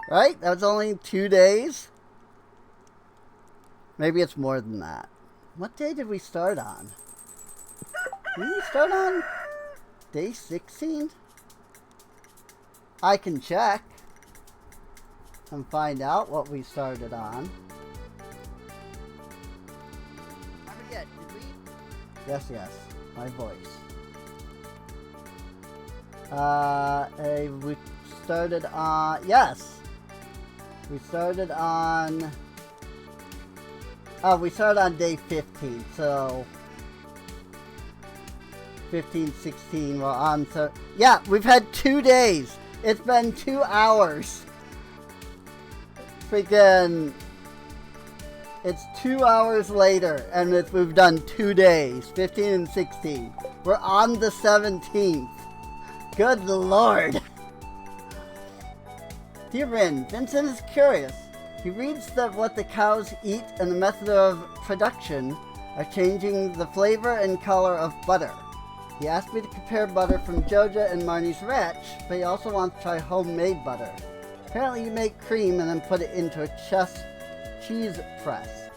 Right? That was only 2 days? Maybe it's more than that. What day did we start on? Didn't we start on day 16? I can check and find out what we started on. I forget, did we? Yes, my voice. We started on, yes! We started on, we started on day 15, so 15, 16, we're on, so, yeah, we've had 2 days! It's been 2 hours! Freaking, it's 2 hours later, and we've done 2 days, 15 and 16. We're on the 17th. Good Lord. Dear Rin, Vincent is curious. He reads that what the cows eat and the method of production are changing the flavor and color of butter. He asked me to compare butter from Joja and Marnie's Ranch, but he also wants to try homemade butter. Apparently you make cream and then put it into a cheese press.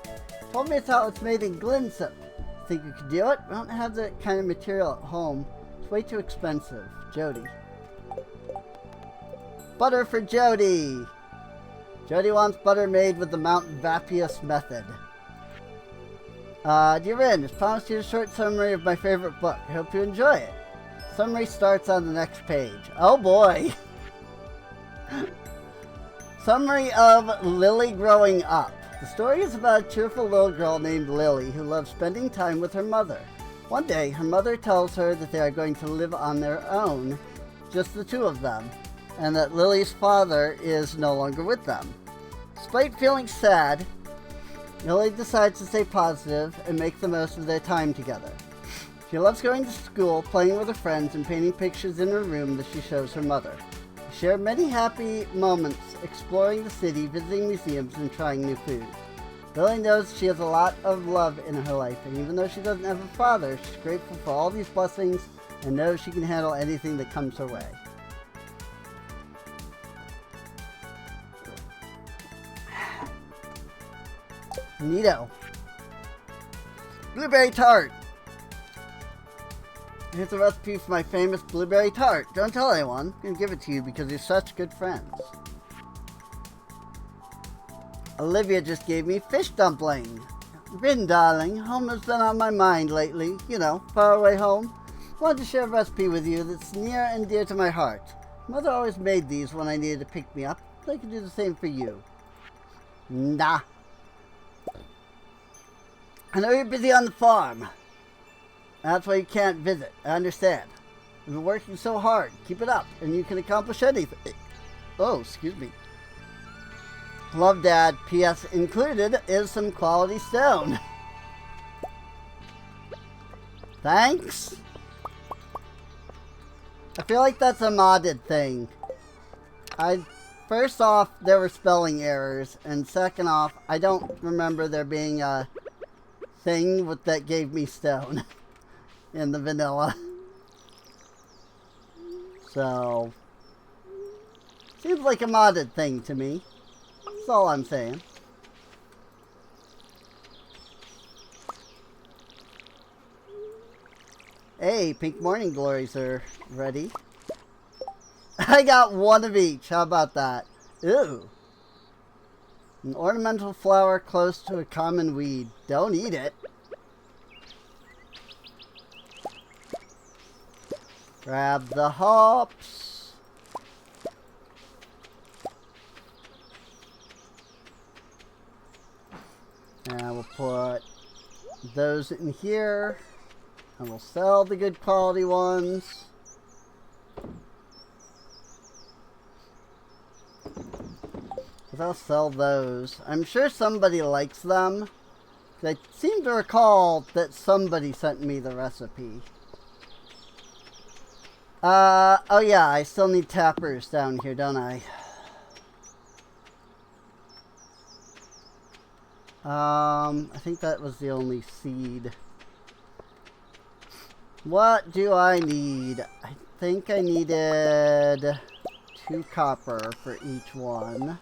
Told me it's how it's made in Glinsip. Think you could do it? We don't have that kind of material at home. It's way too expensive. Jody. Butter for Jody! Jody wants butter made with the Mount Vapius method. Dear Rin, just promised you a short summary of my favorite book. I hope you enjoy it. Summary starts on the next page. Oh boy! Summary of Lily growing up. The story is about a cheerful little girl named Lily who loves spending time with her mother. One day, her mother tells her that they are going to live on their own, just the two of them, and that Lily's father is no longer with them. Despite feeling sad, Lily decides to stay positive and make the most of their time together. She loves going to school, playing with her friends, and painting pictures in her room that she shows her mother. They share many happy moments exploring the city, visiting museums, and trying new food. Billy knows she has a lot of love in her life, and even though she doesn't have a father, she's grateful for all these blessings and knows she can handle anything that comes her way. Neato. Blueberry tart. Here's a recipe for my famous blueberry tart. Don't tell anyone. I'm going to give it to you because you're such good friends. Olivia just gave me fish dumpling. Rin, darling, home has been on my mind lately. You know, far away home. Wanted to share a recipe with you that's near and dear to my heart. Mother always made these when I needed to pick me up. I could do the same for you. Nah. I know you're busy on the farm. That's why you can't visit. I understand. You've been working so hard. Keep it up, and you can accomplish anything. Oh, excuse me. Love, Dad. P.S. included is some quality stone. Thanks. I feel like that's a modded thing. First off, there were spelling errors, and second off, I don't remember there being a thing that gave me stone in the vanilla. So, seems like a modded thing to me. That's all I'm saying. Hey, pink morning glories are ready. I got one of each. How about that? Ew. An ornamental flower close to a common weed. Don't eat it. Grab the hops. And we'll put those in here. And we'll sell the good quality ones. But I'll sell those. I'm sure somebody likes them. I seem to recall that somebody sent me the recipe. Oh yeah, I still need tappers down here, don't I? I think that was the only seed. What do I need? I think I needed 2 copper for each one.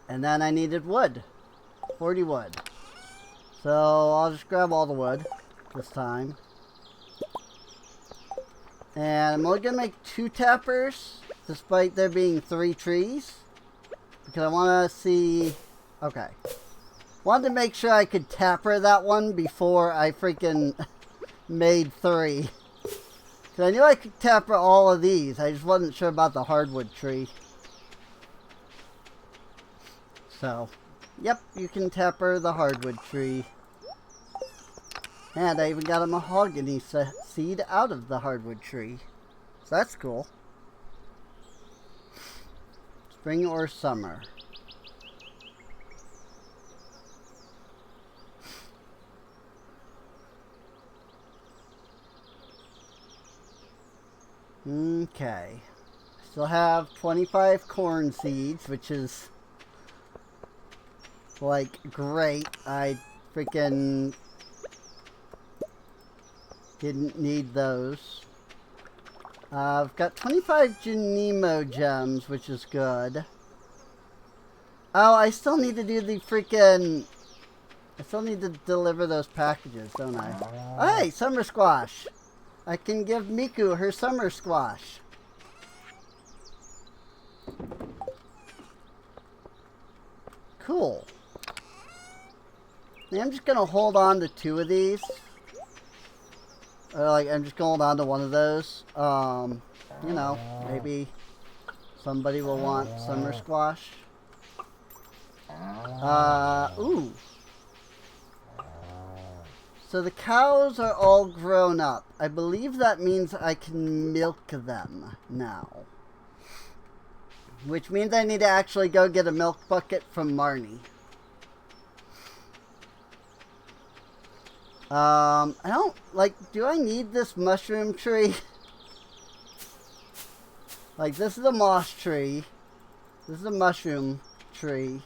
And then I needed wood. 40 wood. So I'll just grab all the wood this time. And I'm only going to make 2 tappers, despite there being 3 trees. Because I want to see... Okay. Wanted to make sure I could tapper that one before I freaking made 3. Because I knew I could tapper all of these. I just wasn't sure about the hardwood tree. So, yep, you can tapper the hardwood tree. And I even got a mahogany seed out of the hardwood tree. So that's cool. Spring or summer. Okay. Still have 25 corn seeds, which is like great. I freaking didn't need those. I've got 25 Genemo gems, which is good. Oh, I still need to do the freaking... I still need to deliver those packages, don't I? Oh, hey, summer squash. I can give Miku her summer squash. Cool. I'm just going to hold on to 2 of these. Or like, I'm just going to hold on to one of those. You know, maybe somebody will want summer squash. Ooh. So the cows are all grown up. I believe that means I can milk them now. Which means I need to actually go get a milk bucket from Marnie. I don't, like, do I need this mushroom tree? Like, this is a moss tree. This is a mushroom tree.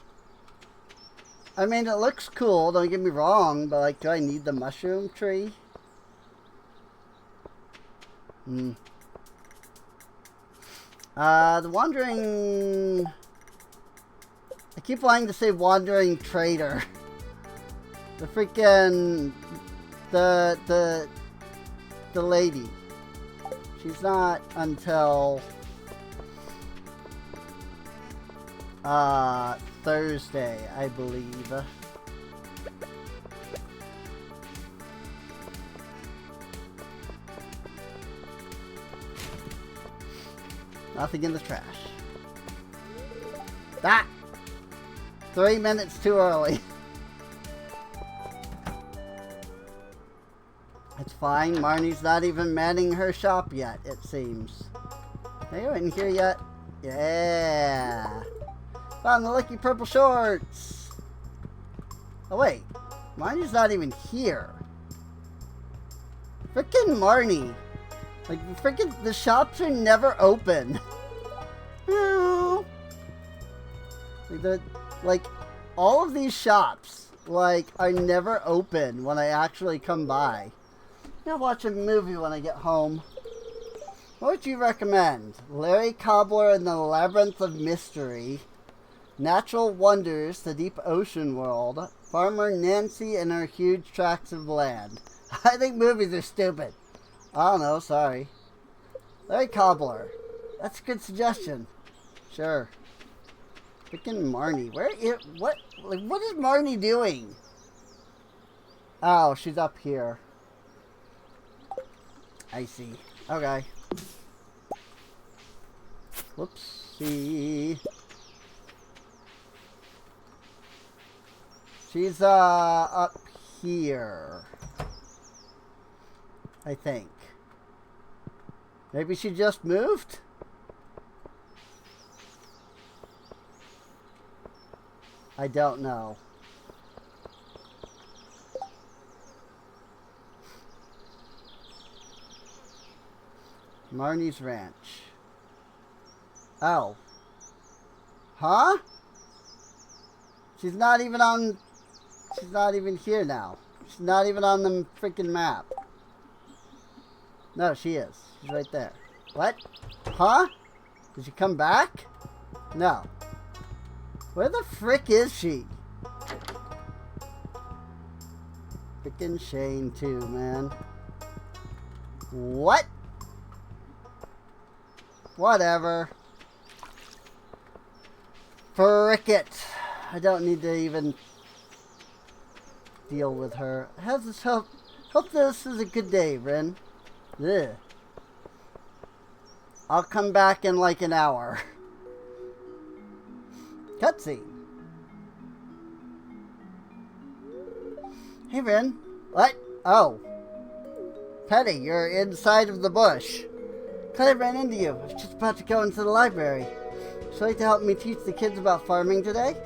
I mean, it looks cool, don't get me wrong, but, like, do I need the mushroom tree? The wandering... I keep wanting to say wandering trader. The freaking... The lady. She's not until... Thursday, I believe. Nothing in the trash. That! 3 minutes too early. It's fine. Marnie's not even manning her shop yet, it seems. Are you in here yet? Yeah! Found the lucky purple shorts! Oh wait, Marnie's not even here. Frickin' Marnie! Like, frickin' the shops are never open. Like, all of these shops, like, are never open when I actually come by. I'll watch a movie when I get home. What would you recommend? Larry Cobbler and the Labyrinth of Mystery, Natural Wonders, The Deep Ocean World, Farmer Nancy and Her Huge Tracts of Land. I think movies are stupid. I don't know, sorry. Larry Cobbler. That's a good suggestion. Sure. Freaking Marnie. What is Marnie doing? Oh, she's up here. I see. Okay. Whoopsie. She's, up here. I think. Maybe she just moved? I don't know. Marnie's Ranch. Oh. Huh? She's not even on... She's not even here now. She's not even on the freaking map. No, she is. She's right there. What? Huh? Did she come back? No. Where the frick is she? Frickin' Shane too, man. What? Whatever. Frick it. I don't need to even deal with her. How's this hope this is a good day, Ren. Ugh. I'll come back in like an hour. Cutscene. Hey, Ren. What? Oh. Petty, you're inside of the bush. Glad I ran into you. I was just about to go into the library. Would you like to help me teach the kids about farming today?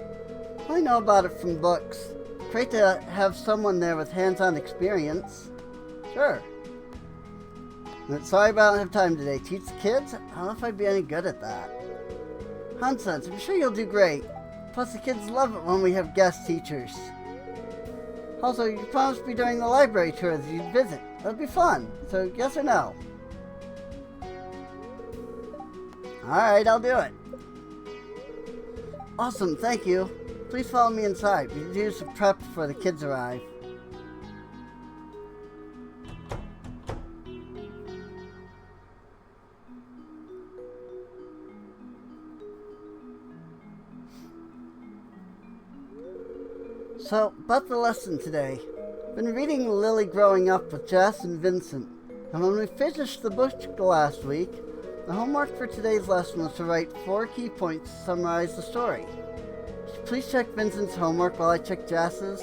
I know about it from books. Great to have someone there with hands-on experience. Sure. But sorry, but I don't have time today. Teach the kids? I don't know if I'd be any good at that. Nonsense. I'm sure you'll do great. Plus, the kids love it when we have guest teachers. Also, you promised me during the library tour that you'd visit. That'd be fun. So, yes or no? Alright, I'll do it. Awesome, thank you. Please follow me inside. We need to do some prep before the kids arrive. So, about the lesson today. Been reading Lily Growing Up with Jess and Vincent. And when we finished the book last week, the homework for today's lesson was to write 4 key points to summarize the story. Please check Vincent's homework while I check Jess's.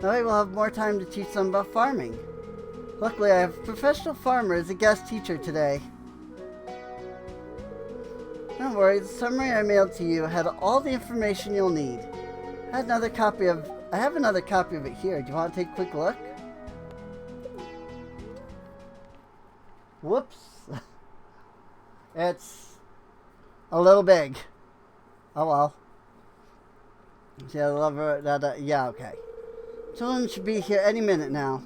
That way we'll have more time to teach them about farming. Luckily, I have a professional farmer as a guest teacher today. Don't worry, the summary I mailed to you had all the information you'll need. I have another copy of it here. Do you want to take a quick look? Whoops. It's a little big. Oh well. Yeah, lover. Yeah, okay. Children should be here any minute now.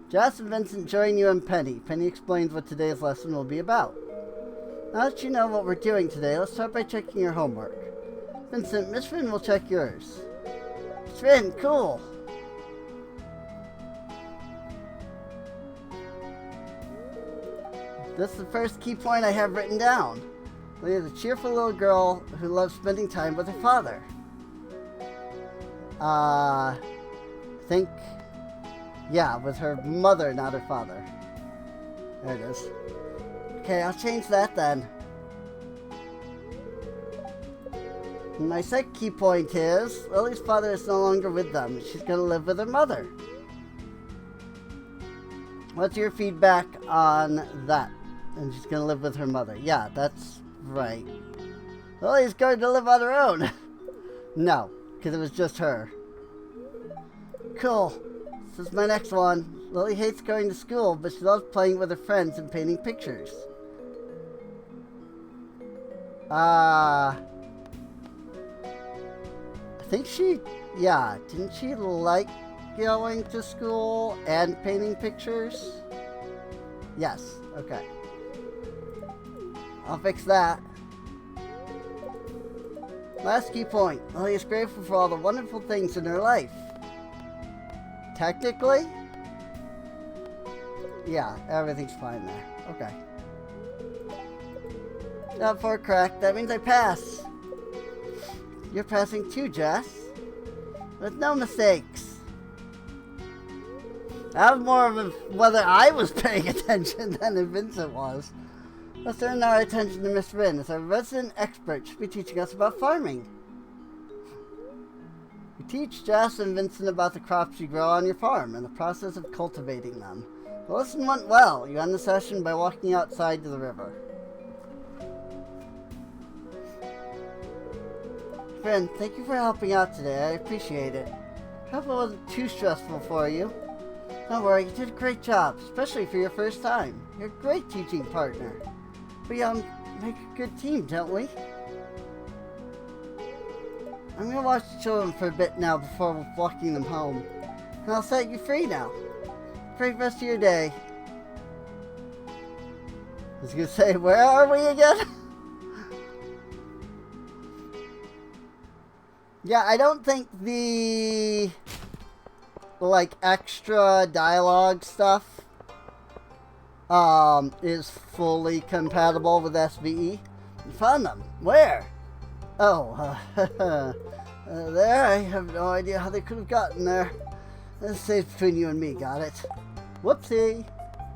Jess and Vincent join you and Penny. Penny explains what today's lesson will be about. Now that you know what we're doing today, let's start by checking your homework. Vincent, Miss Finn will check yours. Miss Finn, cool. This is the first key point I have written down. Leah is a cheerful little girl who loves spending time with her father. Think, yeah, with her mother, not her father. There it is. Okay, I'll change that then. My second key point is Lily's father is no longer with them. She's going to live with her mother. What's your feedback on that? And she's going to live with her mother. Yeah, that's right. Lily's going to live on her own. No, because it was just her. Cool. This is my next one. Lily hates going to school, but she loves playing with her friends and painting pictures. I think yeah, didn't she like going to school and painting pictures? Yes, okay. I'll fix that. Last key point. Lily is grateful for all the wonderful things in her life. Technically? Yeah, everything's fine there. Okay. Got 4 correct. That means I pass. You're passing too, Jess. With no mistakes. That was more of whether I was paying attention than if Vincent was. Let's turn our attention to Miss Finn, as our resident expert should be teaching us about farming. You teach Jess and Vincent about the crops you grow on your farm and the process of cultivating them. The lesson went well. You end the session by walking outside to the river. Friend, thank you for helping out today. I appreciate it. Hope it wasn't too stressful for you. Don't worry, you did a great job, especially for your first time. You're a great teaching partner. We make a good team, don't we? I'm gonna watch the children for a bit now before walking them home. And I'll set you free now. Great rest of your day. I was gonna say, where are we again? Yeah, I don't think the extra dialogue stuff is fully compatible with SVE. You found them. Where? Oh, there. I have no idea how they could have gotten there. This stays between you and me, got it? Whoopsie.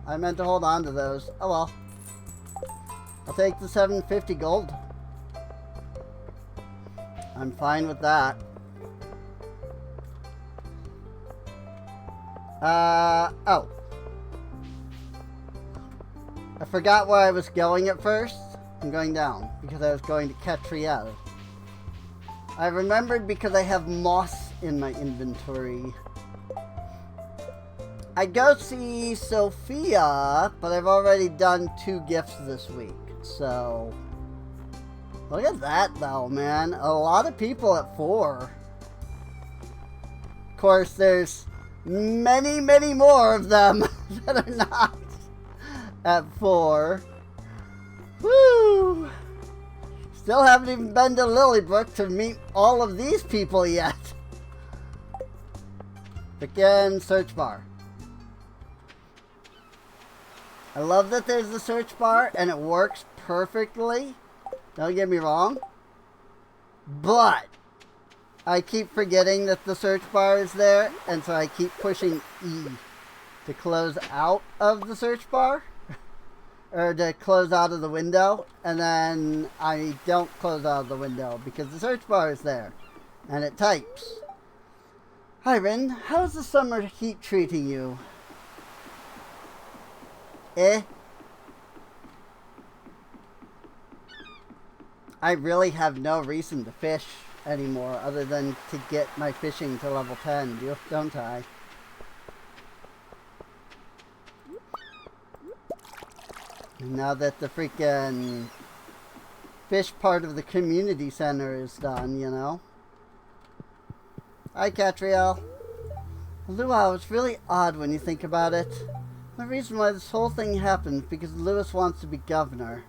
I meant to hold on to those. Oh well. I'll take the 750 gold. I'm fine with that. Oh. I forgot where I was going at first. I'm going down because I was going to catch Riel. I remembered because I have moss in my inventory. I go see Sophia, but I've already done 2 gifts this week, so... Look at that though, man. A lot of people at 4. Of course, there's many, many more of them that are not at 4. Woo! Still haven't even been to Lilybrook to meet all of these people yet. Again, search bar. I love that there's the search bar and it works perfectly. Don't get me wrong. But I keep forgetting that the search bar is there, and so I keep pushing E to close out of the search bar. Or to close out of the window, and then I don't close out of the window because the search bar is there, and it types. Hi Rin, how's the summer heat treating you? I really have no reason to fish anymore other than to get my fishing to level 10, don't I? Now that the freaking fish part of the community center is done, you know. Hi, Catriel. Luau, it's really odd when you think about it. The reason why this whole thing happened is because Lewis wants to be governor.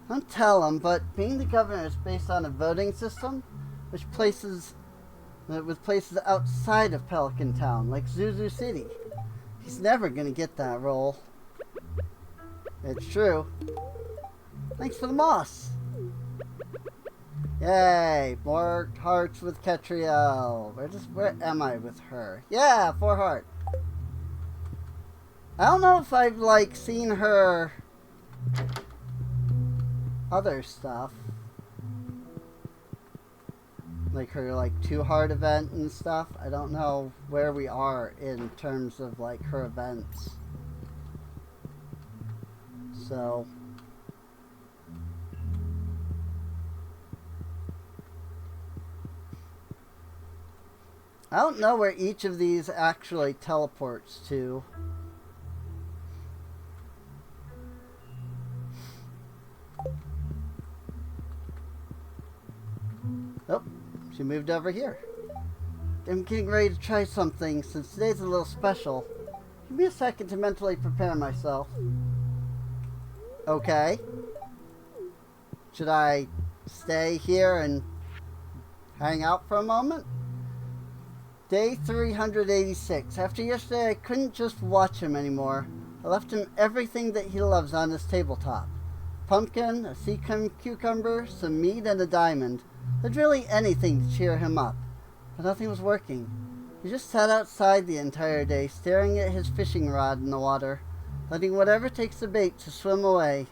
Don't tell him, but being the governor is based on a voting system, with places outside of Pelican Town, like Zuzu City. He's never gonna get that role. It's true. Thanks for the moss. Yay! More hearts with Catriel. Where am I with her? Yeah, 4 heart. I don't know if I've like seen her other stuff. Like her like 2 heart event and stuff. I don't know where we are in terms of like her events. So I don't know where each of these actually teleports to. Oh, she moved over here. I'm getting ready to try something since today's a little special. Give me a second to mentally prepare myself. Okay. Should I stay here and hang out for a moment? Day 386. After yesterday, I couldn't just watch him anymore. I left him everything that he loves on his tabletop. Pumpkin, a sea cucumber, some meat, and a diamond. Literally anything to cheer him up. But nothing was working. He just sat outside the entire day, staring at his fishing rod in the water, letting whatever takes the bait to swim away.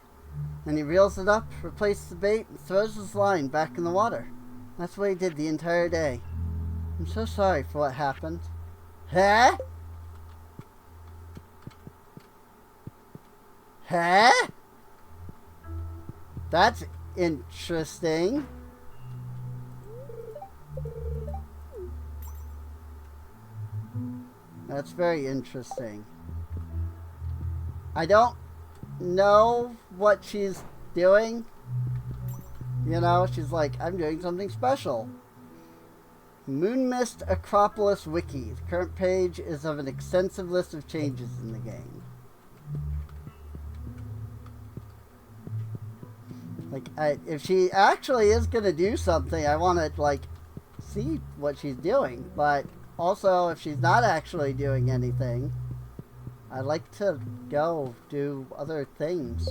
Then he reels it up, replaces the bait, and throws his line back in the water. That's what he did the entire day. I'm so sorry for what happened. Huh? Huh? That's interesting. That's very interesting. I don't know what she's doing. You know, she's like, I'm doing something special. Moonmist Acropolis Wiki. The current page is of an extensive list of changes in the game. Like, if she actually is going to do something, I want to, like, see what she's doing. But also, if she's not actually doing anything, I'd like to go do other things.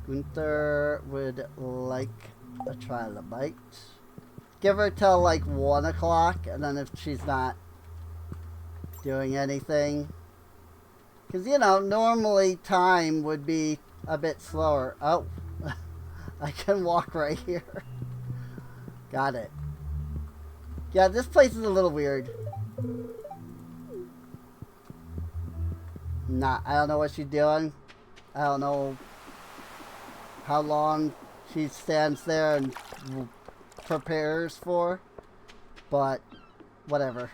Gunther would like a trilobite. Give her till like 1 o'clock, and then if she's not doing anything, because you know normally time would be a bit slower. Oh, I can walk right here. Got it. Yeah, this place is a little weird. Nah, I don't know what she's doing. I don't know how long she stands there and prepares for, but whatever.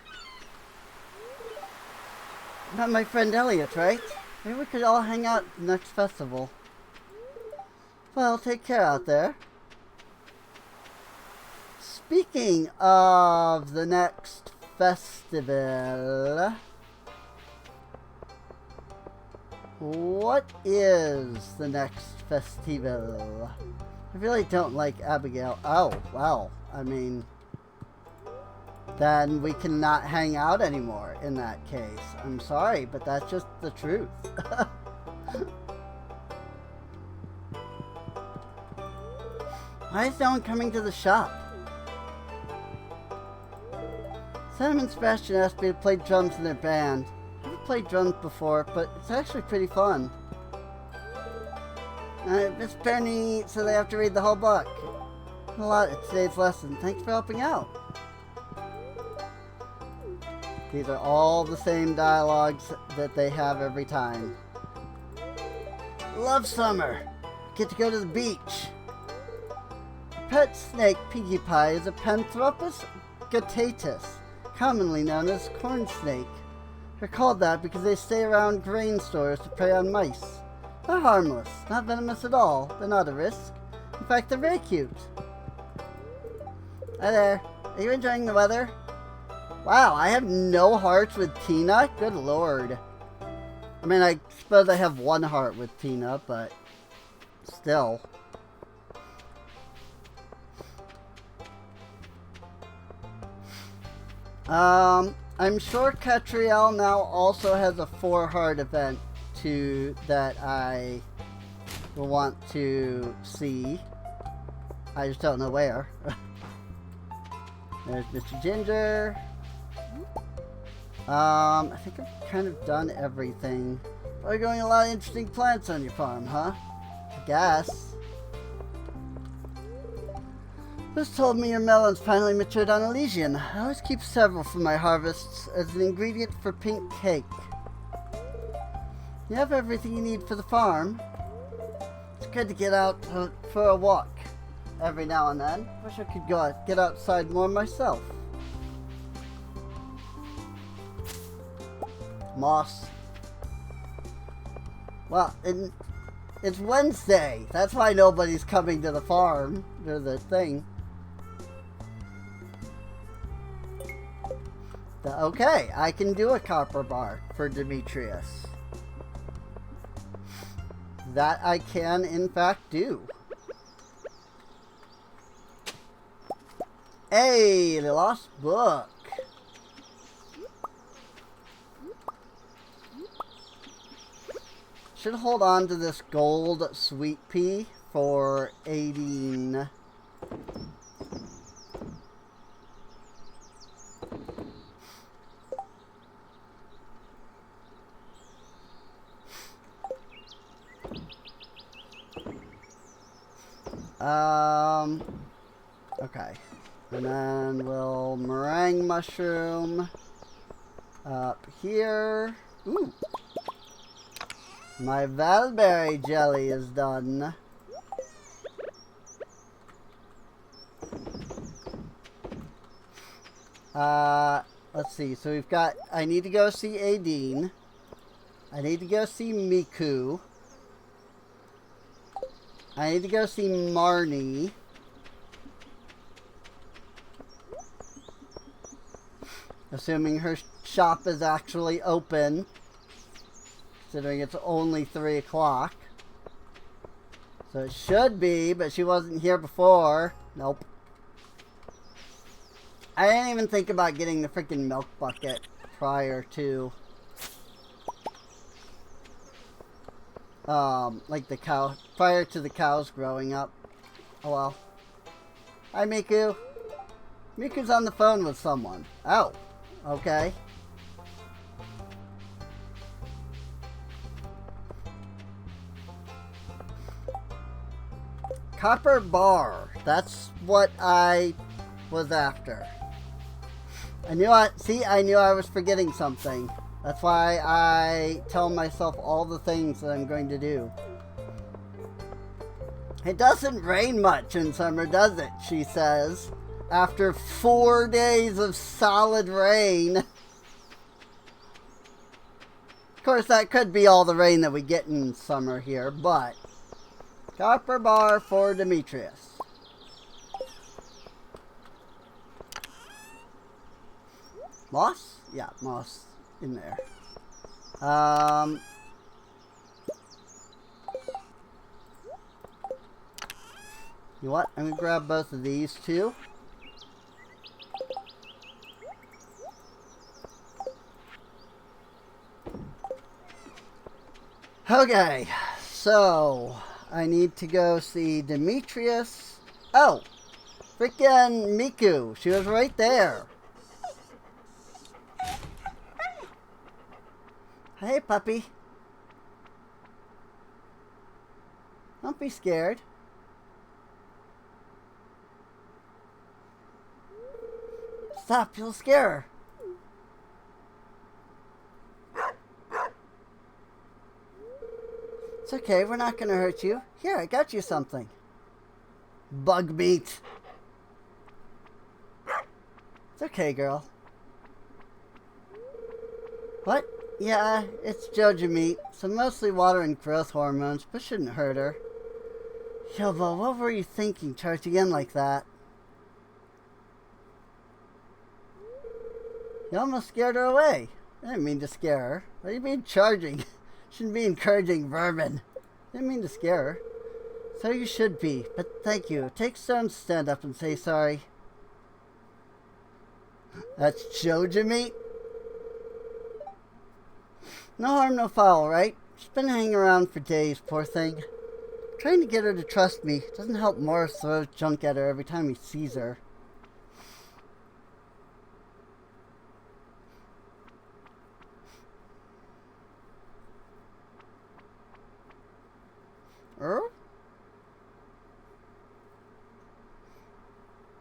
Not my friend Elliot, right? Maybe we could all hang out at the next festival. Well, take care out there. Speaking of the next festival, what is the next festival? I really don't like Abigail. Oh, well, I mean, then we cannot hang out anymore in that case. I'm sorry, but that's just the truth. Why is no one coming to the shop? Sam and Sebastian asked me to play drums in their band. I've never played drums before, but it's actually pretty fun. Miss Penny said I have to read the whole book. A lot of today's lesson. Thanks for helping out. These are all the same dialogues that they have every time. Love summer. Get to go to the beach. Pet snake Pinkie Pie is a Panthropus guttatus. commonly known as corn snake. They're called that because they stay around grain stores to prey on mice. They're harmless, not venomous at all. They're not a risk. In fact, they're very cute. Hi there. Are you enjoying the weather? Wow, I have no hearts with Tina? Good lord. I mean, I suppose I have one heart with Tina, but still. I'm sure Catriel now also has a 4-heart event that I will want to see. I just don't know where. There's Mr. Ginger. I think I've kind of done everything. Probably growing a lot of interesting plants on your farm, huh? I guess. Who's told me your melons finally matured on Elysian? I always keep several for my harvests as an ingredient for pink cake. You have everything you need for the farm. It's good to get out for a walk every now and then. Wish I could get outside more myself. Moss. Well, it's Wednesday. That's why nobody's coming to the farm or the thing. Okay, I can do a copper bar for Demetrius. That I can, in fact, do. Hey, the lost book. Should hold on to this gold sweet pea for aiding. Okay. And then we'll meringue mushroom up here. Ooh. My Valberry jelly is done. Let's see. So we've got, I need to go see Aideen. I need to go see Miku. I need to go see Marnie. Assuming her shop is actually open. Considering it's only 3 o'clock. So it should be, but she wasn't here before. Nope. I didn't even think about getting the freaking milk bucket prior to like the cow, prior to the cows growing up. Oh well. Hi Miku. Miku's on the phone with someone. Oh, okay. Copper bar. That's what I was after. I knew I was forgetting something. That's why I tell myself all the things that I'm going to do. It doesn't rain much in summer, does it? She says. After 4 days of solid rain. Of course, that could be all the rain that we get in summer here, but copper bar for Demetrius. Moss? Yeah, moss in there. You know what? I'm going to grab both of these too. Okay, so I need to go see Demetrius. Oh, freaking Miku. She was right there. Hey, puppy. Don't be scared. Stop, you'll scare her. It's okay, we're not going to hurt you. Here, I got you something. Bug meat. It's okay, girl. What? Yeah, it's Joja meat. So mostly water and growth hormones, but shouldn't hurt her. Yobo, what were you thinking charging in like that? You almost scared her away. I didn't mean to scare her. What do you mean charging? Shouldn't be encouraging vermin. Didn't mean to scare her. So you should be, but thank you. Take stones to stand up and say sorry. That's Joja meat? No harm, no foul, right? She's been hanging around for days, poor thing. Trying to get her to trust me doesn't help Morris throws junk at her every time he sees her.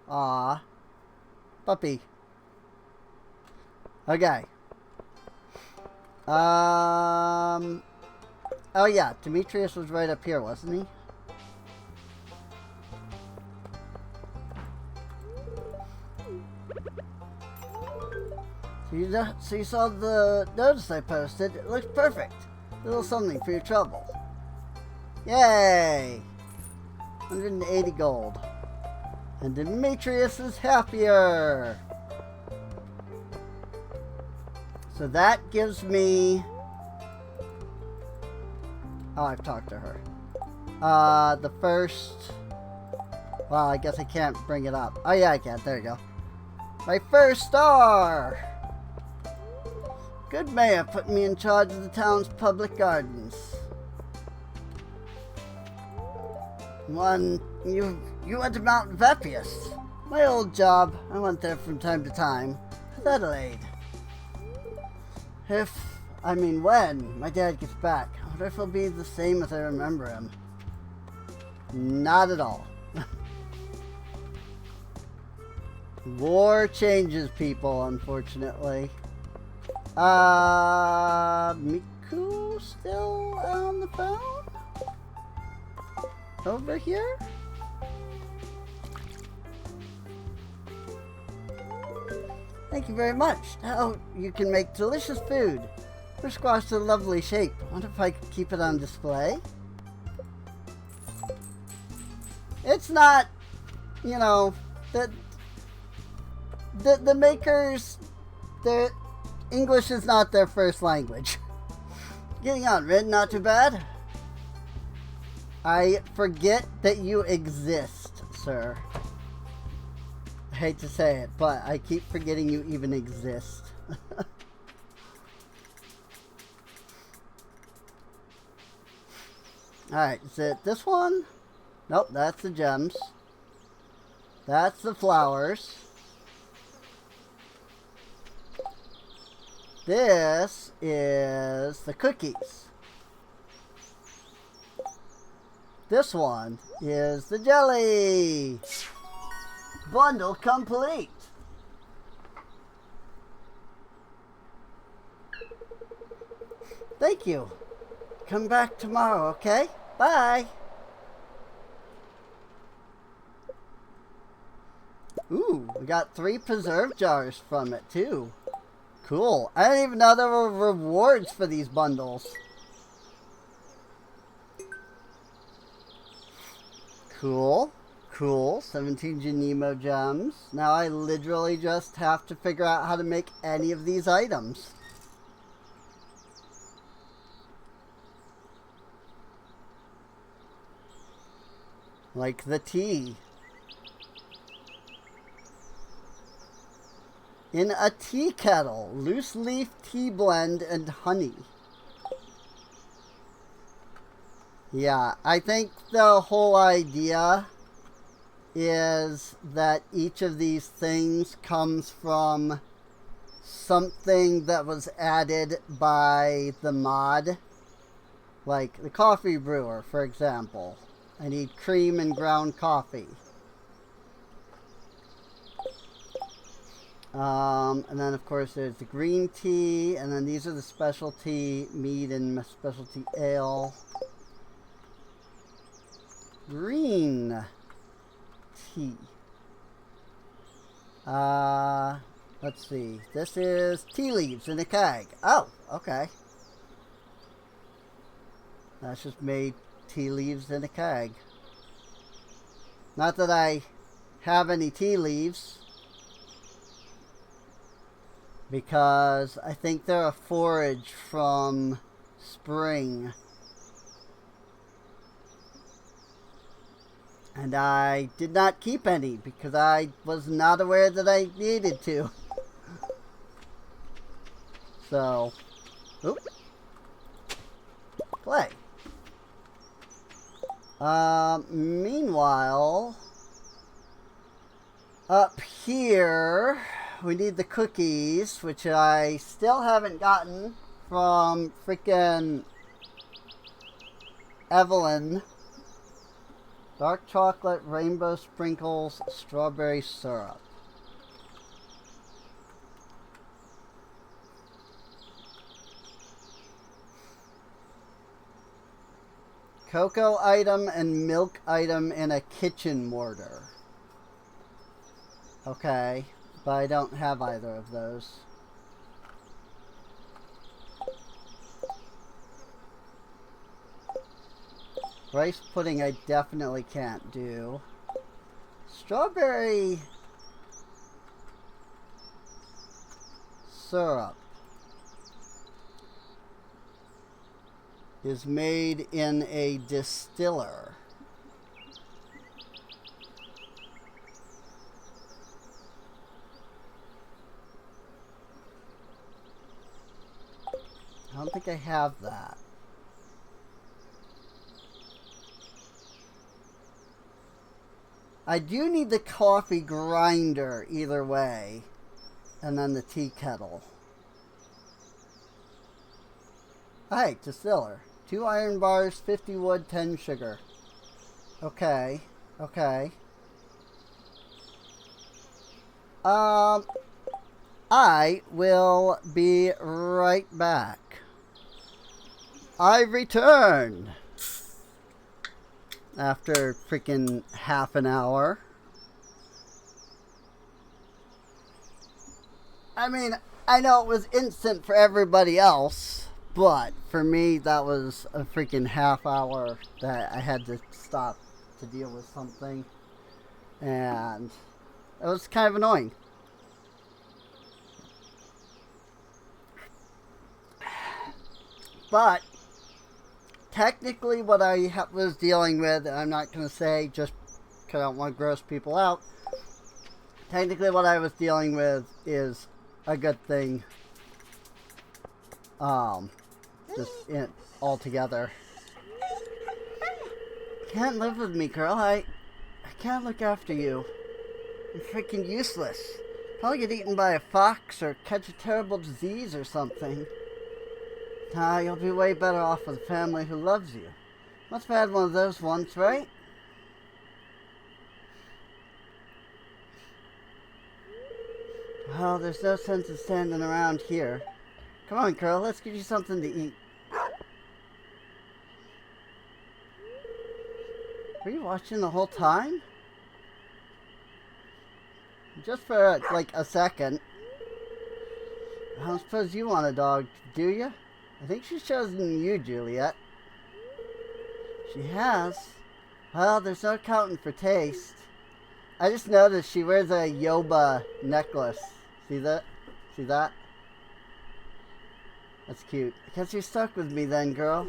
Aw. Puppy. Okay. Oh yeah, Demetrius was right up here, wasn't he? So you saw the notice I posted. It looks perfect. A little something for your trouble. Yay! 180 gold. And Demetrius is happier. So that gives me... Oh, I've talked to her. The first... Well, I guess I can't bring it up. Oh yeah, I can. There you go. My first star! Good mayor put me in charge of the town's public gardens. You went to Mount Vepius. My old job. I went there from time to time. With Adelaide. When my dad gets back, I wonder if he'll be the same as I remember him. Not at all. War changes people, unfortunately. Miku still on the phone? Over here? Thank you very much. Now you can make delicious food. Your squash's a lovely shape. I wonder if I could keep it on display. It's not, you know, the makers, their English is not their first language. Getting on, Red, not too bad. I forget that you exist, sir. I hate to say it, but I keep forgetting you even exist. Alright, is it this one? Nope, that's the gems. That's the flowers. This is the cookies. This one is the jelly. Bundle complete. Thank you. Come back tomorrow, okay? Bye. Ooh, we got 3 preserve jars from it too. Cool. I didn't even know there were rewards for these bundles. Cool. Cool. 17 Genemo gems. Now I literally just have to figure out how to make any of these items. Like the tea. In a tea kettle, loose leaf tea blend and honey. Yeah, I think the whole idea is that each of these things comes from something that was added by the mod. Like the coffee brewer, for example. I need cream and ground coffee. And then of course there's the green tea, and then these are the specialty mead and specialty ale. Green tea. Let's see. This is tea leaves in a keg. Oh, okay. That's just made tea leaves in a keg. Not that I have any tea leaves, because I think they're a forage from spring. And I did not keep any because I was not aware that I needed to. So, oop. Play. Meanwhile, up here, we need the cookies, which I still haven't gotten from frickin' Evelyn. Dark chocolate, rainbow sprinkles, strawberry syrup. Cocoa item and milk item in a kitchen mortar. Okay, but I don't have either of those. Rice pudding I definitely can't do. Strawberry syrup is made in a distiller. I don't think I have that. I do need the coffee grinder either way, and then the tea kettle. Hey, distiller. 2 iron bars, 50 wood, 10 sugar. Okay, okay. I will be right back. I return after freaking half an hour. I mean, I know it was instant for everybody else, but for me, that was a freaking half hour that I had to stop to deal with something. And it was kind of annoying. But technically what I was dealing with, and I'm not going to say just because I don't want to gross people out, technically what I was dealing with is a good thing. Just altogether. Can't live with me, girl. I can't look after you. I'm freaking useless. Probably get eaten by a fox or catch a terrible disease or something. You'll be way better off with a family who loves you. Must have had one of those once, right? Well, there's no sense in standing around here. Come on, girl, let's get you something to eat. Were you watching the whole time? Just for, like, a second. I don't suppose you want a dog, do you? I think she's chosen you, Juliet. She has. Well, there's no accounting for taste. I just noticed she wears a Yoba necklace. See that? See that? That's cute. I guess you're stuck with me then, girl.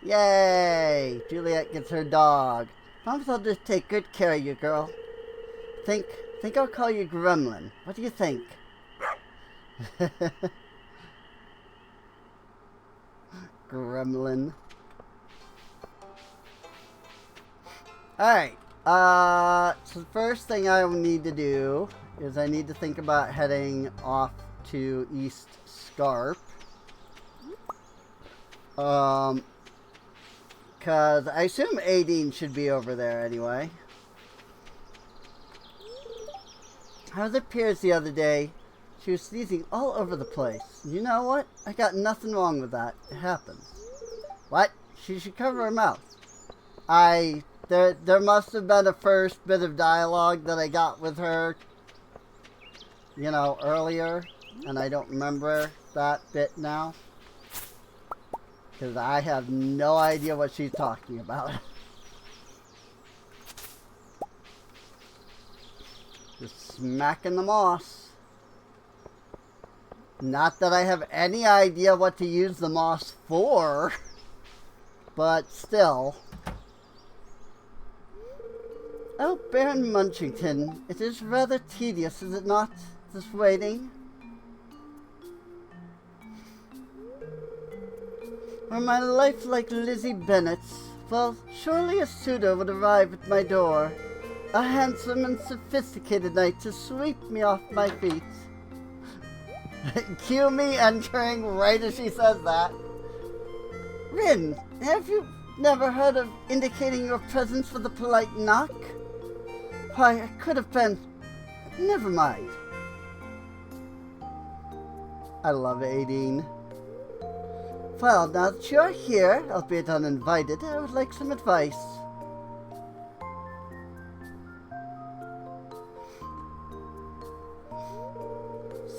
Yay! Juliet gets her dog. Promise I'll just take good care of you, girl. Think I'll call you Gremlin. What do you think? Gremlin. Alright. So the first thing I will need to do is I need to think about heading off to East Scarp. Because I assume Aideen should be over there anyway. I was at Piers the other day. She was sneezing all over the place. You know what? I got nothing wrong with that. It happens. What? She should cover her mouth. There must have been a first bit of dialogue that I got with her you know, earlier, and I don't remember that bit now. Because I have no idea what she's talking about. Just smacking the moss. Not that I have any idea what to use the moss for, but still. Oh, Baron Munchington, it is rather tedious, is it not, this waiting? Were my life like Lizzie Bennet's, well, surely a suitor would arrive at my door. A handsome and sophisticated knight to sweep me off my feet. Cue me entering right as she says that. Rin, have you never heard of indicating your presence with a polite knock? Why, I could have been... Never mind. I love Aideen. Well, now that you're here, albeit uninvited, I would like some advice.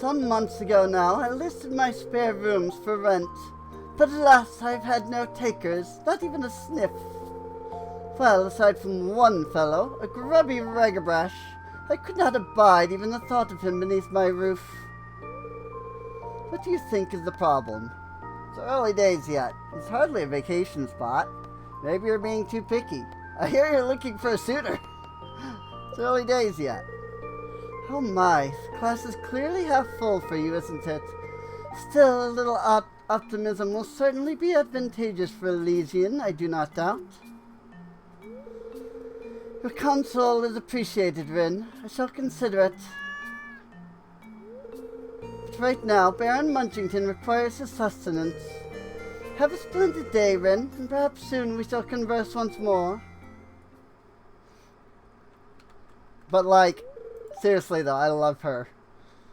Some months ago now, I listed my spare rooms for rent. But alas, I've had no takers, not even a sniff. Well, aside from one fellow, a grubby ragabrash, I could not abide even the thought of him beneath my roof. What do you think is the problem? It's early days yet. It's hardly a vacation spot. Maybe you're being too picky. I hear you're looking for a suitor. It's early days yet. Oh my, the class is clearly half full for you, isn't it? Still, a little optimism will certainly be advantageous for Elysian, I do not doubt. Your counsel is appreciated, Rin. I shall consider it. But right now, Baron Munchington requires his sustenance. Have a splendid day, Rin, and perhaps soon we shall converse once more. But like, seriously though, I love her.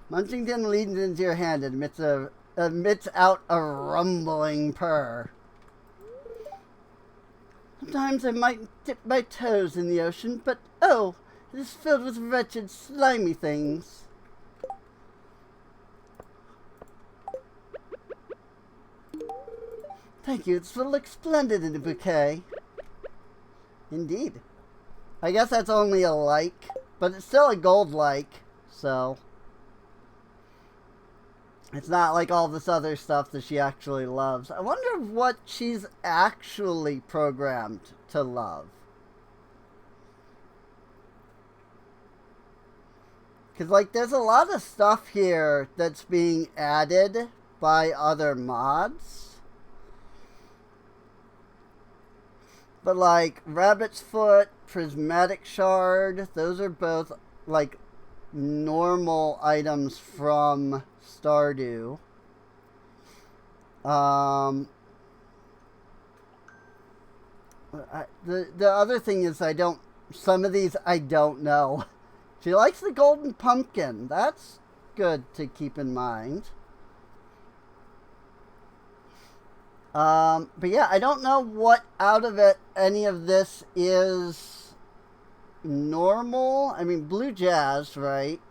Munchington leans into your hand and emits out a rumbling purr. Sometimes I might dip my toes in the ocean, but oh, it is filled with wretched, slimy things. Thank you, this will look splendid in a bouquet. Indeed. I guess that's only a like, but it's still a gold like, so... It's not like all this other stuff that she actually loves. I wonder what she's actually programmed to love. Because, like, there's a lot of stuff here that's being added by other mods. But, like, Rabbit's Foot, Prismatic Shard, those are both, like, normal items from Stardew. The other thing is some of these I don't know. She likes the golden pumpkin. That's good to keep in mind. But yeah, I don't know what out of it any of this is normal. I mean, Blue Jazz, right?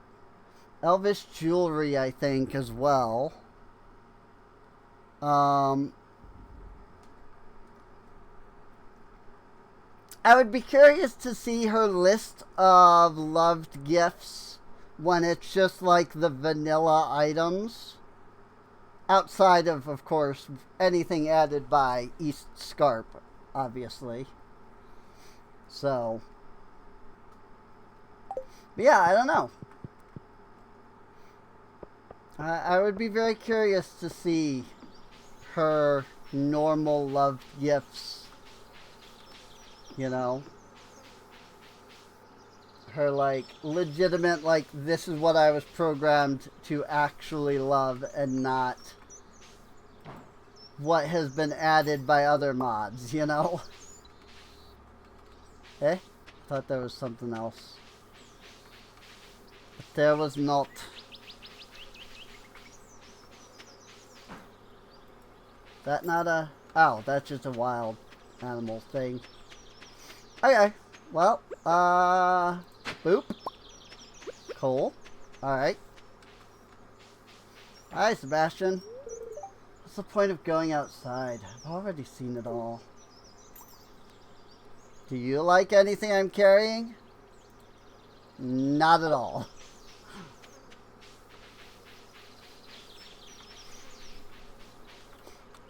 Elvish Jewelry, I think, as well. I would be curious to see her list of loved gifts when it's just like the vanilla items. Outside of course, anything added by East Scarp, obviously. So, but yeah, I don't know. I would be very curious to see her normal loved gifts. You know? Her, like, legitimate, like, this is what I was programmed to actually love and not what has been added by other mods, you know? Eh? Thought there was something else. But there was not. That not a... Oh, that's just a wild animal thing. Okay. Well, boop. Cool. Alright. Hi, Sebastian. What's the point of going outside? I've already seen it all. Do you like anything I'm carrying? Not at all.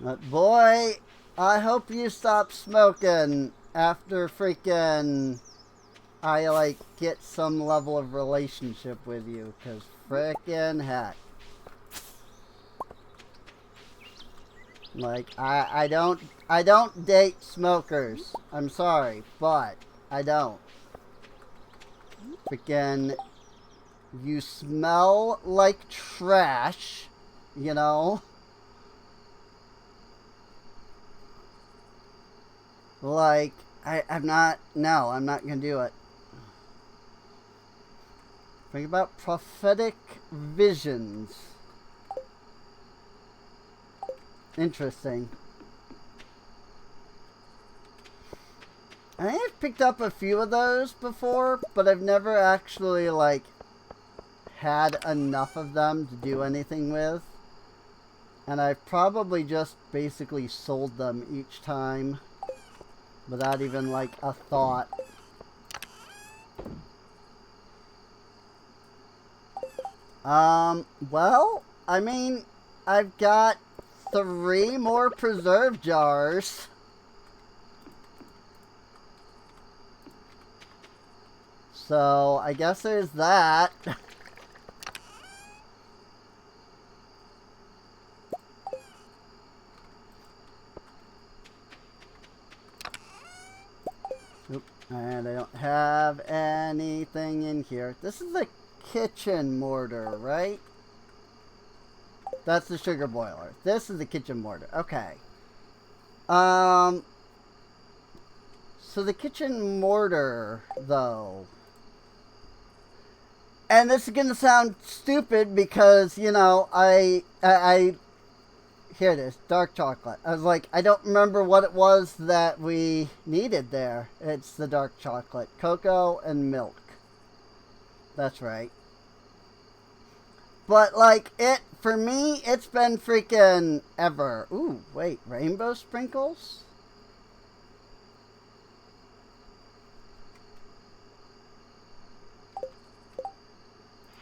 But boy, I hope you stop smoking after freaking I like get some level of relationship with you, cause frickin' heck. Like I don't date smokers. I'm sorry, but I don't. Freaking you smell like trash, you know? Like I'm not gonna do it. Think about prophetic visions. Interesting. I think I've picked up a few of those before, but I've never actually, like, had enough of them to do anything with. And I've probably just basically sold them each time without even, like, a thought. Well, I mean, I've got 3 more preserve jars. So, I guess there's that. Oop, and I don't have anything in here. This is the kitchen mortar, right? That's the sugar boiler. This is the kitchen mortar. Okay. So the kitchen mortar, though. And this is gonna sound stupid because, you know, I here it is, dark chocolate. I was like, I don't remember what it was that we needed there. It's the dark chocolate. Cocoa and milk. That's right. But, like, for me, it's been freaking ever. Ooh, wait, rainbow sprinkles?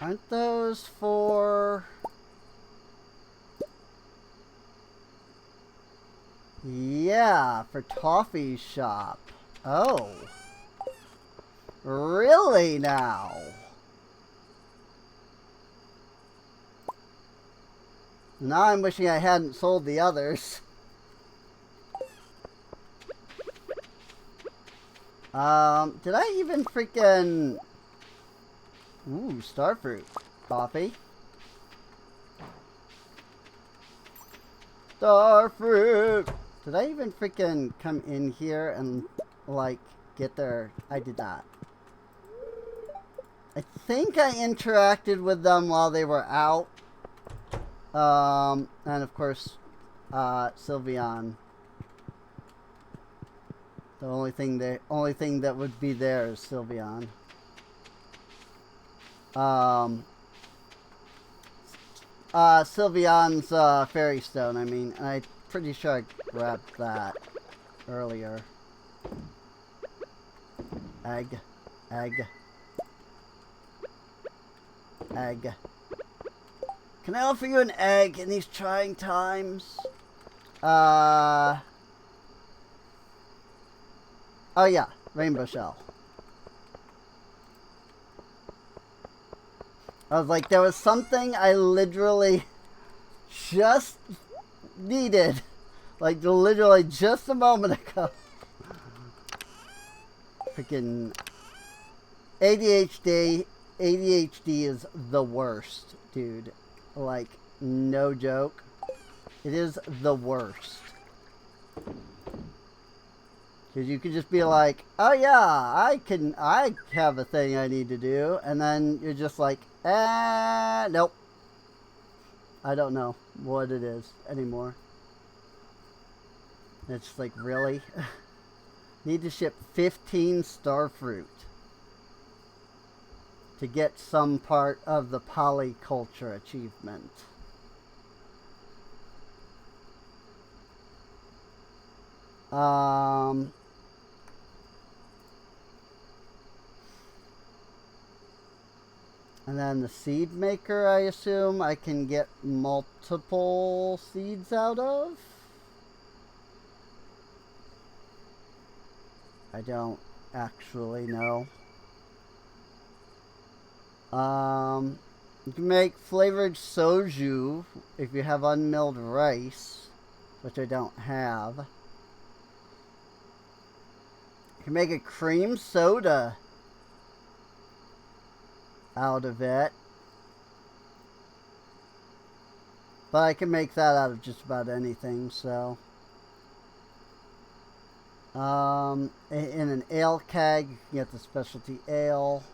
Aren't those for... Yeah, for Toffee's shop. Oh. Really now? Now I'm wishing I hadn't sold the others. Did I even freaking... Ooh, starfruit. Coffee. Starfruit! Did I even freaking come in here and, like, get their... I did not. I think I interacted with them while they were out. And of course, Sylveon. The only thing that would be there is Sylveon. Sylveon's Fairy Stone, I mean. I'm pretty sure I grabbed that earlier. Egg. Egg. Egg. Can I offer you an egg in these trying times? Oh yeah, rainbow shell. I was like, there was something I literally just needed. Like, literally just a moment ago. Freaking ADHD. ADHD is the worst, dude. Like, no joke. It is the worst. Because you could just be like, oh yeah, I have a thing I need to do. And then you're just like, nope. I don't know what it is anymore. It's like, really? Need to ship 15 starfruit to get some part of the polyculture achievement. Um, and then the seed maker, I assume I can get multiple seeds out of. I don't actually know. You can make flavored soju if you have unmilled rice, which I don't have. You can make a cream soda out of it. But I can make that out of just about anything, so. In an ale keg, you can get the specialty ale.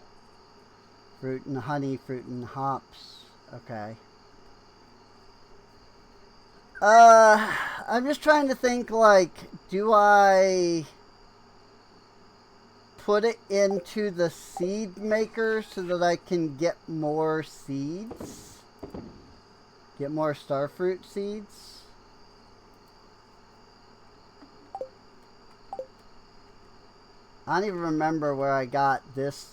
Fruit and honey, fruit and hops. Okay. I'm just trying to think, like, do I put it into the seed maker so that I can get more seeds? Get more starfruit seeds? I don't even remember where I got this,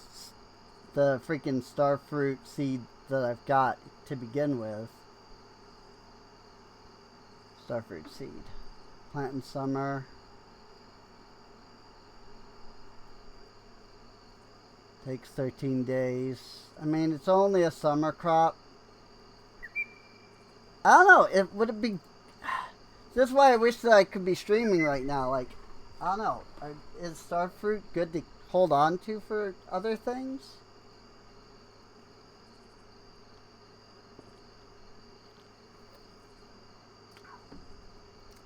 the freaking starfruit seed that I've got to begin with. Starfruit seed. Plant in summer. Takes 13 days. I mean, it's only a summer crop. I don't know. Would it be... This is why I wish that I could be streaming right now. Like, I don't know. Is starfruit good to hold on to for other things?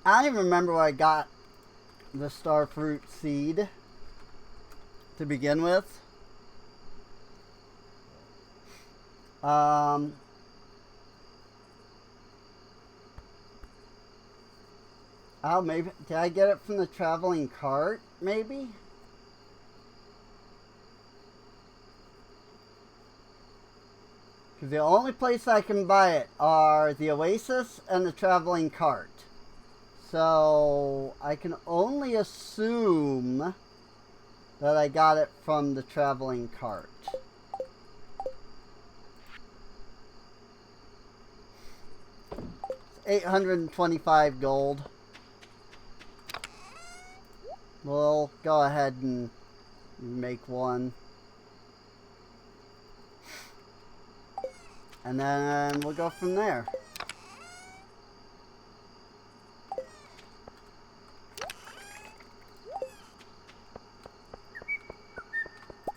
I don't even remember where I got the starfruit seed to begin with. Oh, maybe. Did I get it from the traveling cart? Maybe? Because the only place I can buy it are the Oasis and the traveling cart. So I can only assume that I got it from the traveling cart. It's 825 gold. We'll go ahead and make one. And then we'll go from there.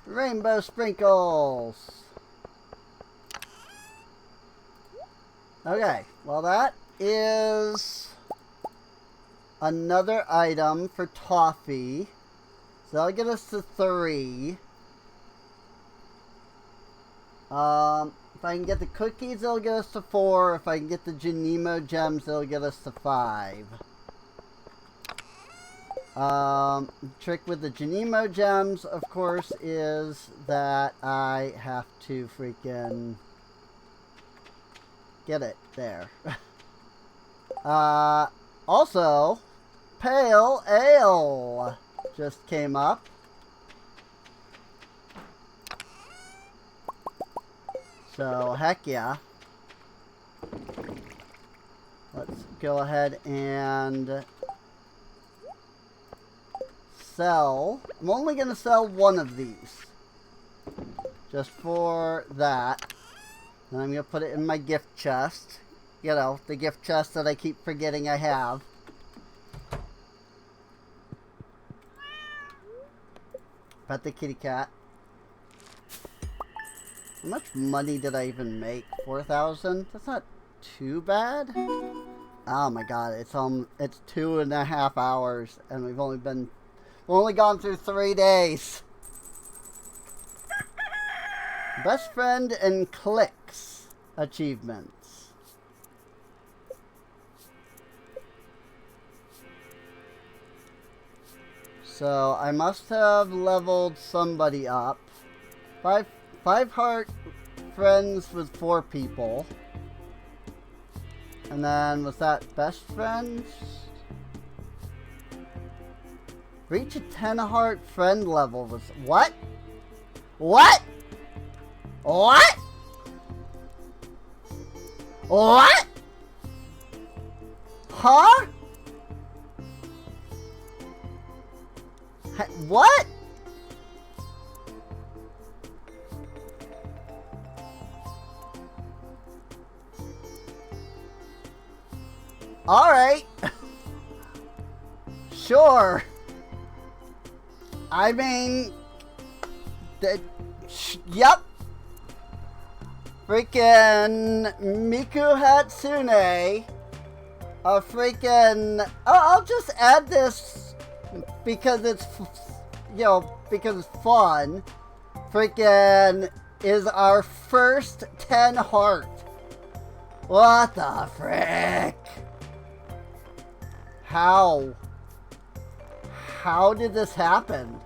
Rainbow sprinkles. Okay, well that is another item for toffee. So that'll get us to 3. If I can get the cookies, it'll get us to 4. If I can get the Janemo gems, it'll get us to 5. Trick with the Janemo gems, of course, is that I have to freaking get it there. Also, Pale Ale just came up. So, heck yeah. Let's go ahead and sell. I'm only going to sell one of these. Just for that. And I'm going to put it in my gift chest. You know, the gift chest that I keep forgetting I have. Pet the kitty cat. How much money did I even make? 4,000? That's not too bad. Oh my god, it's 2.5 hours and we've only gone through 3 days. Best friend and clicks achievements. So I must have leveled somebody up. Five heart friends with 4 people. And then was that best friends? Reach a 10 heart friend level was what? What? What? What? Huh? What? Alright. Sure. I mean, yep. Freaking Miku Hatsune. I'll just add this because it's, because it's fun. Freaking is our first 10 heart. What the frick? How? How did this happen?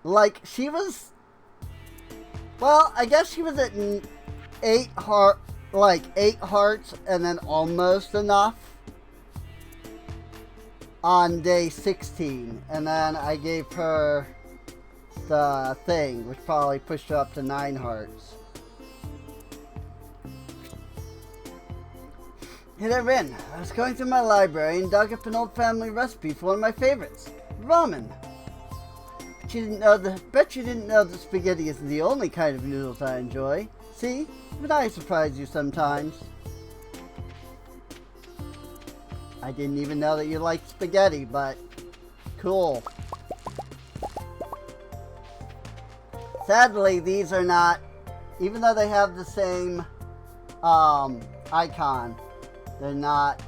Like, she was... Well, I guess she was at 8 hearts and then almost enough on day 16. And then I gave her the thing, which probably pushed her up to 9 hearts. Hey there, Rin. I was going through my library and dug up an old family recipe for one of my favorites, ramen. Bet you didn't know that spaghetti isn't the only kind of noodles I enjoy. See? Even I surprise you sometimes. I didn't even know that you liked spaghetti, but cool. Sadly, these are not, even though they have the same icon, they're not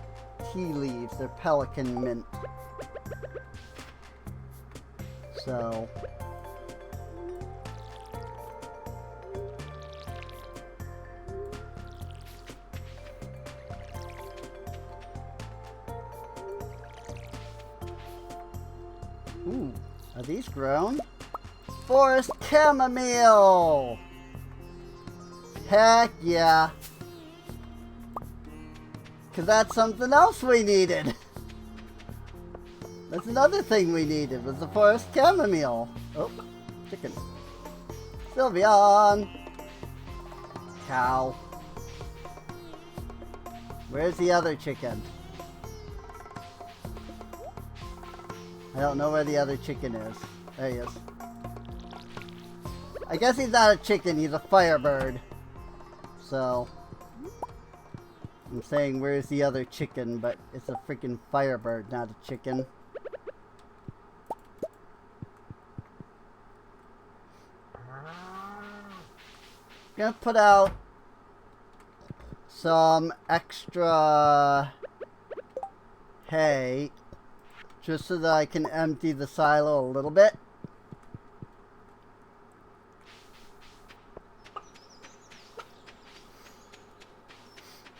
tea leaves, they're pelican mint. So, ooh, are these grown? Forest chamomile! Heck yeah. Because that's something else we needed. That's another thing we needed, was the forest chamomile. Oh, chicken. Sylveon! Cow. Where's the other chicken? I don't know where the other chicken is. There he is. I guess he's not a chicken, he's a firebird. So, I'm saying where's the other chicken, but it's a freaking firebird, not a chicken. Gonna put out some extra hay just so that I can empty the silo a little bit.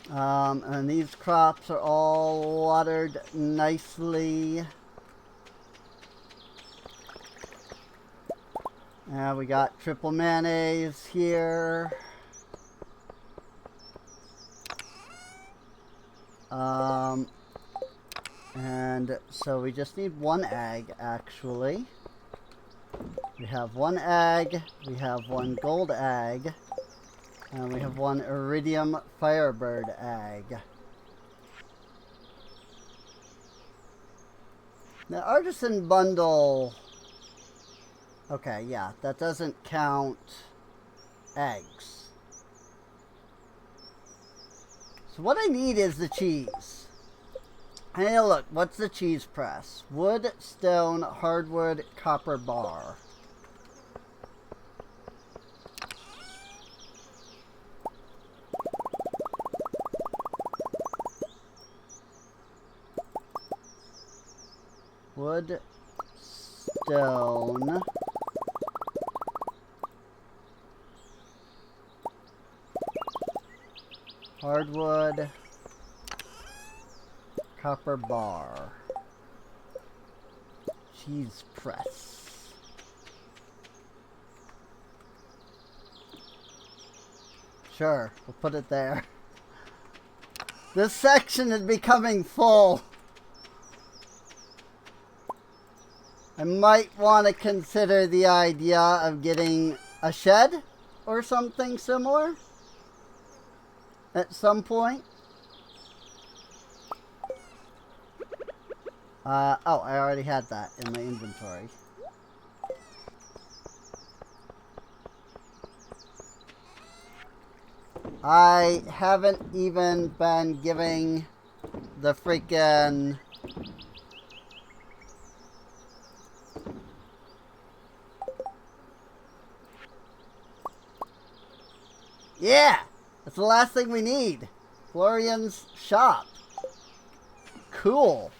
And these crops are all watered nicely. We got triple mayonnaise here. And so we just need one egg, actually. We have one egg, we have one gold egg, and we have one iridium firebird egg. The artisan bundle... Okay, yeah, that doesn't count eggs. So what I need is the cheese. Hey, look, what's the cheese press? Wood, stone, hardwood, copper bar. Wood, stone, hardwood, copper bar, cheese press. Sure, we'll put it there. This section is becoming full. I might want to consider the idea of getting a shed or something similar at some point. Oh, I already had that in my inventory. I haven't even been giving the freaking... Yeah! That's the last thing we need. Florian's shop. Cool.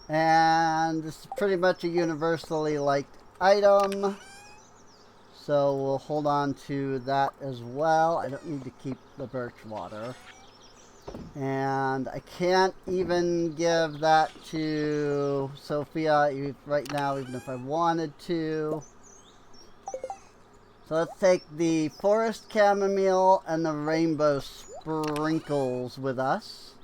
And this is pretty much a universally liked item. So we'll hold on to that as well. I don't need to keep the birch water. And I can't even give that to Sophia right now, even if I wanted to. So let's take the forest chamomile and the rainbow sprinkles with us.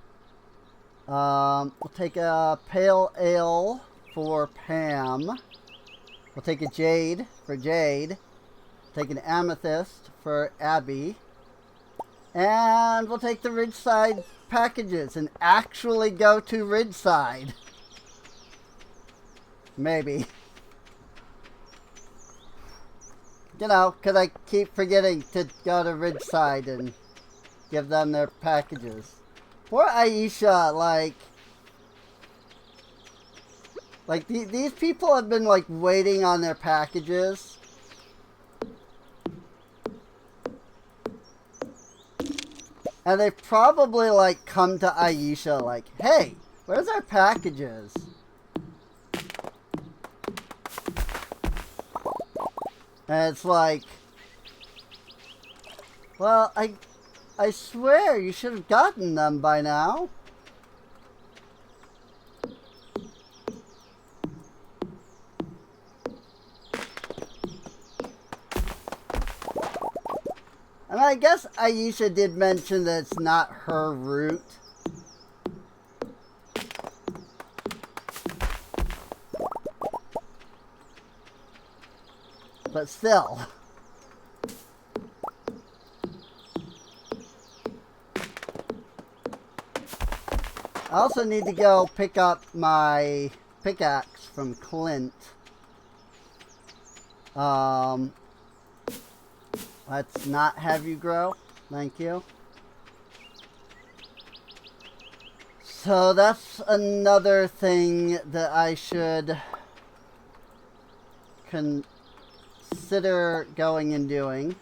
We'll take a pale ale for Pam. We'll take a jade for Jade. Take an amethyst for Abby. And we'll take the Ridgeside packages and actually go to Ridgeside. Maybe. You know, because I keep forgetting to go to Ridgeside and give them their packages. Poor Aisha, like these people have been, like, waiting on their packages. And they've probably, like, come to Aisha like, hey, where's our packages? And it's like, well, I swear you should have gotten them by now. And I guess Aisha did mention that it's not her route. But still. I also need to go pick up my pickaxe from Clint. Let's not have you grow. Thank you. So that's another thing that I should consider going and doing.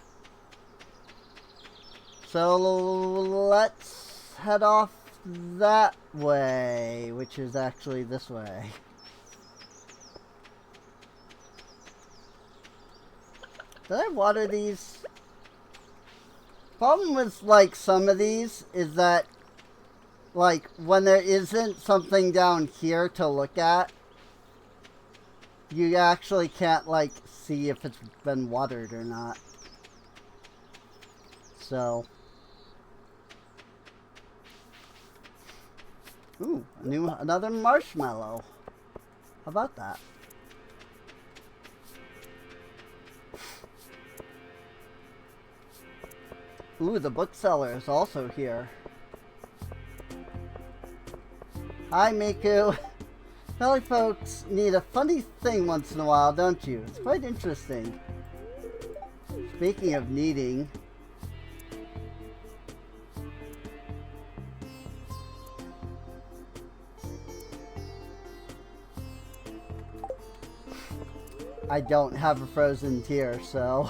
So let's head off that way, which is actually this way. Did I water these? Problem with, like, some of these is that, like, when there isn't something down here to look at, you actually can't, like, see if it's been watered or not. So. Ooh, another marshmallow. How about that? Ooh, the bookseller is also here. Hi, Miku. Valley folks need a funny thing once in a while, don't you? It's quite interesting. Speaking of needing... I don't have a frozen tear, so...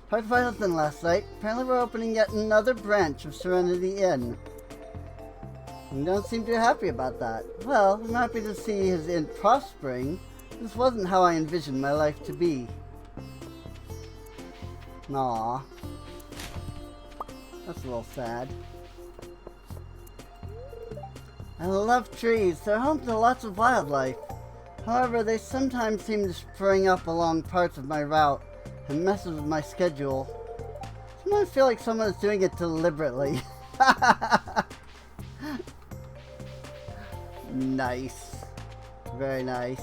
Hard to find nothing last night. Apparently we're opening yet another branch of Serenity Inn. You don't seem too happy about that. Well, I'm happy to see his inn prospering. This wasn't how I envisioned my life to be. Aww. That's a little sad. I love trees. They're home to lots of wildlife. However, they sometimes seem to spring up along parts of my route and messes with my schedule. Sometimes I feel like someone's doing it deliberately. Nice. Very nice.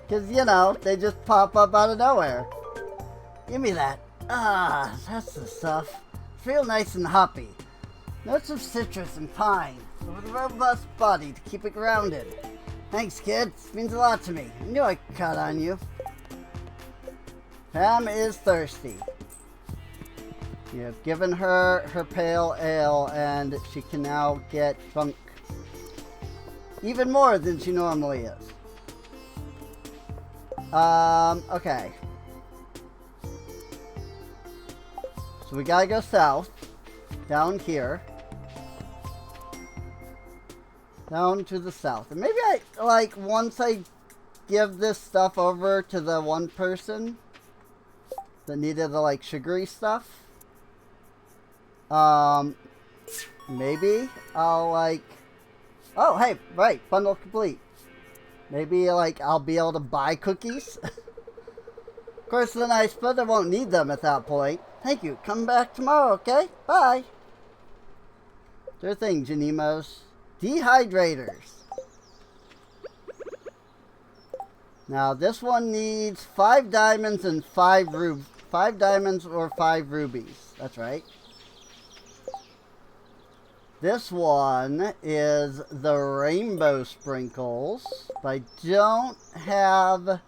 Because, you know, they just pop up out of nowhere. Give me that. Ah, that's the stuff. Feel nice and hoppy. Notes of citrus and pine. With a robust body to keep it grounded. Thanks, kid. This means a lot to me. I knew I could count on you. Pam is thirsty. You have given her her pale ale, and she can now get drunk even more than she normally is. Okay. So we gotta go south. Down here. Down to the south. And maybe I, like, once I give this stuff over to the one person that needed the, like, sugary stuff, maybe I'll, like, oh, hey, right, bundle complete. Maybe, like, I'll be able to buy cookies. Of course, then I suppose I won't need them at that point. Thank you. Come back tomorrow, okay? Bye. Sure thing, Janimos. Dehydrators. Now, this one needs 5 diamonds and 5 diamonds or 5 rubies. That's right. This one is the rainbow sprinkles, but I don't have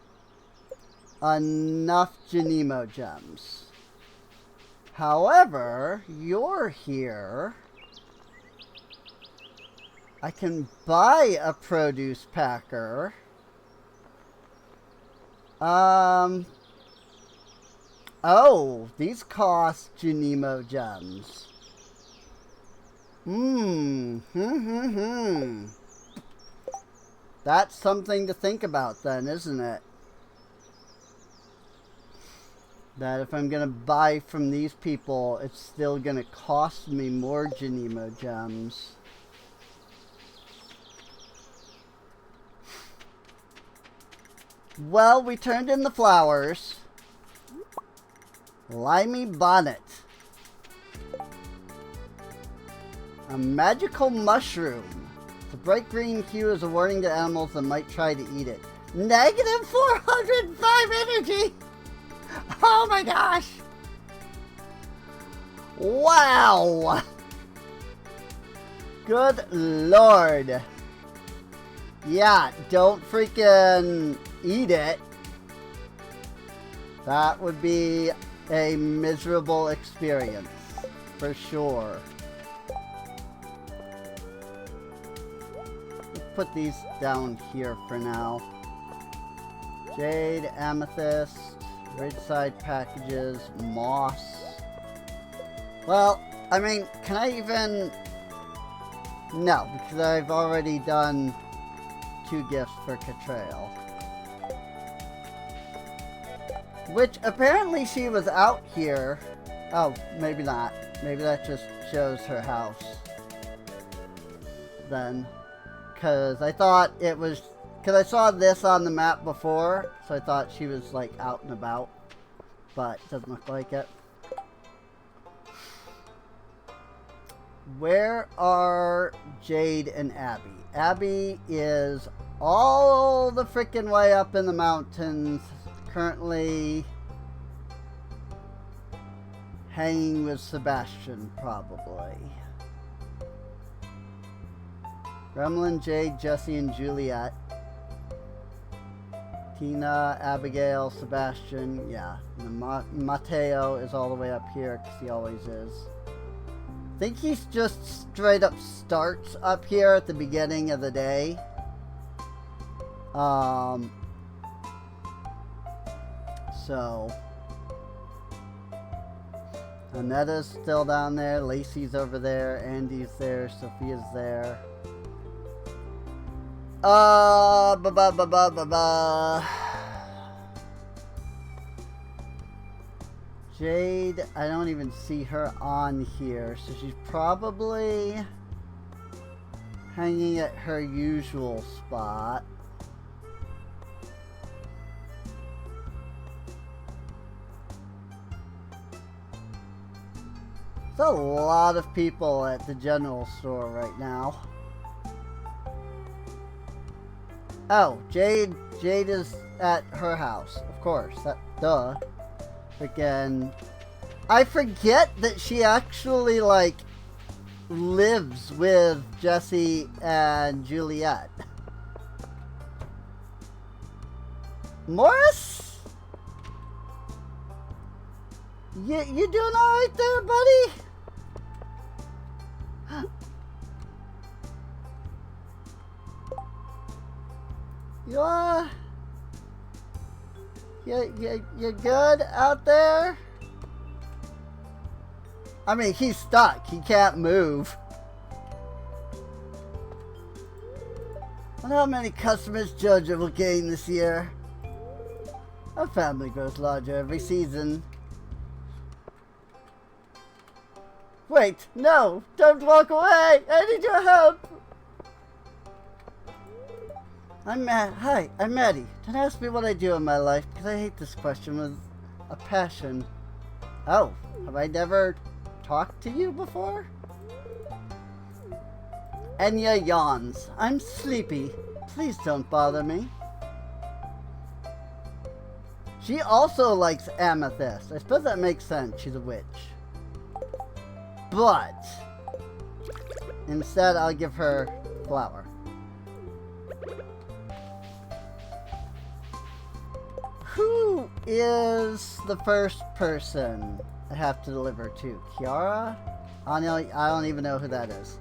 enough Janimo gems. However, you're here. I can buy a produce packer. Oh, these cost Janimo gems. That's something to think about then, isn't it? That if I'm going to buy from these people, it's still going to cost me more Janimo gems. Well, we turned in the flowers. Limey bonnet. A magical mushroom. The bright green hue is a warning to animals that might try to eat it. Negative 405 energy! Oh my gosh! Wow! Good lord. Yeah, don't freaking eat it. That would be a miserable experience, for sure. Put these down here for now. Jade, amethyst, Ridgeside packages, moss. Well, I mean, can I even... No, because I've already done 2 gifts for Catrail. Which, apparently she was out here. Oh, maybe not. Maybe that just shows her house. Then. Because I thought it was... Because I saw this on the map before, so I thought she was, like, out and about. But it doesn't look like it. Where are Jade and Abby? Abby is all the freaking way up in the mountains, currently hanging with Sebastian, probably. Gremlin, Jade, Jesse, and Juliet. Tina, Abigail, Sebastian, yeah. And Mateo is all the way up here, because he always is. I think he's just straight up starts up here at the beginning of the day. So. Anetta's still down there, Lacey's over there, Andy's there, Sophia's there. Jade, I don't even see her on here, so she's probably hanging at her usual spot. There's a lot of people at the general store right now. Oh, Jade is at her house, of course. Duh. Freaking, I forget that she actually like lives with Jesse and Juliet. Morris? You doing alright there, buddy? You good out there? I mean, he's stuck. He can't move. I wonder how many customers Jojo will gain this year. Our family grows larger every season. Wait, no! Don't walk away! I need your help! Hi, I'm Maddie. Don't ask me what I do in my life, because I hate this question with a passion. Oh, have I never talked to you before? Enya yawns. I'm sleepy. Please don't bother me. She also likes amethyst. I suppose that makes sense. She's a witch. But instead, I'll give her flower. Who is the first person I have to deliver to? Kiara? I don't even know who that is.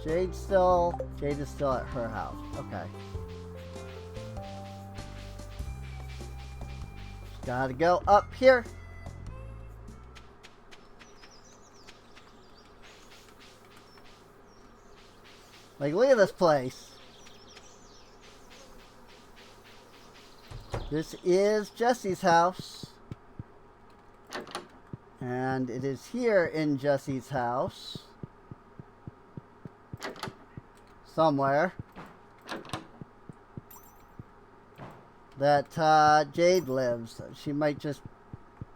Jade is still at her house. Okay. Just gotta go up here. Like, look at this place. This is Jesse's house. And it is here in Jesse's house. Somewhere. That Jade lives. She might just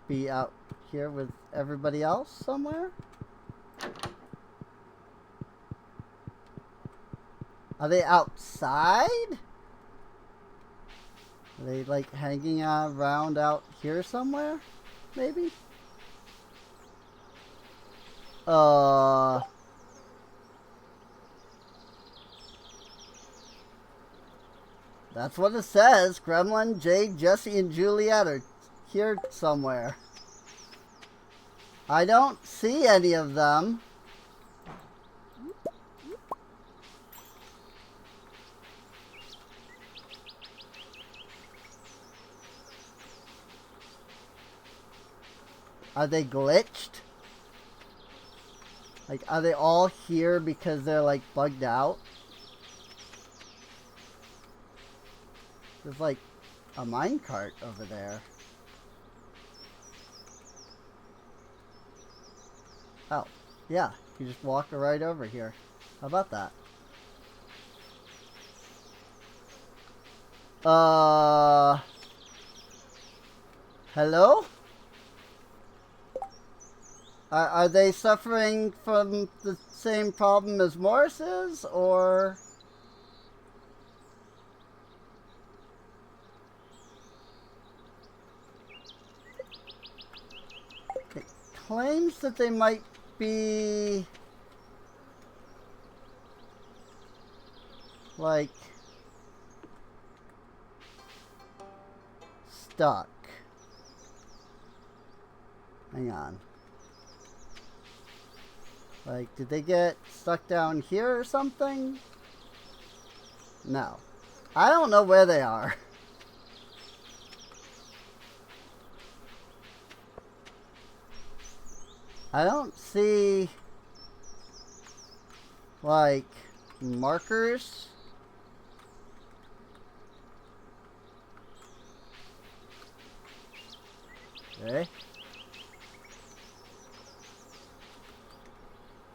be out here with everybody else somewhere. Are they outside? Are they like hanging around out here somewhere? Maybe? That's what it says. Gremlin, Jade, Jesse, and Juliet are here somewhere. I don't see any of them. Are they glitched? Like, are they all here because they're, like, bugged out? There's, like, a minecart over there. Oh, yeah. You just walk right over here. How about that? Hello? Are they suffering from the same problem as Morris is, or? It claims that they might be like stuck. Hang on. Like, did they get stuck down here or something? No. I don't know where they are. I don't see, like, markers. Okay.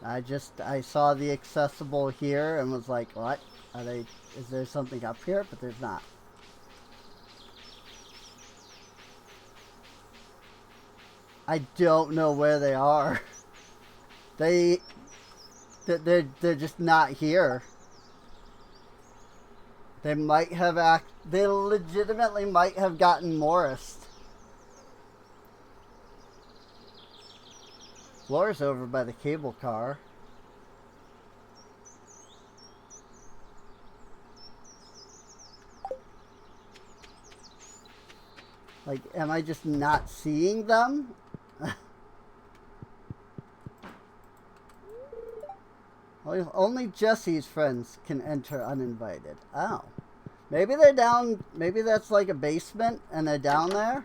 I saw the accessible here and was like, what? Is there something up here? But there's not. I don't know where they are. They're just not here. They might have they legitimately might have gotten Morrised. Laura's over by the cable car. Like, am I just not seeing them? Only Jesse's friends can enter uninvited. Oh. Maybe they're down, maybe that's like a basement and they're down there?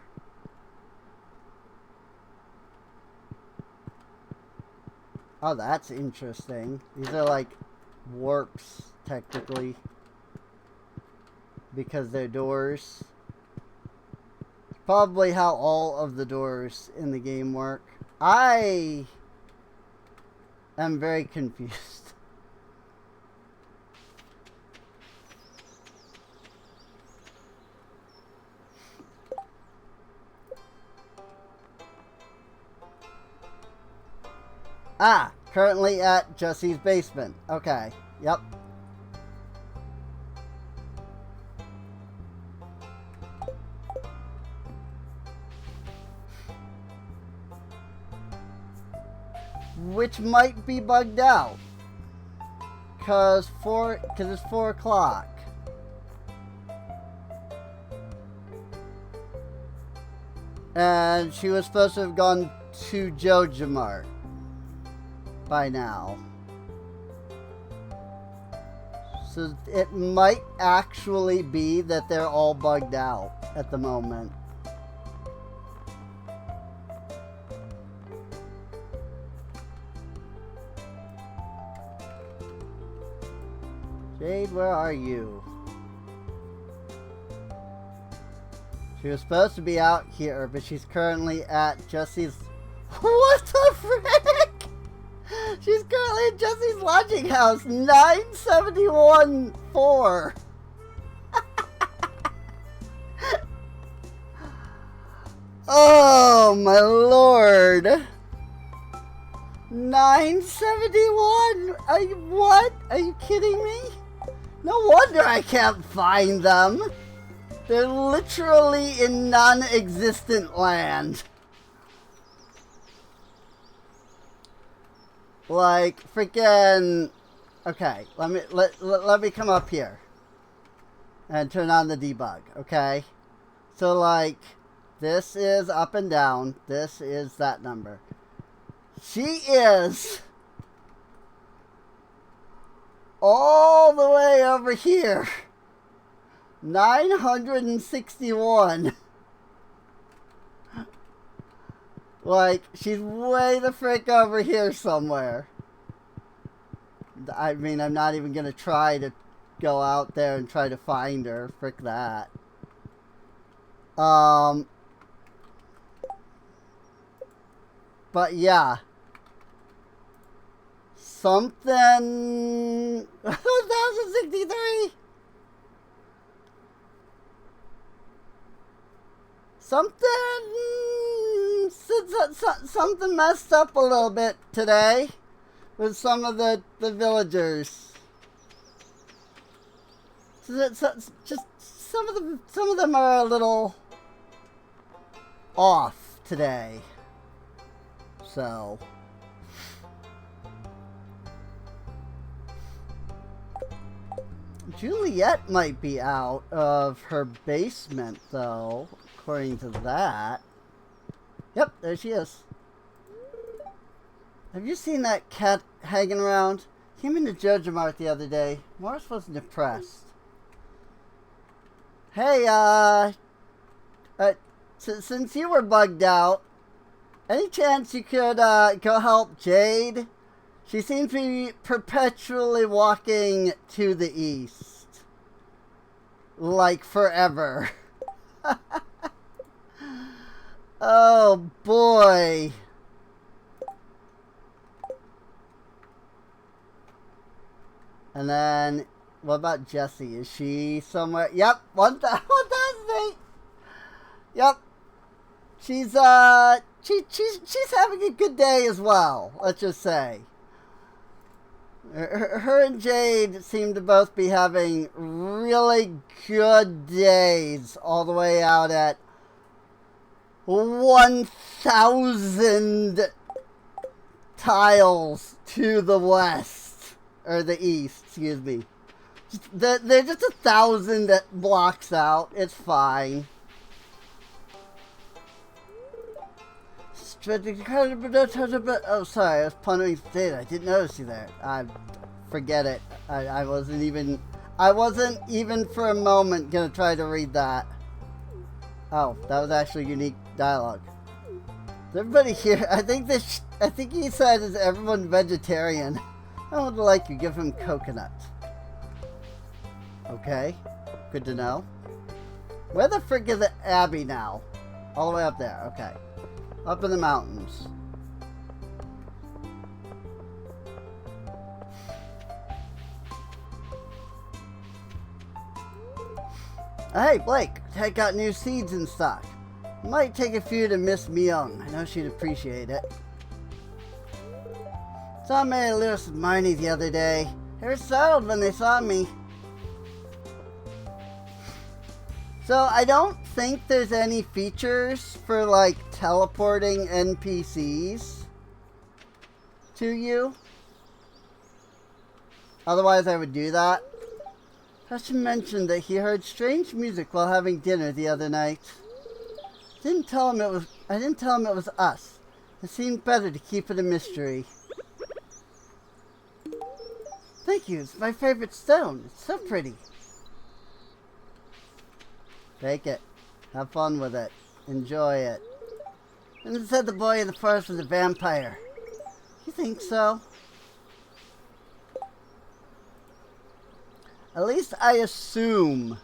Oh, that's interesting. These are like warps, technically. Because they're doors. Probably how all of the doors in the game work. I am very confused. Ah, currently at Jesse's basement. Okay, yep. Which might be bugged out. Cause it's 4 o'clock. And she was supposed to have gone to Jojamart by now. So it might actually be that they're all bugged out at the moment. Jade, where are you? She was supposed to be out here, but she's currently at Jesse's... What the frick? She's currently at Jesse's lodging house, 971-4. Oh, my lord. 971? What? Are you kidding me? No wonder I can't find them. They're literally in non-existent land. Like, freaking... Okay, let me come up here. And turn on the debug, okay? So, like, this is up and down. This is that number. She is... all the way over here. 961. Like, she's way the frick over here somewhere. I mean, I'm not even gonna try to go out there and try to find her. Frick that. But yeah. Something... 1063? Something messed up a little bit today with some of the villagers. Just some of them are a little off today. So Juliet might be out of her basement though, according to that. Yep, there she is. Have you seen that cat hanging around? Came into Jojamart the other day. Morris wasn't impressed. Hey, since you were bugged out, any chance you could go help Jade? She seems to be perpetually walking to the east. Like forever. Oh boy. And then, what about Jessie? Is she somewhere? Yep, 1,008. Yep. she's having a good day as well. Let's just say. Her and Jade seem to both be having really good days all the way out at 1,000 tiles to the west. Or the east, excuse me. They're just 1,000 blocks out. It's fine. Oh, sorry, I was pondering data. I didn't notice you there. Forget it. I wasn't even for a moment gonna try to read that. Oh, that was actually unique dialogue. Everybody here, I think he said, is everyone vegetarian? I would like you give him coconut. Okay, good to know. Where the frick is it, Abby now? All the way up there. Okay. Up in the mountains. Hey, Blake, I got new seeds in stock. Might take a few to Miss Myung. I know she'd appreciate it. Saw Mary Lewis and Marnie the other day. They were startled when they saw me. So I don't think there's any features for like teleporting NPCs to you. Otherwise I would do that. Huston mentioned that he heard strange music while having dinner the other night. I didn't tell him it was us. It seemed better to keep it a mystery. Thank you, it's my favorite stone. It's so pretty. Take it. Have fun with it. Enjoy it. And it said the boy in the forest was a vampire. You think so? At least I assume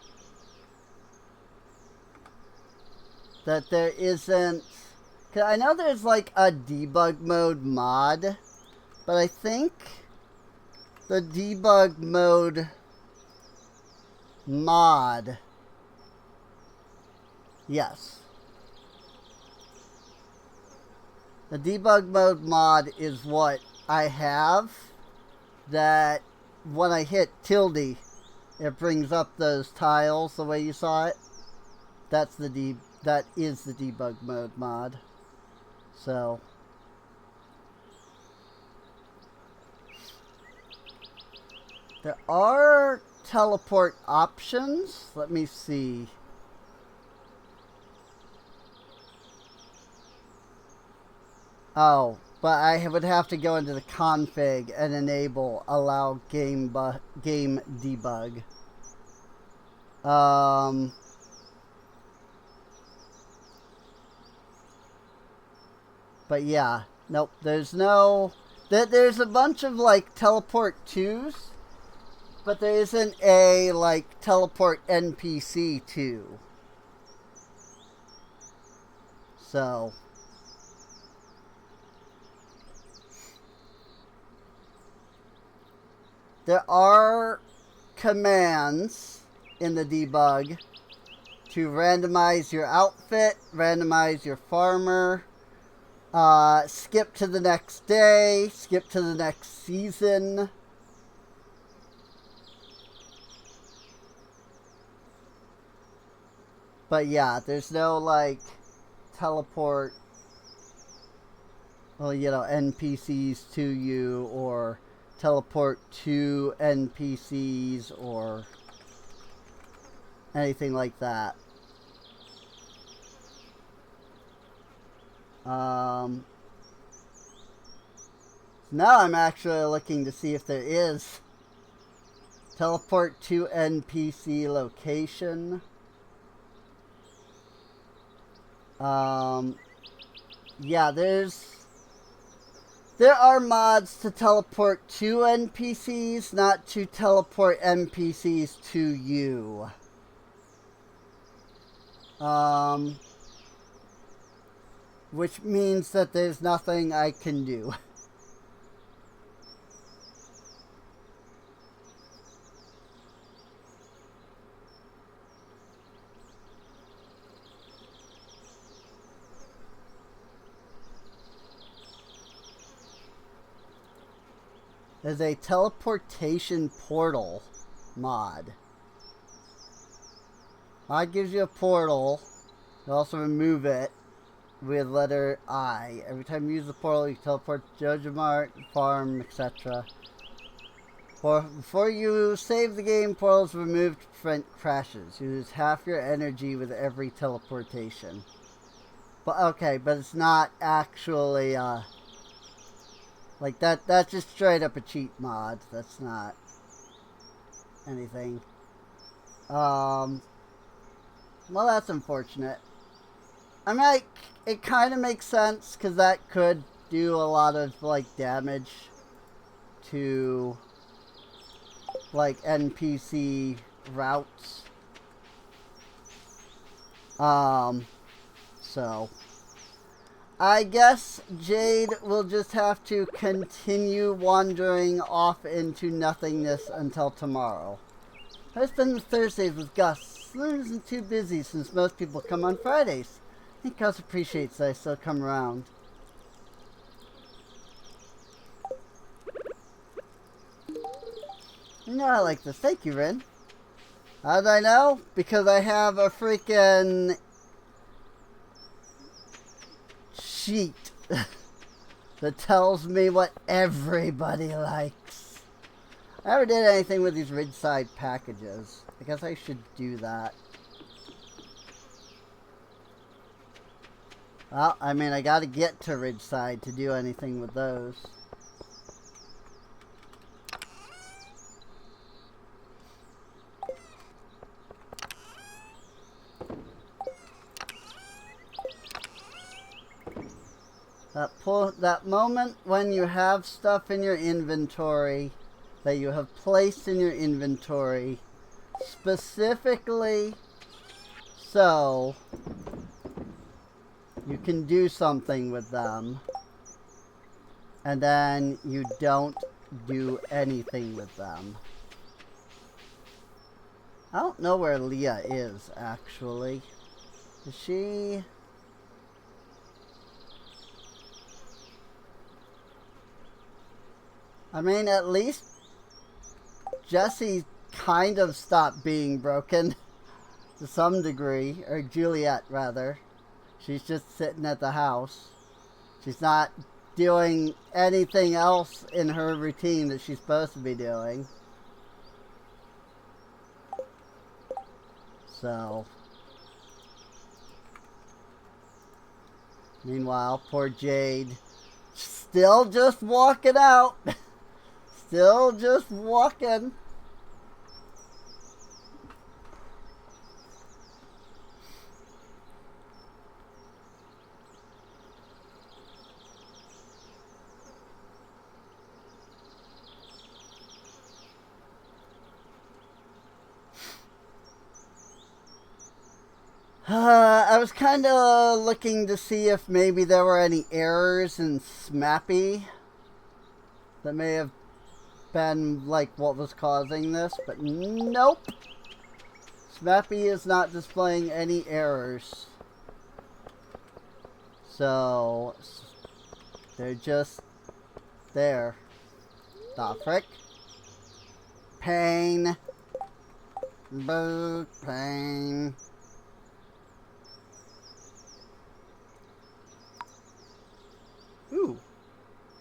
that there isn't... Cause I know there's like a debug mode mod, but I think the debug mode mod... Yes. The debug mode mod is what I have, that when I hit tilde, it brings up those tiles the way you saw it. That is the debug mode mod. So there are teleport options. Let me see. Oh, but I would have to go into the config and enable allow game debug. But yeah, nope, there's no... There's a bunch of, like, teleport 2s, but there isn't a, like, teleport NPC 2. So... There are commands in the debug to randomize your outfit, randomize your farmer, skip to the next day, skip to the next season. But yeah, there's no like teleport, well, you know, NPCs to you or teleport to NPCs or anything like that. Now I'm actually looking to see if there is teleport to NPC location. Yeah, there are mods to teleport to NPCs, not to teleport NPCs to you. Which means that there's nothing I can do. is a teleportation portal mod. Mod gives you a portal. You also remove it with letter I. Every time you use the portal, you teleport to Jojo Mart, farm, etc. Before you save the game, portals removed to prevent crashes. Use half your energy with every teleportation. But okay, but it's not actually like that. That's just straight up a cheat mod. That's not anything. Well, that's unfortunate. I mean, it kind of makes sense because that could do a lot of like damage to like NPC routes. So I guess Jade will just have to continue wandering off into nothingness until tomorrow. I spend the Thursdays with Gus. Sloan isn't too busy since most people come on Fridays. I think Gus appreciates that I still come around. You know I like this. Thank you, Rin. How did I know? Because I have a freaking sheet that tells me what everybody likes. I never did anything with these Ridgeside packages. I guess I should do that. Well, I mean, I gotta get to Ridgeside to do anything with those. That moment when you have stuff in your inventory that you have placed in your inventory specifically so you can do something with them, and then you don't do anything with them. I don't know where Leah is, actually. Is she... I mean, at least Jessie kind of stopped being broken to some degree, or Juliet rather. She's just sitting at the house. She's not doing anything else in her routine that she's supposed to be doing. So, meanwhile, poor Jade still just walking out. Still just walking. I was kind of looking to see if maybe there were any errors in Smappy that may have been like what was causing this, but nope. Smappy is not displaying any errors. So they're just there. The frick? Pain. Boo, pain. Ooh.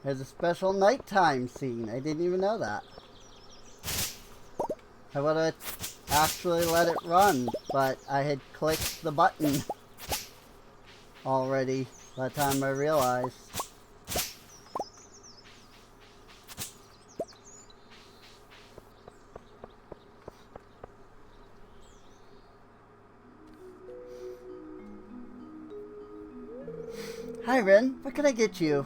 There's a special nighttime scene. I didn't even know that. I would have actually let it run, but I had clicked the button already by the time I realized. Hi, Rin. What can I get you?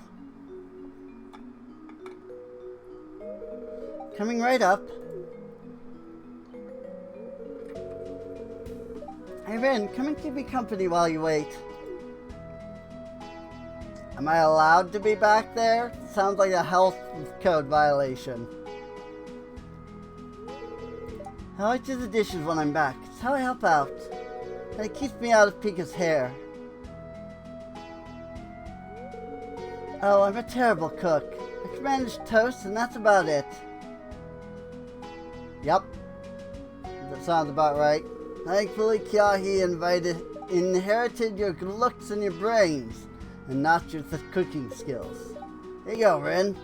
Coming right up. Hey, Rin, come and keep me company while you wait. Am I allowed to be back there? Sounds like a health code violation. I like to do the dishes when I'm back. It's how I help out. And it keeps me out of Pika's hair. Oh, I'm a terrible cook. Extra managed toast, and that's about it. Yep. That sounds about right. Thankfully, Kyahi inherited your good looks and your brains, and not your cooking skills. Here you go, Rin.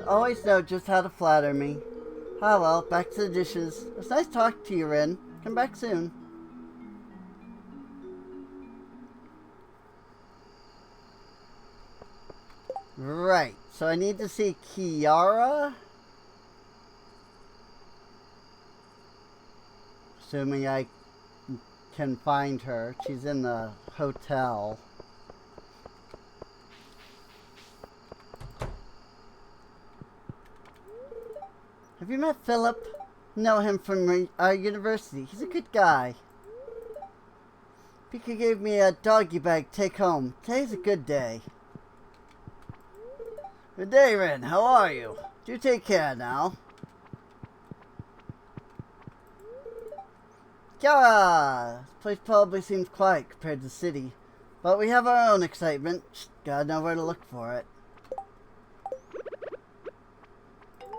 Always know just how to flatter me. Ah well, back to the dishes. It was nice talking to you, Rin. Come back soon. Right, so I need to see Kiara. Assuming I can find her. She's in the hotel. Have you met Philip? Know him from our university. He's a good guy. Pika gave me a doggy bag to take home. Today's a good day. Good day, Ren. How are you? Do take care now. Kiara! This place probably seems quiet compared to the city. But we have our own excitement. Just gotta know where to look for it.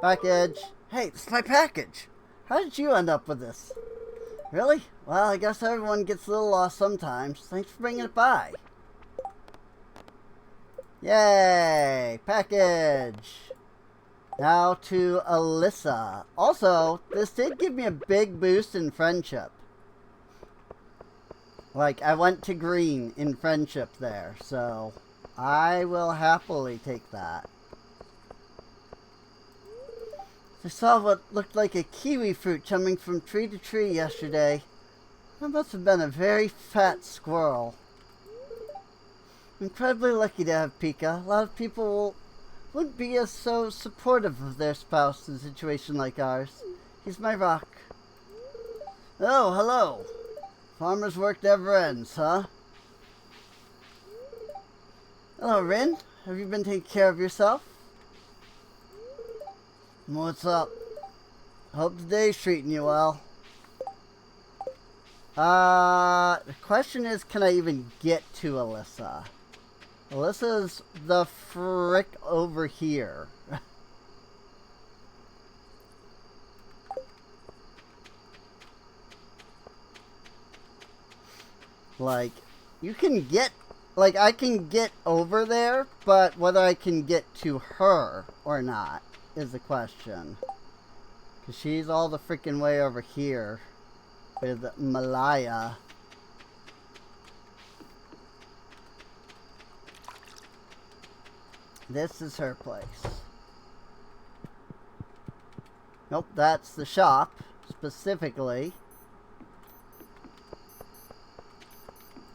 Package. Hey, this is my package. How did you end up with this? Really? Well, I guess everyone gets a little lost sometimes. Thanks for bringing it by. Yay! Package! Now to Alyssa. Also, this did give me a big boost in friendship. Like, I went to green in friendship there, so I will happily take that. I saw what looked like a kiwi fruit jumping from tree to tree yesterday. That must have been a very fat squirrel. I'm incredibly lucky to have Pika. A lot of people wouldn't be as so supportive of their spouse in a situation like ours. He's my rock. Oh, hello. Farmer's work never ends, huh? Hello, Rin. Have you been taking care of yourself? What's up? Hope the day's treating you well. The question is, can I even get to Alyssa? Alyssa's the frick over here. Like, you can get, like, I can get over there, but whether I can get to her or not is the question. Because she's all the freaking way over here with Malaya. This is her place. Nope, that's the shop, specifically.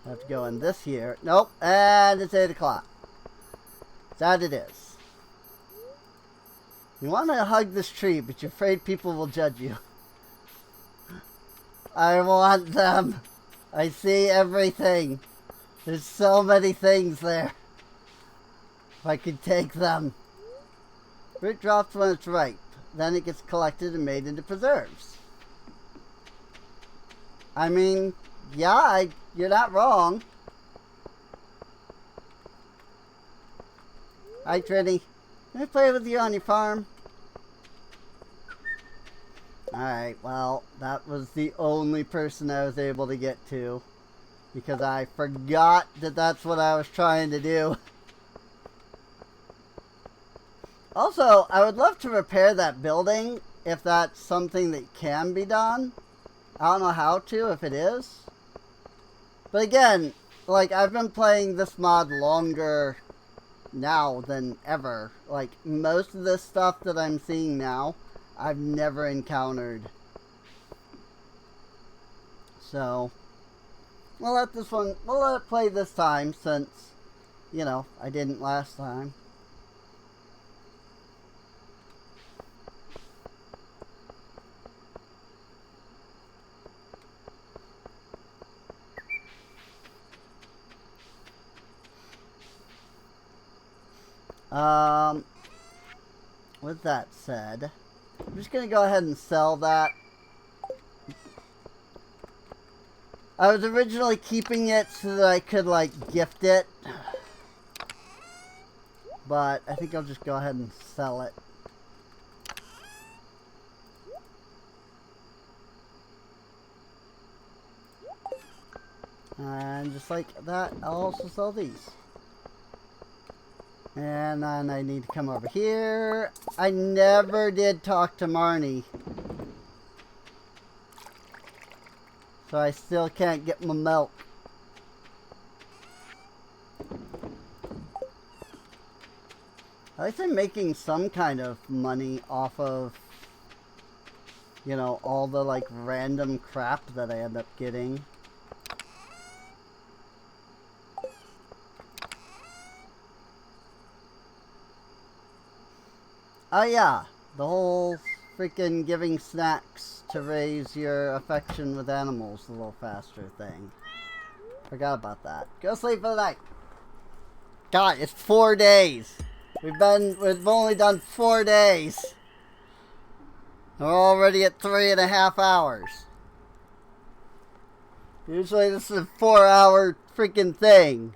I have to go in this here. Nope, and it's 8 o'clock. That it is. You want to hug this tree, but you're afraid people will judge you. I want them. I see everything. There's so many things there. If I could take them. Fruit drops when it's ripe. Then it gets collected and made into preserves. I mean, yeah, you're not wrong. Hi, Trinity. Can I play with you on your farm? Alright, well, that was the only person I was able to get to. Because I forgot that that's what I was trying to do. Also, I would love to repair that building if that's something that can be done. I don't know how to, if it is. But again, like, I've been playing this mod longer now than ever. Like, most of this stuff that I'm seeing now, I've never encountered. So, we'll let it play this time since, you know, I didn't last time. With that said, I'm just going to go ahead and sell that. I was originally keeping it so that I could, like, gift it. but I think I'll just go ahead and sell it. And just like that, I'll also sell these. And then I need to come over here. I never did talk to Marnie. So I still can't get my milk. At least I'm making some kind of money off of, you know, all the like random crap that I end up getting. Oh yeah, the whole freaking giving snacks to raise your affection with animals a little faster thing. Forgot about that. Go sleep for the night. God, it's 4 days. We've only done 4 days. We're already at 3.5 hours. Usually this is a 4-hour freaking thing.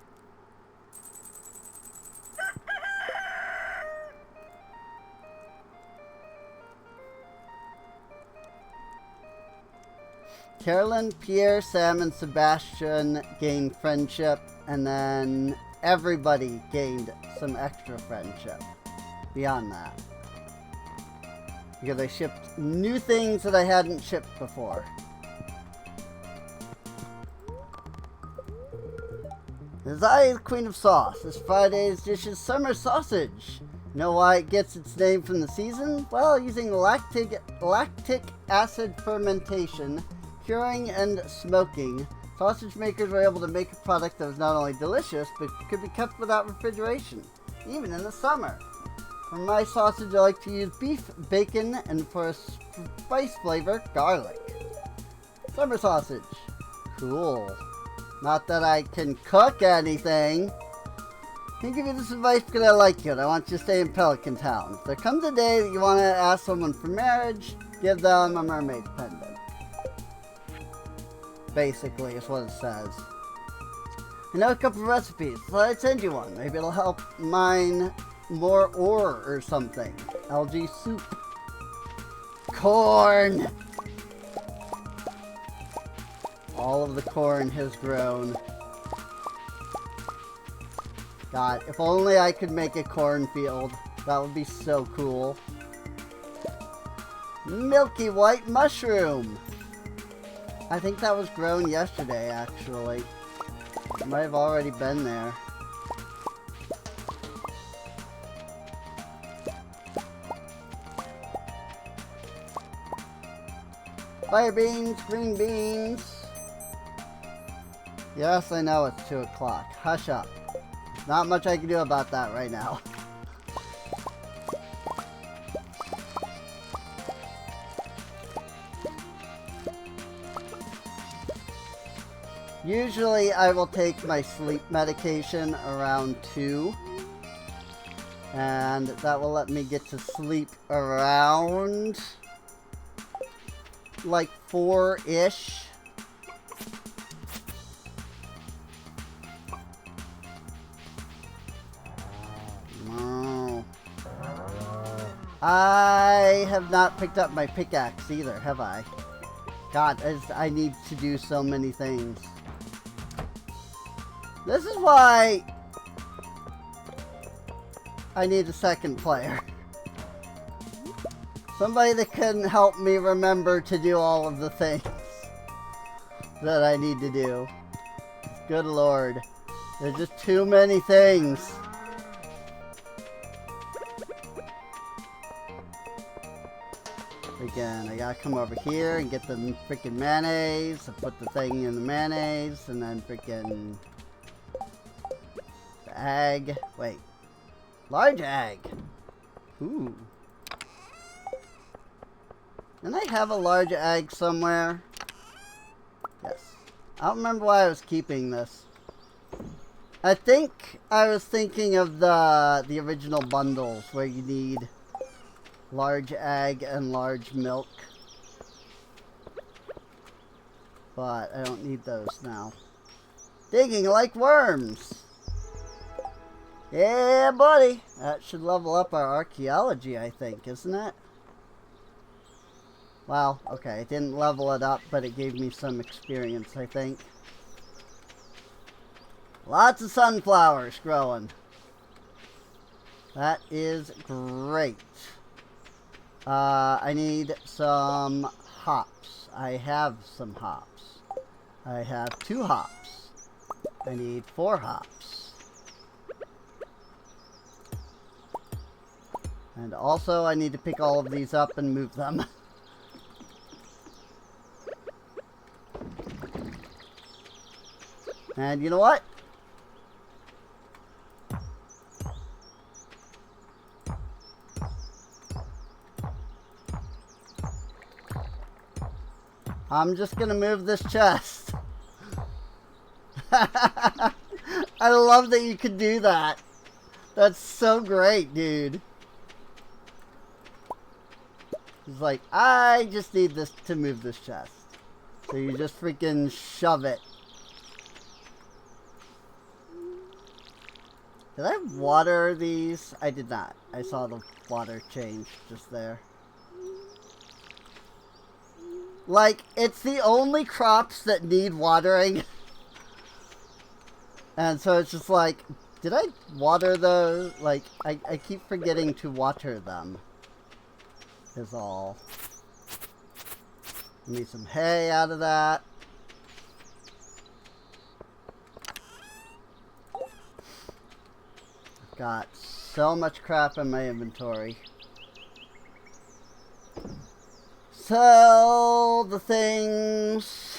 Carolyn, Pierre, Sam, and Sebastian gained friendship, and then everybody gained some extra friendship beyond that. Because I shipped new things that I hadn't shipped before. Zai, the Queen of Sauce. This Friday's dish is summer sausage. Know why it gets its name from the season? Well, using lactic acid fermentation, curing, and smoking, sausage makers were able to make a product that was not only delicious, but could be kept without refrigeration, even in the summer. For my sausage, I like to use beef, bacon, and for a spice flavor, garlic. Summer sausage. Cool. Not that I can cook anything. I give you this advice because I like you and I want you to stay in Pelican Town. If there comes a day that you want to ask someone for marriage, give them a mermaid pendant. Basically, is what it says. I know a couple of recipes, so I'd send you one. Maybe it'll help mine more ore or something. Algae soup. Corn! All of the corn has grown. God, if only I could make a cornfield. That would be so cool. Milky white mushroom! I think that was grown yesterday, actually. It might have already been there. Fire beans, green beans. Yes, I know it's 2 o'clock. Hush up. Not much I can do about that right now. Usually I will take my sleep medication around 2. And that will let me get to sleep around like 4-ish. I have not picked up my pickaxe either, have I? God, I need to do so many things. This is why I need a second player. Somebody that can help me remember to do all of the things that I need to do. Good Lord. There's just too many things. Again, I gotta come over here and get the freaking mayonnaise. I put the thing in the mayonnaise and then freaking the egg. Wait. Large egg. Ooh. Didn't I have a large egg somewhere? Yes. I don't remember why I was keeping this. I think I was thinking of the original bundles where you need large egg and large milk. But I don't need those now. Digging like worms. Yeah, buddy. That should level up our archaeology, I think, isn't it? Well, okay, it didn't level it up, but it gave me some experience, I think. Lots of sunflowers growing. That is great. I need some hops. I have some hops. I have 2 hops. I need 4 hops. And also I need to pick all of these up and move them. And you know what? I'm just gonna move this chest. I love that you could do that. That's so great, dude. It's like, I just need this to move this chest. So you just freaking shove it. Did I water these? I did not. I saw the water change just there. Like, it's the only crops that need watering. And so it's just like, did I water those? Like, I keep forgetting to water them. Is all. Need some hay out of that. I've got so much crap in my inventory. Sell the things.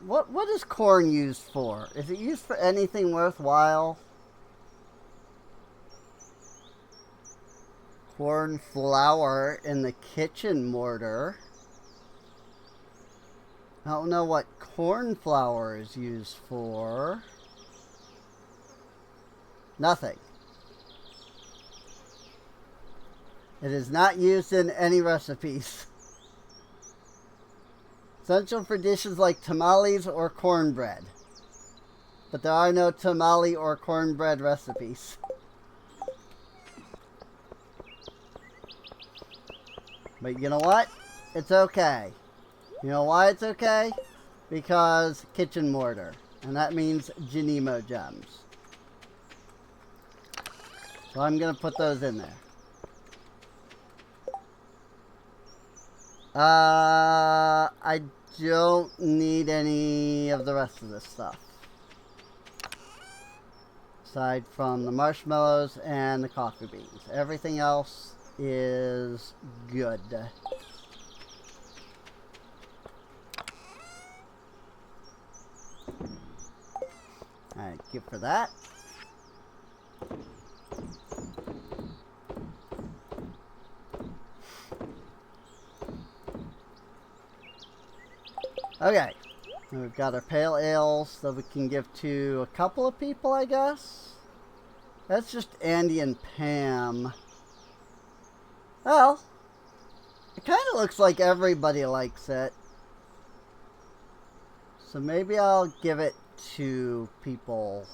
What is corn used for? Is it used for anything worthwhile? Corn flour in the kitchen mortar. I don't know what corn flour is used for. Nothing. It is not used in any recipes. Essential for dishes like tamales or cornbread. But there are no tamale or cornbread recipes. But you know what? It's okay. You know why it's okay? Because kitchen mortar. And that means Genemo gems. So I'm going to put those in there. I don't need any of the rest of this stuff. Aside from the marshmallows and the coffee beans. Everything else is good. Alright, good for that. Okay, we've got our pale ales that we can give to a couple of people, I guess. That's just Andy and Pam. Well, it kind of looks like everybody likes it. So maybe I'll give it to people.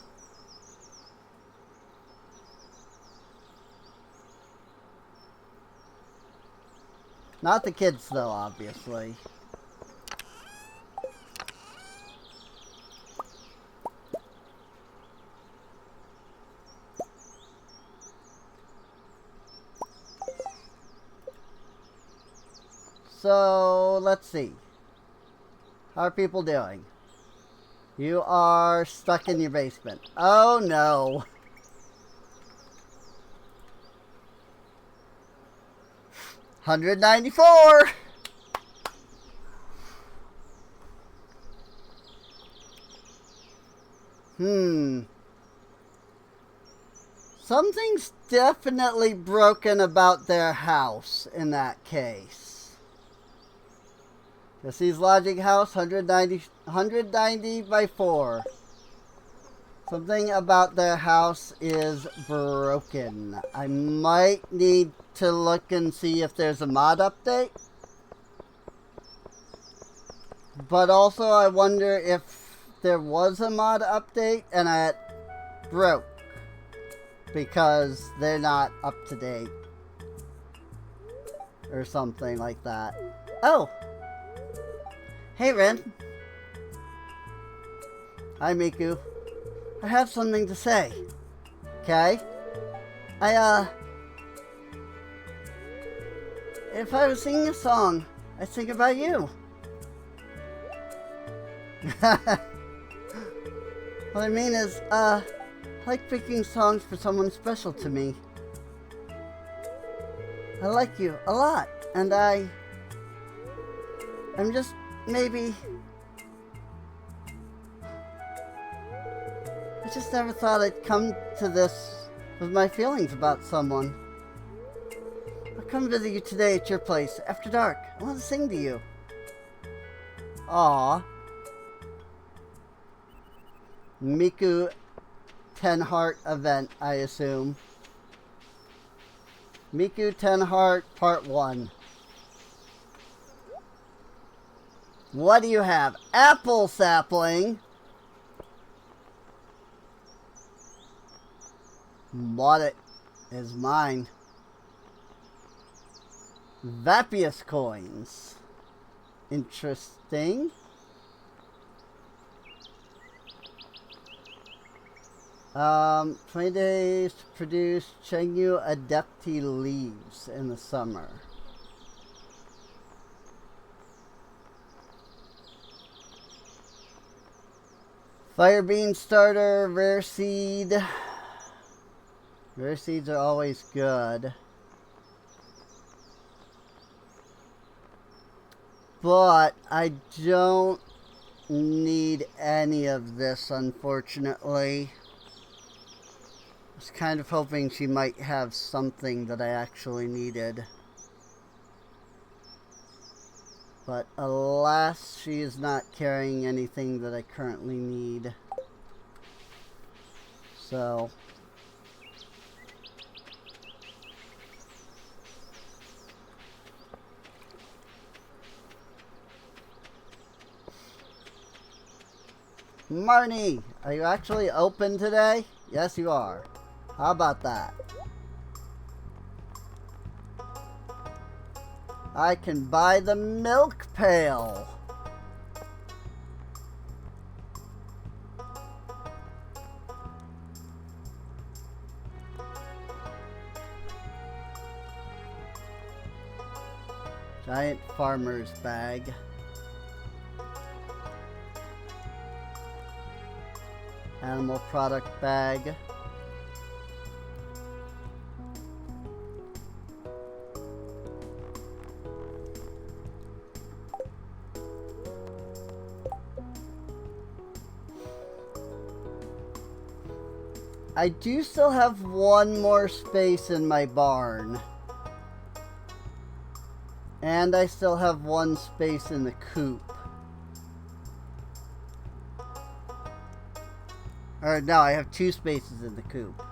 Not the kids, though, obviously. So, let's see. How are people doing? You are stuck in your basement. Oh no. $194. Something's definitely broken about their house in that case. Jesse's Logic House, 190 by 4. Something about their house is broken. I might need to look and see if there's a mod update. But also I wonder if there was a mod update and it broke because they're not up to date or something like that. Oh! Hey, Ren. Hi, Miku. I have something to say. Okay? If I was singing a song, I'd sing about you. What I mean is, I like picking songs for someone special to me. I like you a lot, and I'm just maybe... I just never thought I'd come to this with my feelings about someone. I'll come visit you today at your place after dark. I want to sing to you. Aww. Miku 10 Heart event, I assume. Miku 10 Heart Part 1. What do you have? Apple sapling. Bought it. Is mine. Vapius coins. Interesting. 20 days to produce Chengyu Adepti leaves in the summer. Firebean starter, rare seed. Rare seeds are always good. But I don't need any of this, unfortunately. I was kind of hoping she might have something that I actually needed. But alas, she is not carrying anything that I currently need. So... Marnie, are you actually open today? Yes, you are. How about that? I can buy the milk pail. Giant farmer's bag. Animal product bag. I do still have one more space in my barn. And I still have one space in the coop. Or no, I have 2 spaces in the coop.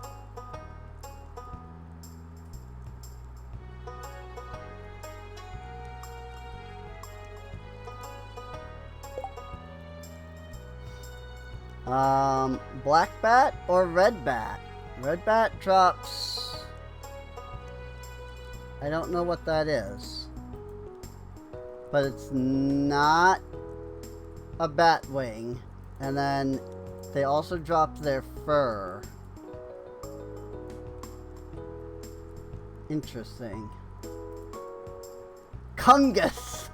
Black bat or red bat? Red bat drops... I don't know what that is. But it's not a bat wing. And then they also drop their fur. Interesting. Kungus!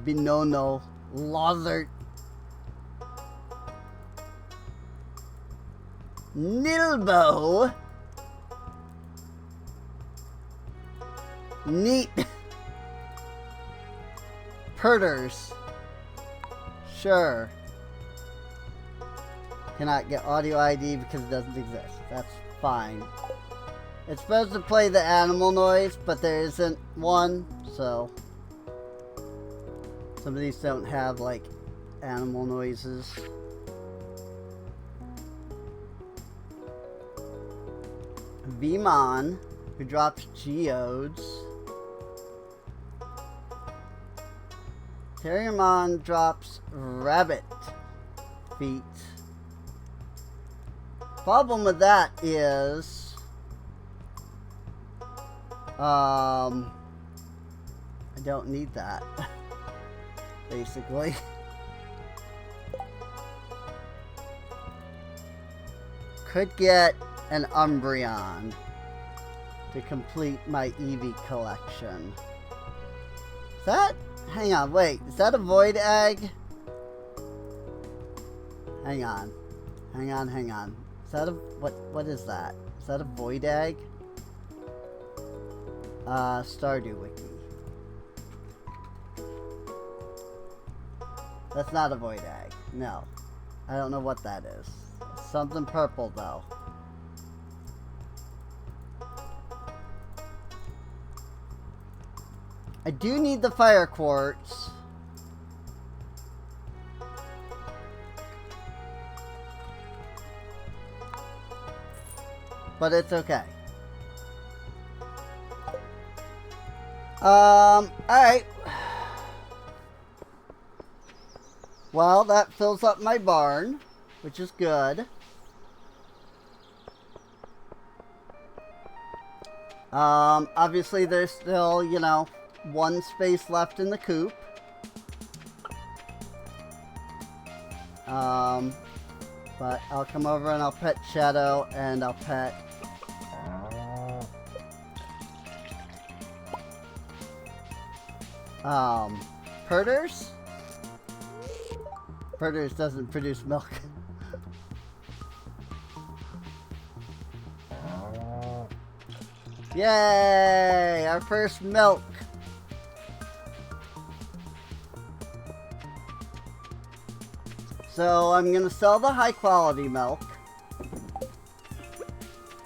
Binono. Lozert. Nilbo. Neat. Purters. Sure. Cannot get audio ID because it doesn't exist. That's fine. It's supposed to play the animal noise, but there isn't one, so... Some of these don't have, like, animal noises. Vmon, who drops geodes. Terriermon drops rabbit feet. Problem with that is, I don't need that, basically. Could get an Umbreon to complete my Eevee collection. Is that? Hang on, wait. Is that a void egg? Hang on. Hang on, hang on. Is that a... What is that? Is that a void egg? Stardew Wiki. That's not a void egg. No. I don't know what that is. Something purple, though. I do need the fire quartz. But it's okay. Alright. Well, that fills up my barn, which is good. Obviously there's still, you know, one space left in the coop. But I'll come over and I'll pet Shadow and I'll pet Purders? Purders doesn't produce milk. Yay! Our first milk! So I'm gonna sell the high quality milk.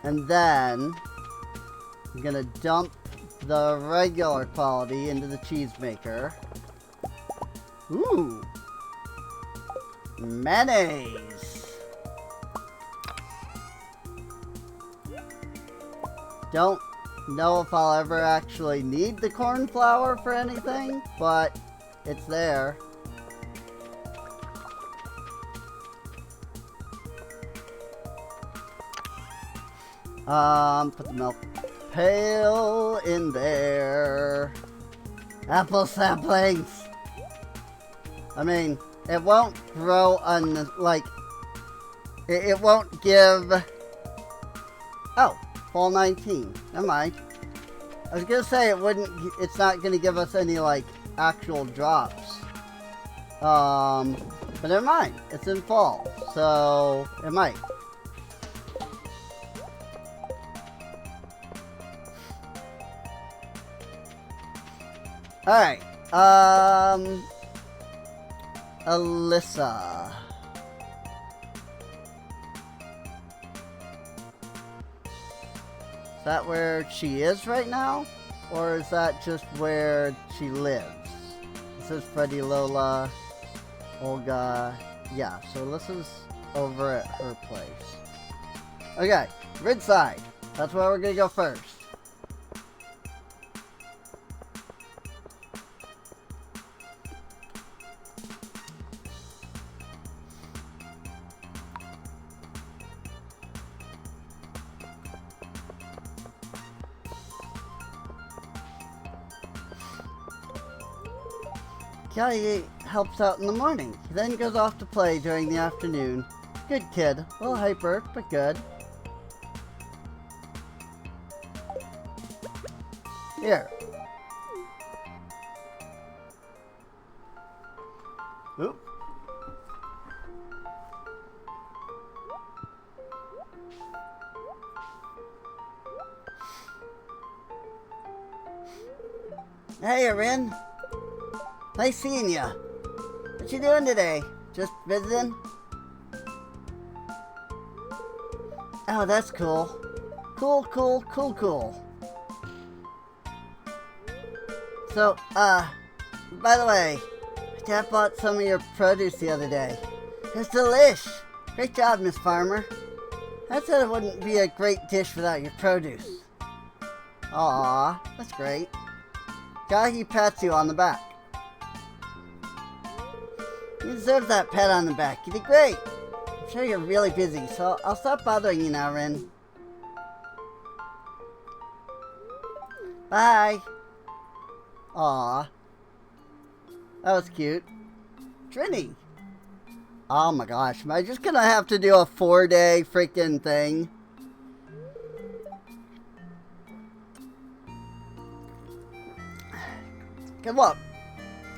And then I'm gonna dump the regular quality into the cheese maker. Ooh! Mayonnaise! Don't know if I'll ever actually need the corn flour for anything, but it's there. Put the milk pail in there. Apple saplings! I mean, it won't grow on, like, it won't give... Oh, fall 19. Never mind. I was gonna say it's not gonna give us any, like, actual drops. But never mind. It's in fall, so it might. Alright, Alyssa. Is that where she is right now? Or is that just where she lives? This is Freddie, Lola, Olga. Yeah, so Alyssa's over at her place. Okay, Ridside. That's where we're gonna go first. Kelly helps out in the morning. He then goes off to play during the afternoon. Good kid. A little hyper, but good. Here. Oop. Hey, Erin. Nice seeing ya. What you doing today? Just visiting? Oh, that's cool. Cool. So, by the way, Dad bought some of your produce the other day. It's delish. Great job, Miss Farmer. I said it wouldn't be a great dish without your produce. Aw, that's great. Guy, he pats you on the back. You deserve that pat on the back. You did great. I'm sure you're really busy, so I'll stop bothering you now, Rin. Bye. Aw. That was cute. Trini. Oh my gosh. Am I just gonna have to do a 4-day freaking thing? Come on.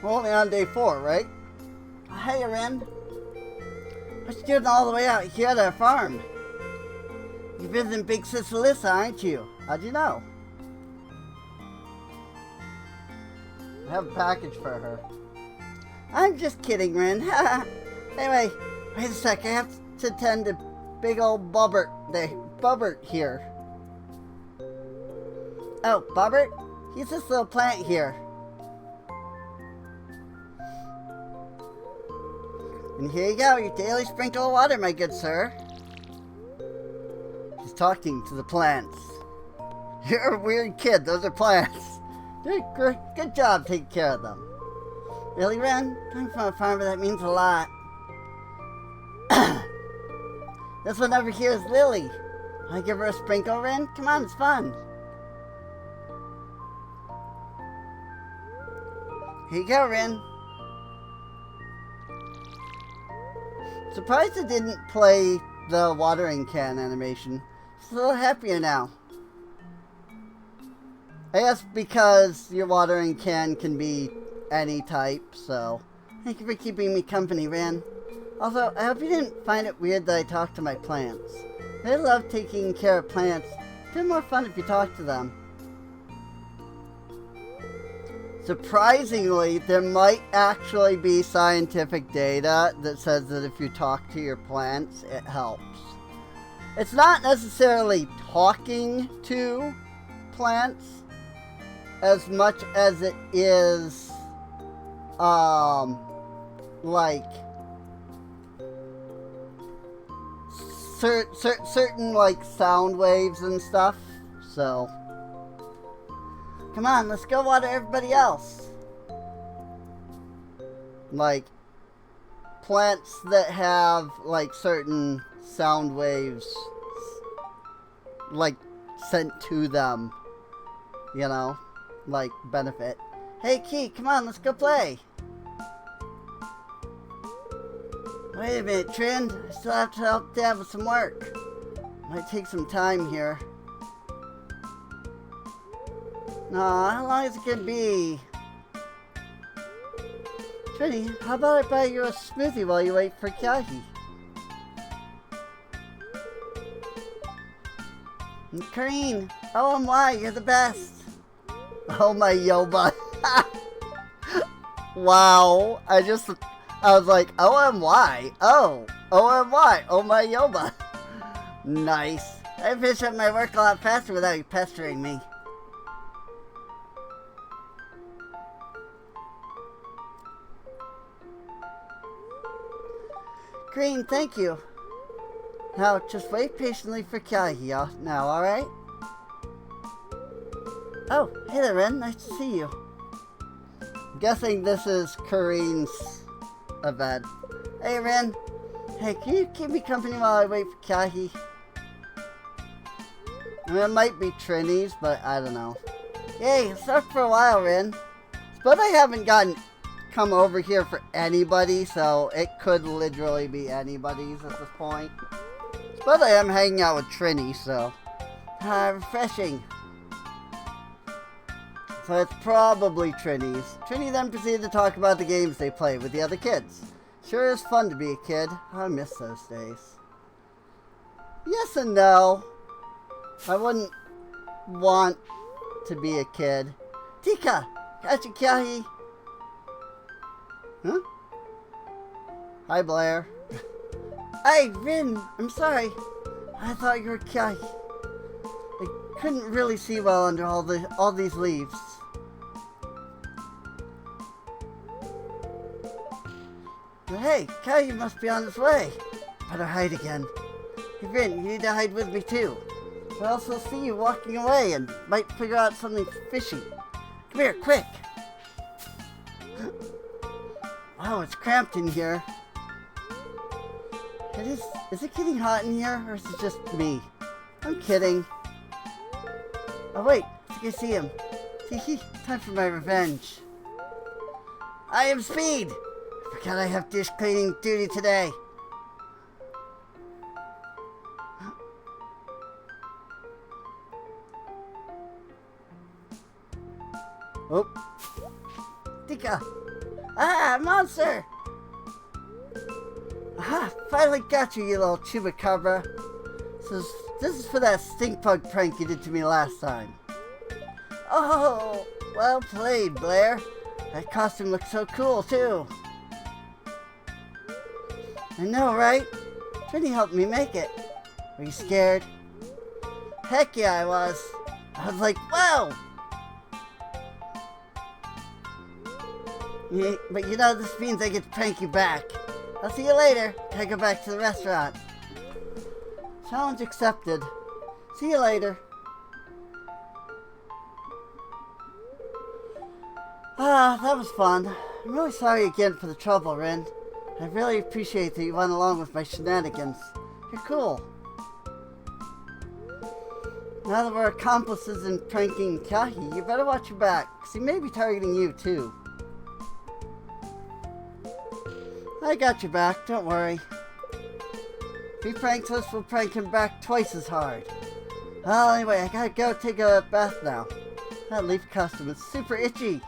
We're only on day 4, right? Oh, hey, Rin. What you doing all the way out here at our farm? You're visiting Big Sis Alyssa, aren't you? How'd you know? I have a package for her. I'm just kidding, Rin. Anyway, wait a sec. I have to tend to big old Bubbert here. Oh, Bubbert? He's this little plant here. And here you go, your daily sprinkle of water, my good sir. He's talking to the plants. You're a weird kid. Those are plants. Good job taking care of them. Really, Ren? Coming from a farmer, that means a lot. This one over here is Lily. Want to give her a sprinkle, Ren? Come on, it's fun. Here you go, Ren. Surprised it didn't play the watering can animation. Just a little happier now. I guess because your watering can be any type, so thank you for keeping me company, Ren. Also, I hope you didn't find it weird that I talk to my plants. I love taking care of plants. It's been more fun if you talk to them. Surprisingly, there might actually be scientific data that says that if you talk to your plants, it helps. It's not necessarily talking to plants as much as it is, like, certain, like, sound waves and stuff, so... Come on, let's go water everybody else. Like, plants that have, like, certain sound waves, like, sent to them, you know, like, benefit. Hey, Key, come on, let's go play. Wait a minute, Trin. I still have to help Dad with some work. Might take some time here. No, how long is it gonna be? Trini, how about I buy you a smoothie while you wait for Kyahi? And Kareen, OMY, you're the best. Oh my Yoba. Wow, I was like, OMY, oh, OMY, oh my Yoba. Nice. I finish up my work a lot faster without you pestering me. Green, thank you. Now, just wait patiently for Kyahi now, alright? Oh, hey there, Ren. Nice to see you. I'm guessing this is Kareen's event. Hey, Ren. Hey, can you keep me company while I wait for Kyahi? I mean, it might be Trini's, but I don't know. Yay, it's up for a while, Ren. But I haven't come over here for anybody, so it could literally be anybody's at this point. But I am hanging out with Trini, so refreshing. So it's probably Trini's. Trini then proceeded to talk about the games they play with the other kids. Sure is fun to be a kid. I miss those days. Yes and no. I wouldn't want to be a kid. Tika! Gotcha, Kyahi! Huh? Hi, Blair. Hey, Rin! I'm sorry. I thought you were Kyahi. I couldn't really see well under all these leaves. But hey, Kyahi must be on his way. Better hide again. Hey, Rin, you need to hide with me too. Or else I'll see you walking away and might figure out something fishy. Come here, quick! Wow, it's cramped in here. Is it getting hot in here, or is it just me? I'm kidding. Oh wait, I think I see him. Hee time for my revenge. I am Speed! I forgot I have dish cleaning duty today. Oh. Tika! Ah, monster! Aha, finally got you, you little chupacabra. This is for that stink bug prank you did to me last time. Oh, well played, Blair. That costume looks so cool, too. I know, right? Trini helped me make it. Were you scared? Heck yeah, I was. I was like, whoa! Yeah, but you know, this means I get to prank you back. I'll see you later. Gotta go back to the restaurant. Challenge accepted. See you later. Ah, that was fun. I'm really sorry again for the trouble, Rin. I really appreciate that you went along with my shenanigans. You're cool. Now that we're accomplices in pranking Kahi, you better watch your back, because he may be targeting you too. I got your back, don't worry. If he pranks us, we'll prank him back twice as hard. Well, anyway, I gotta go take a bath now. That leaf costume is super itchy.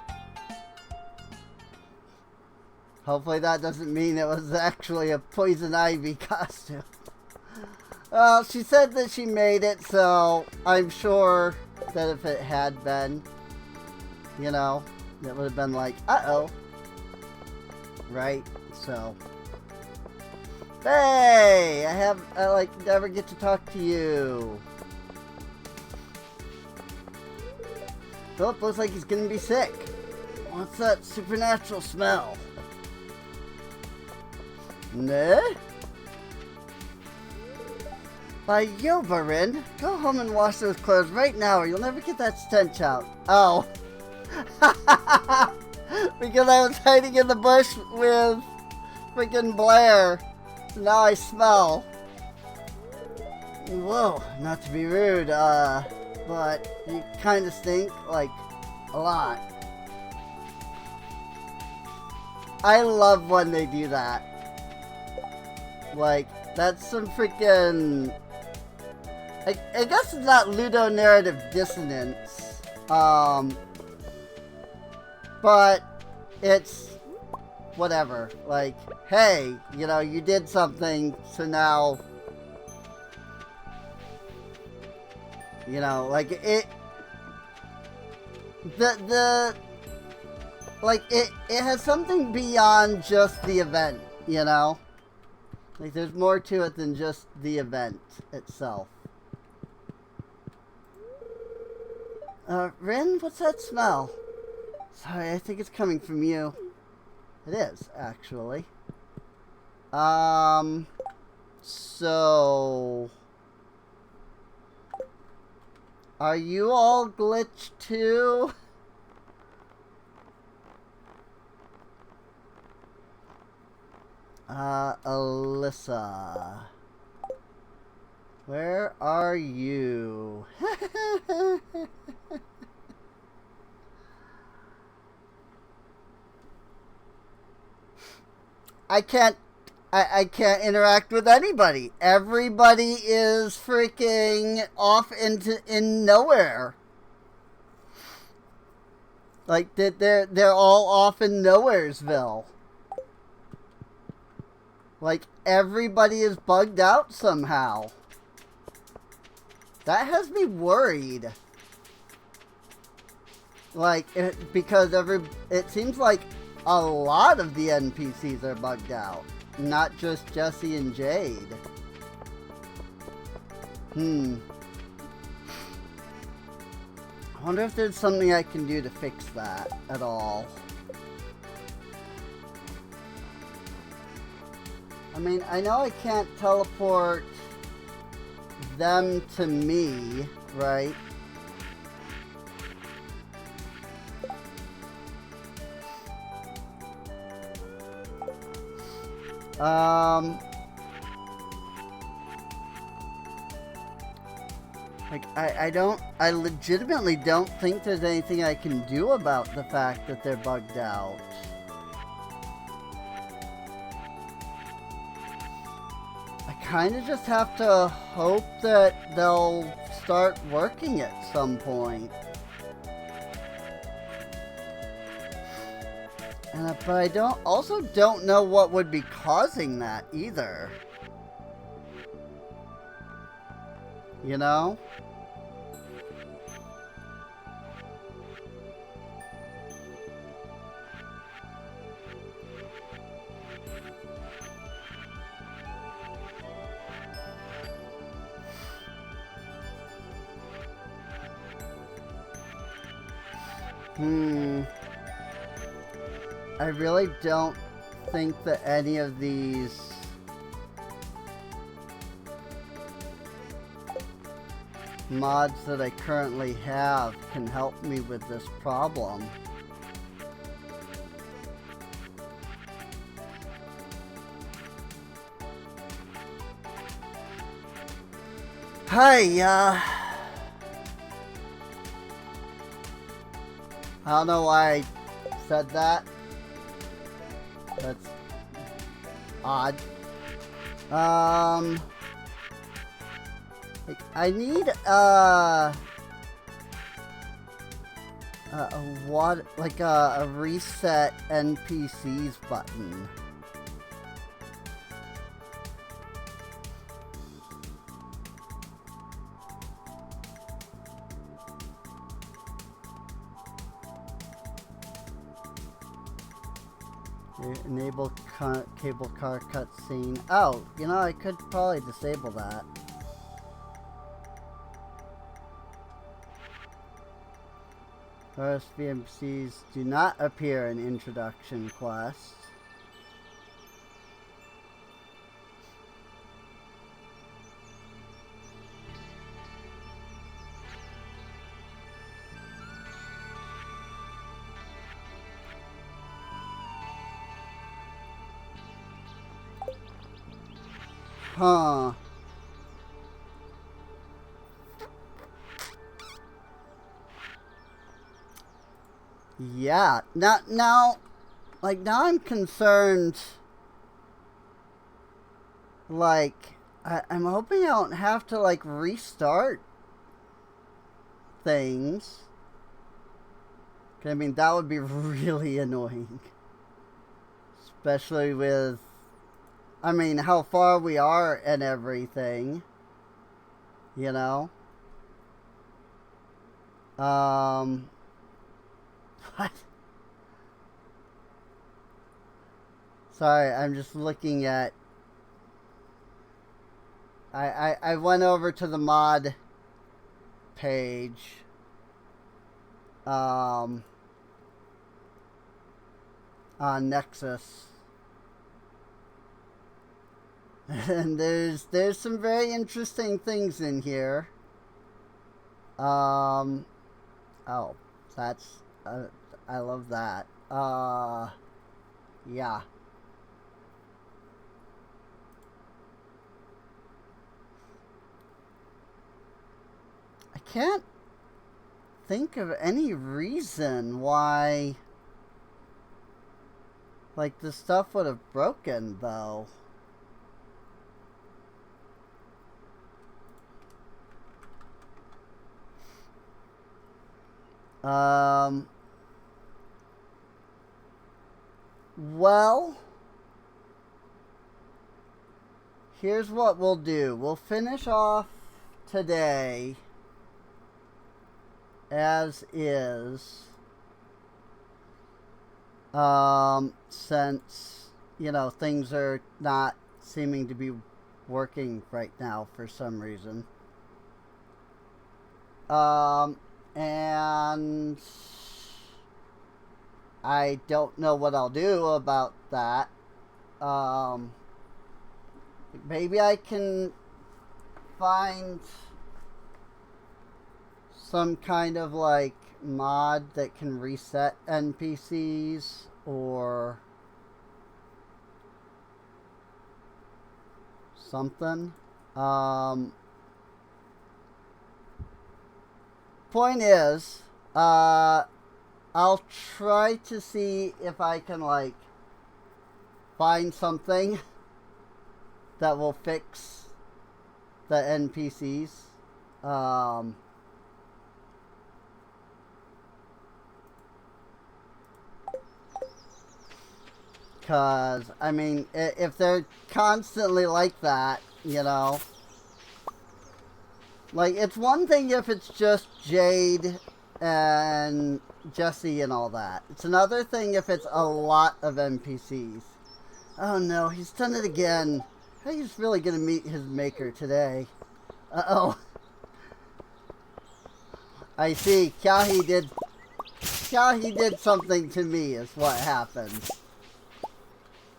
Hopefully that doesn't mean it was actually a poison ivy costume. Well, she said that she made it, so I'm sure that if it had been, you know, it would have been like, uh-oh. Right? So. Hey! I like never get to talk to you. Philip looks like he's gonna be sick. What's that supernatural smell? Nah? By Yobarin, go home and wash those clothes right now or you'll never get that stench out. Oh. Because I was hiding in the bush with freaking Blair. So now I smell. Whoa, not to be rude, but you kind of stink, like, a lot. I love when they do that. Like, that's some freaking... I guess it's not ludonarrative dissonance. But it's whatever. Like, hey, you know, you did something, so now, you know, like it has something beyond just the event, you know? Like, there's more to it than just the event itself. Rin, what's that smell? Sorry, I think it's coming from you. It is, actually. So... Are you all glitched too? Alyssa. Where are you? I can't interact with anybody. Everybody is freaking off in nowhere. Like they're all off in Nowheresville. Like everybody is bugged out somehow. That has me worried. Like because it seems like a lot of the NPCs are bugged out. Not just Jesse and Jade. I wonder if there's something I can do to fix that at all. I mean, I know I can't teleport them to me, right? Um, like, I legitimately don't think there's anything I can do about the fact that they're bugged out. I kind of just have to hope that they'll start working at some point. But I also don't know what would be causing that either. You know? I really don't think that any of these mods that I currently have can help me with this problem. Hi, I don't know why I said that. That's odd. I need a reset NPCs button. Enable cable car cutscene. Oh, you know, I could probably disable that. First VMCs do not appear in introduction quest. Huh. Yeah. Now, I'm concerned. Like, I'm hoping I don't have to, like, restart things. I mean, that would be really annoying. Especially with, I mean, how far we are and everything. You know? What? Sorry, I'm just looking at... I went over to the mod page. On Nexus. And there's some very interesting things in here. Oh, that's I love that. Yeah. I can't think of any reason why, like, the stuff would have broken, though. Well, here's what we'll do. We'll finish off today as is. Since, you know, things are not seeming to be working right now for some reason. And I don't know what I'll do about that. Maybe I can find some kind of, like, mod that can reset NPCs, or something. Point is, I'll try to see if I can, like, find something that will fix the NPCs. Because, I mean, if they're constantly like that, you know, like, it's one thing if it's just Jade and Jesse and all that. It's another thing if it's a lot of NPCs. Oh no, he's done it again. He's really gonna meet his maker today. Uh-oh. I see. Kyahi did something to me is what happened.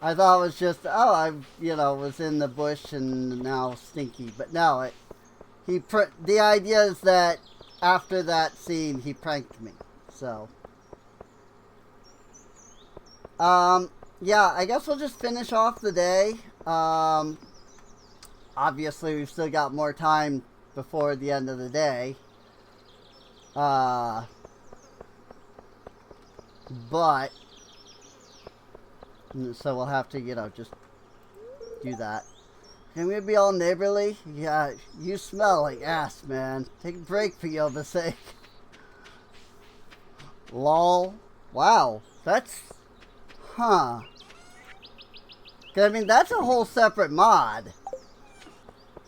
I thought it was just, oh, I, you know, was in the bush and now Stinky. But no, the idea is that after that scene, he pranked me. So, yeah, I guess we'll just finish off the day. Obviously, we've still got more time before the end of the day. But, so we'll have to, you know, just do that. Can we be all neighborly? Yeah, you smell like ass, man. Take a break for Yoba's sake. Lol. Wow, that's... Huh. 'Cause, I mean, that's a whole separate mod.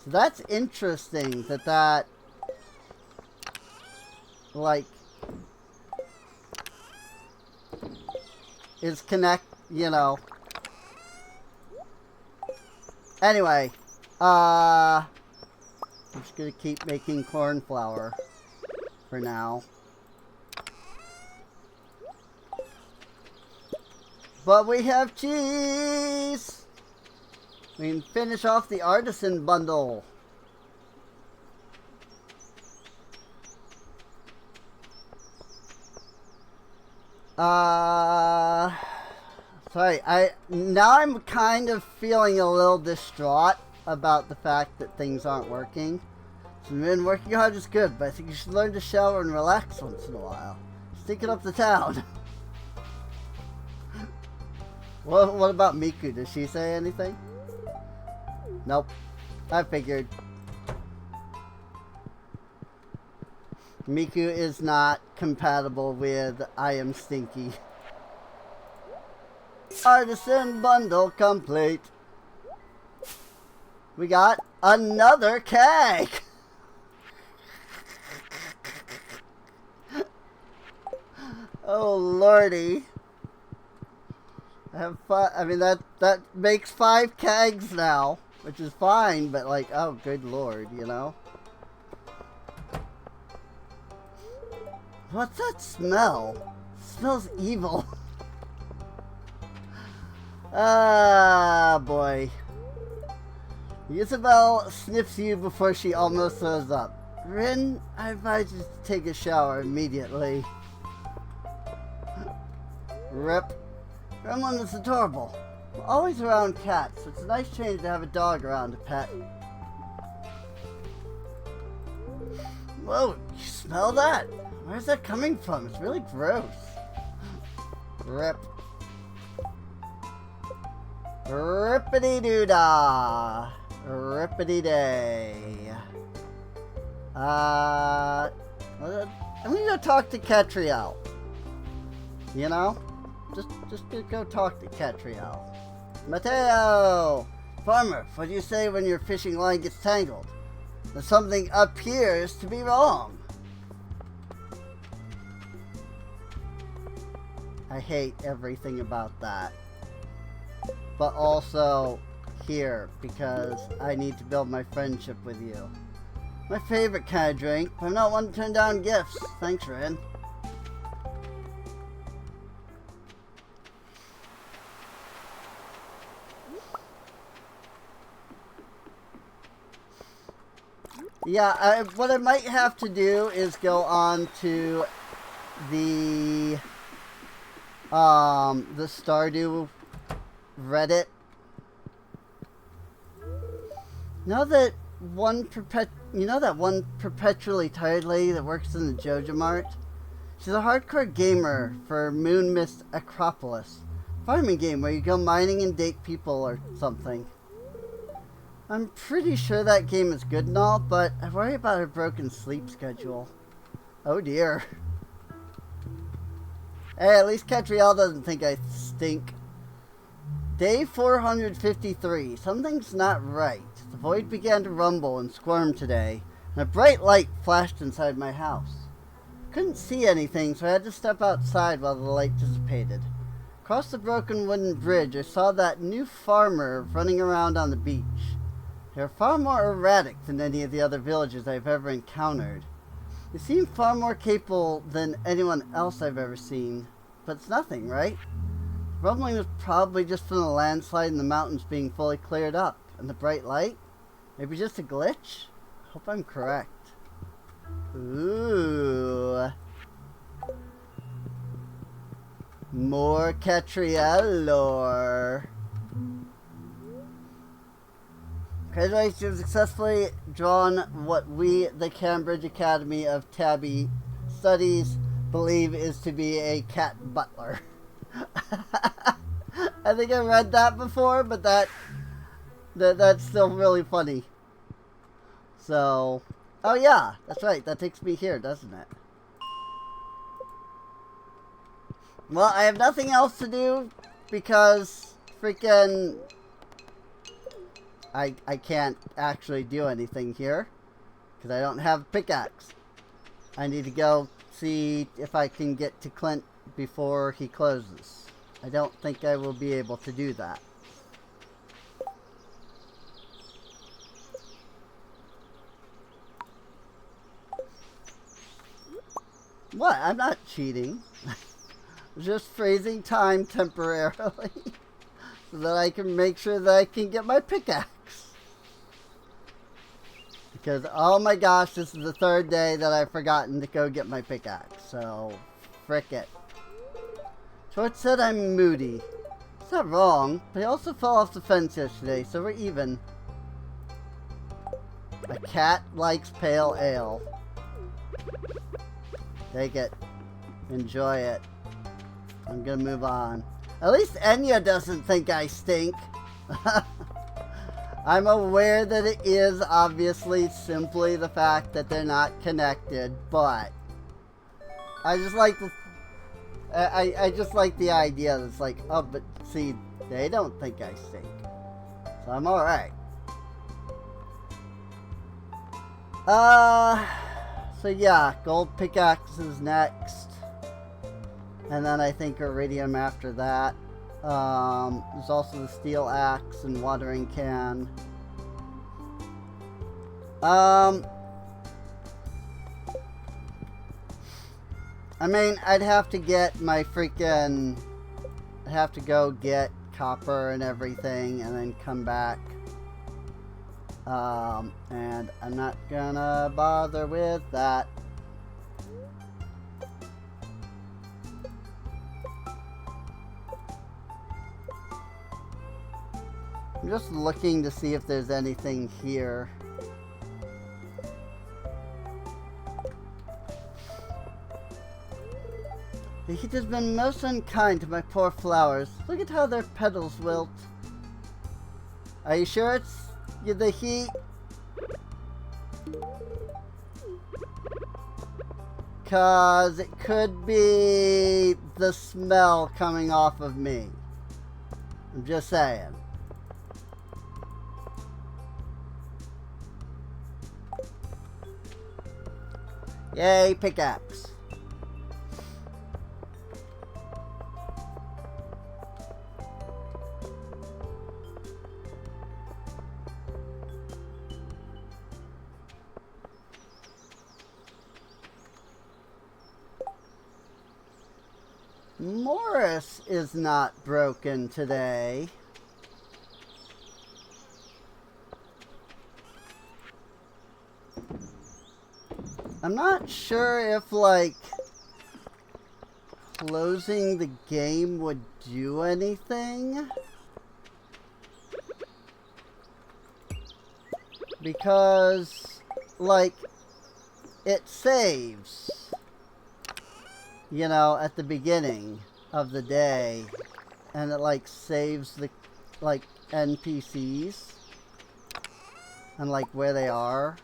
So that's interesting that, like, is you know. Anyway, I'm just gonna keep making corn flour for now. But we have cheese! We can finish off the artisan bundle. Sorry, now I'm kind of feeling a little distraught about the fact that things aren't working. So we've been working hard is good, but I think you should learn to shower and relax once in a while. Stinking up the town. What about Miku? Did she say anything? Nope. I figured. Miku is not compatible with I am Stinky. Artisan bundle complete. We got another keg. Oh lordy. I mean that makes 5 kegs now, which is fine, but like, oh good lord, you know. What's that smell? It smells evil. Ah, boy. Isabel sniffs you before she almost throws up. Rin, I advise you to take a shower immediately. Rip. Gremlin is adorable. We're always around cats, so it's a nice change to have a dog around to pet. Whoa, you smell that? Where's that coming from? It's really gross. Rip. Rippity-doo-dah. Rippity-day. I'm gonna go talk to Catriel. You know? Just go talk to Catriel. Mateo! Farmer, what do you say when your fishing line gets tangled? When something appears to be wrong. I hate everything about that. But also here, because I need to build my friendship with you. My favorite kind of drink, but I'm not one to turn down gifts. Thanks, Ren. Yeah, what I might have to do is go on to the Stardew Reddit Know that you know that one perpetually tired lady that works in the Joja Mart? She's a hardcore gamer for Moon Mist Acropolis. Farming game where you go mining and date people or something. I'm pretty sure that game is good and all, but I worry about her broken sleep schedule. Oh dear. Hey, at least Catriel doesn't think I stink. Day 453. Something's not right. The void began to rumble and squirm today, and a bright light flashed inside my house. Couldn't see anything, so I had to step outside while the light dissipated. Across the broken wooden bridge, I saw that new farmer running around on the beach. They were far more erratic than any of the other villagers I've ever encountered. They seem far more capable than anyone else I've ever seen. But it's nothing, right? The rumbling was probably just from the landslide in the mountains being fully cleared up. And the bright light? Maybe just a glitch? I hope I'm correct. Ooh. More Catriel lore. Congratulations, you've successfully drawn what we, the Cambridge Academy of Tabby Studies, believe is to be a cat butler. I think I read that before, but that's still really funny. So, oh yeah, that's right. That takes me here, doesn't it? Well, I have nothing else to do because freaking I can't actually do anything here because I don't have a pickaxe. I need to go see if I can get to Clint before he closes. I don't think I will be able to do that. What? I'm not cheating. Just freezing time temporarily so that I can make sure that I can get my pickaxe. Because, oh my gosh, this is the third day that I've forgotten to go get my pickaxe. So, frick it. George said I'm moody. It's not wrong, but he also fell off the fence yesterday, so we're even. A cat likes pale ale. Take it. Enjoy it. I'm gonna move on. At least Enya doesn't think I stink. I'm aware that it is obviously simply the fact that they're not connected, but I just like the I just like the idea that it's like, oh, but see, they don't think I stink, so I'm all right. So yeah, gold pickaxe is next. And then I think iridium after that. There's also the steel axe and watering can. I mean, I'd have to get my freaking... I'd have to go get copper and everything and then come back. And I'm not gonna bother with that. I'm just looking to see if there's anything here. The heat has been most unkind to my poor flowers. Look at how their petals wilt. Are you sure it's the heat? Cause it could be the smell coming off of me. I'm just saying. Yay, pickaxe. Morris is not broken today. I'm not sure if, like, closing the game would do anything. because, like, it saves, you know, at the beginning of the day, and it, like, saves the, like, NPCs and, like, where they are.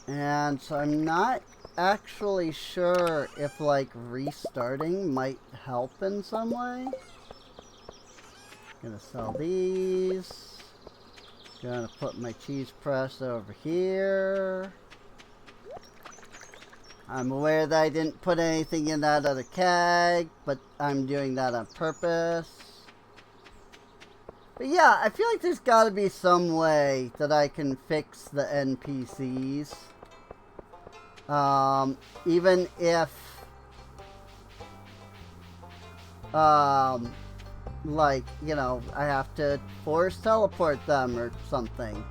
And so I'm not actually sure if, like, restarting might help in some way. Gonna sell these. Gonna put my cheese press over here. I'm aware that I didn't put anything in that other keg, but I'm doing that on purpose. But yeah, I feel like there's gotta be some way that I can fix the NPCs. Even if, like, you know, I have to force teleport them or something.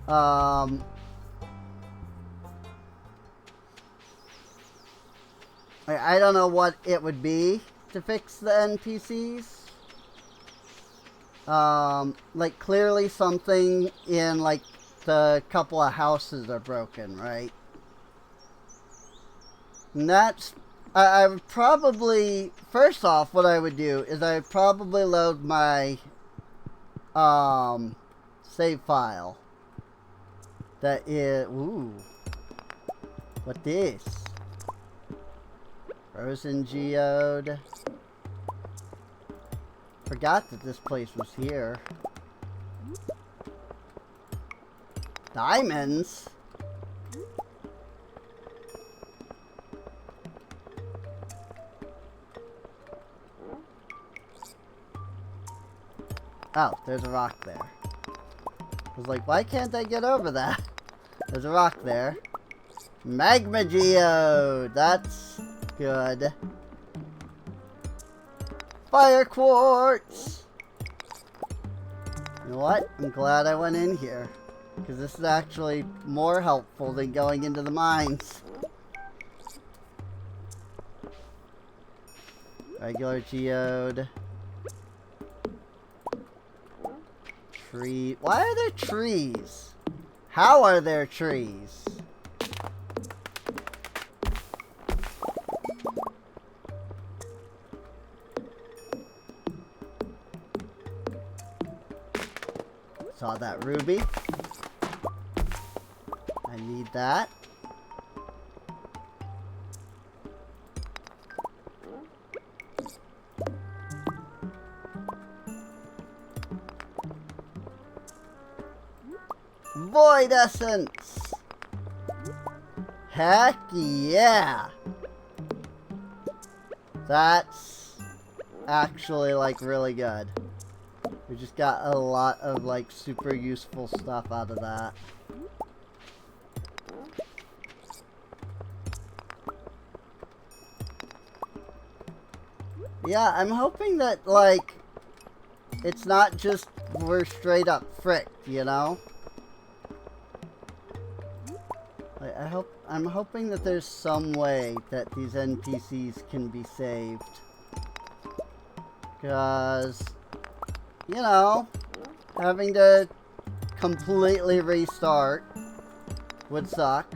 I don't know what it would be to fix the NPCs. Like, clearly something in, like, the couple of houses are broken, right? And that's... I would probably... First off, what I would do is I would probably load my... save file. That is... Ooh. What this? Frozen geode. Forgot that this place was here. Diamonds? Oh, there's a rock there. I was like, why can't I get over that? There's a rock there. Magma geode! That's good. Fire quartz! You know what? I'm glad I went in here. Because this is actually more helpful than going into the mines. Regular geode. Tree. Why are there trees? How are there trees? Saw that ruby. I need that. Void essence! Heck yeah! That's actually, like, really good. We just got a lot of, like, super useful stuff out of that. Yeah, I'm hoping that, like, it's not just we're straight up fricked, you know? Like, I'm hoping that there's some way that these NPCs can be saved. Because, you know, having to completely restart would suck.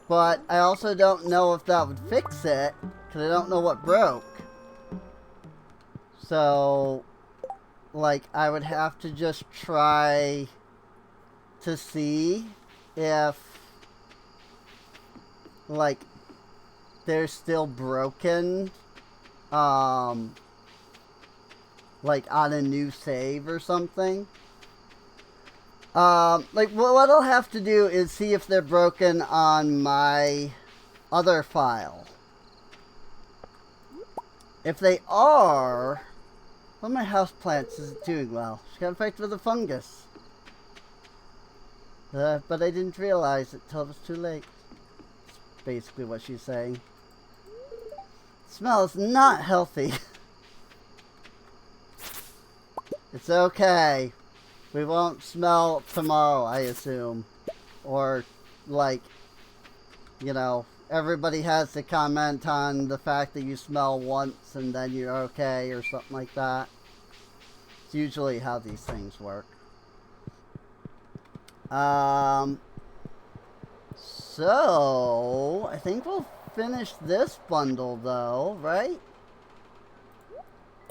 But I also don't know if that would fix it, because I don't know what broke. So, like, I would have to just try to see if, like, they're still broken, like, on a new save or something. Like, what I'll have to do is see if they're broken on my other file. If they are, one of my houseplants isn't doing well. She got infected with a fungus. But I didn't realize it till it was too late. That's basically what she's saying. The smell is not healthy. It's okay. We won't smell tomorrow, I assume. Or, like, you know, everybody has to comment on the fact that you smell once and then you're okay or something like that. It's usually how these things work. So I think we'll finish this bundle though, right?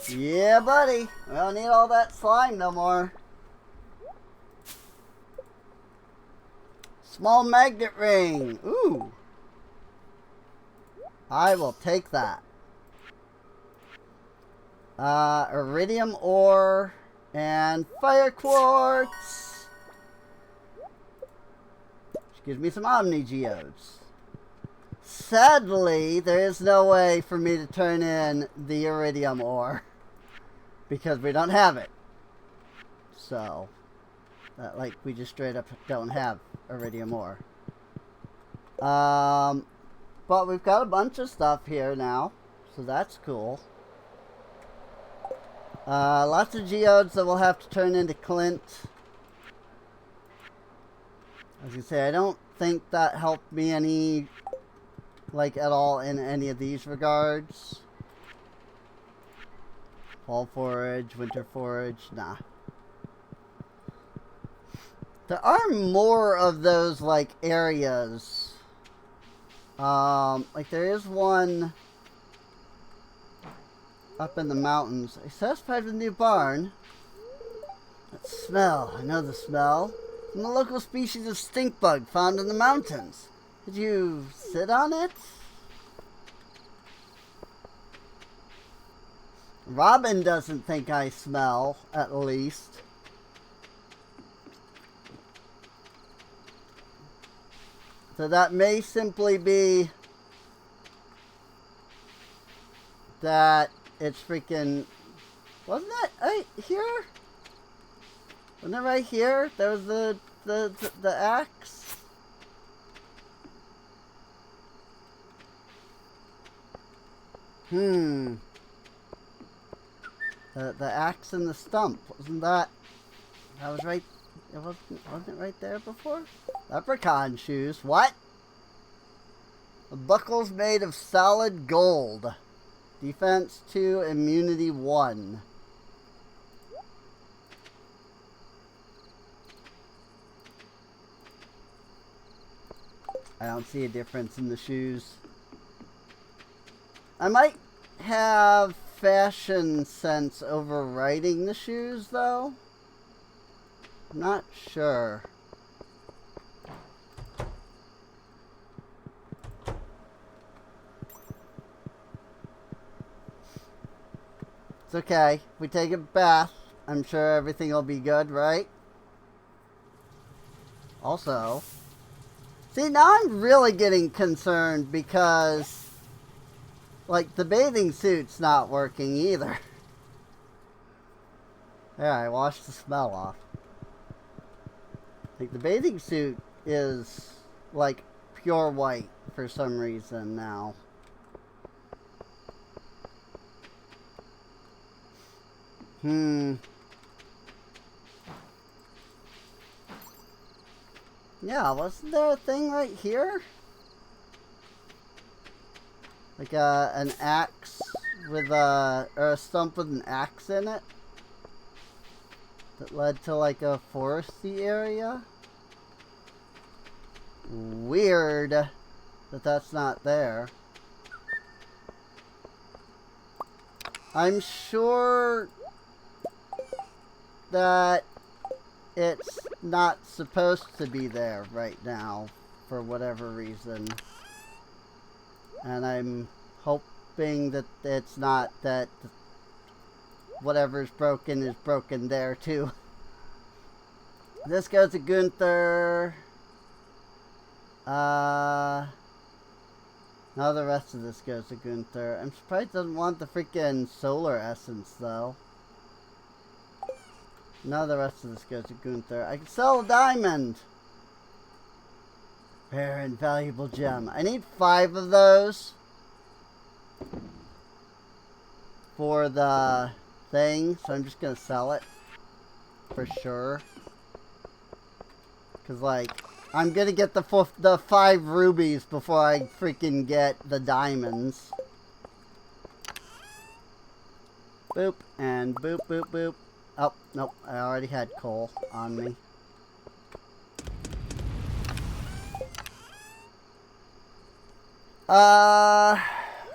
Yeah, buddy. We don't need all that slime no more. Small magnet ring. Ooh. I will take that. Iridium ore and fire quartz. Which gives me some Omni Geodes. Sadly, there is no way for me to turn in the iridium ore because we don't have it. So, like, we just straight up don't have iridium ore. But we've got a bunch of stuff here now, so that's cool. Lots of geodes that we'll have to turn into Clint. As you say, I don't think that helped me any, like, at all in any of these regards. Fall forage, winter forage, nah. There are more of those, like, areas. Like, there is one up in the mountains. I satisfied with the new barn. That smell. I know the smell. From the local species of stink bug found in the mountains. Did you sit on it? Robin doesn't think I smell, at least. So that may simply be that it's freaking... Wasn't that right here? Wasn't it right here? There was the axe? The axe and the stump. Wasn't that... That was right... It wasn't it right there before? Leprechaun shoes. What? The buckle's made of solid gold. Defense 2, immunity 1. I don't see a difference in the shoes. I might have fashion sense overriding the shoes, though. I'm not sure. It's okay. If we take a bath, I'm sure everything will be good, right? Also, see, now I'm really getting concerned because, like, the bathing suit's not working either. There, I washed the smell off. Like, the bathing suit is, like, pure white for some reason now. Yeah, wasn't there a thing right here? Like an axe with or a stump with an axe in it? That led to like a foresty area? Weird that that's not there. I'm sure that it's not supposed to be there right now for whatever reason. And I'm hoping that it's not, that whatever's broken is broken there too. This goes to Gunther. No, the rest of this goes to Gunther. I'm surprised it doesn't want the freaking solar essence though. Now the rest of this goes to Gunther. I can sell a diamond. Rare and valuable gem. I need 5 of those for the thing, so I'm just gonna sell it for sure. Cause like, I'm gonna get the 5 rubies before I freaking get the diamonds. Boop, and boop, boop, boop. Oh, nope, I already had coal on me.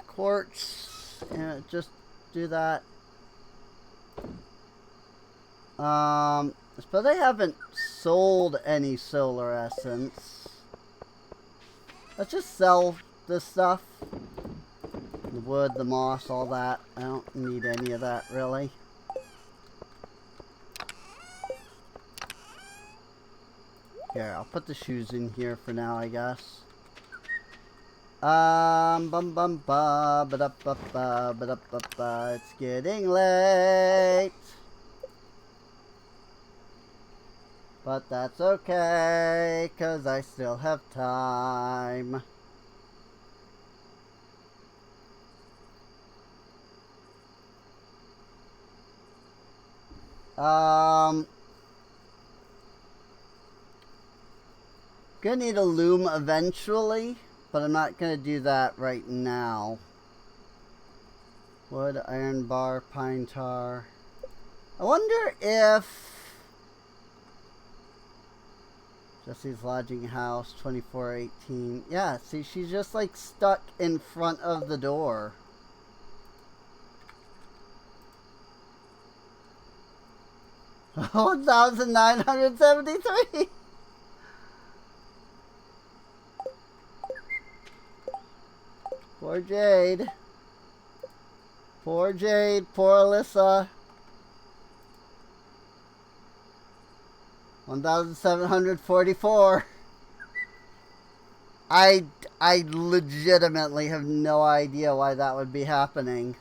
Quartz, yeah, just do that. But I haven't sold any solar essence. Let's just sell this stuff. The wood, the moss, all that. I don't need any of that, really. Here, I'll put the shoes in here for now, I guess. Bum bum ba ba da ba ba ba da ba ba. It's getting late. But that's okay, 'cause I still have time. Gonna need a loom eventually, but I'm not gonna do that right now. Wood, iron bar, pine tar. I wonder if Jesse's lodging house, 2418. Yeah, see, she's just like stuck in front of the door. $1,973. Poor Jade. Poor Jade. Poor Alyssa. 1,744. I legitimately have no idea why that would be happening.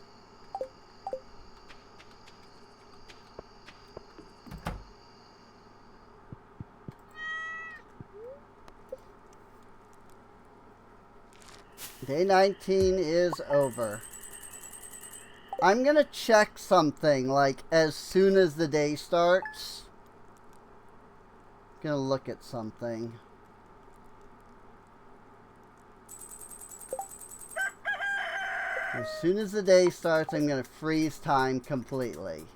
Day 19 is over. I'm gonna check something, like, as soon as the day starts. Gonna look at something. As soon as the day starts, I'm gonna freeze time completely.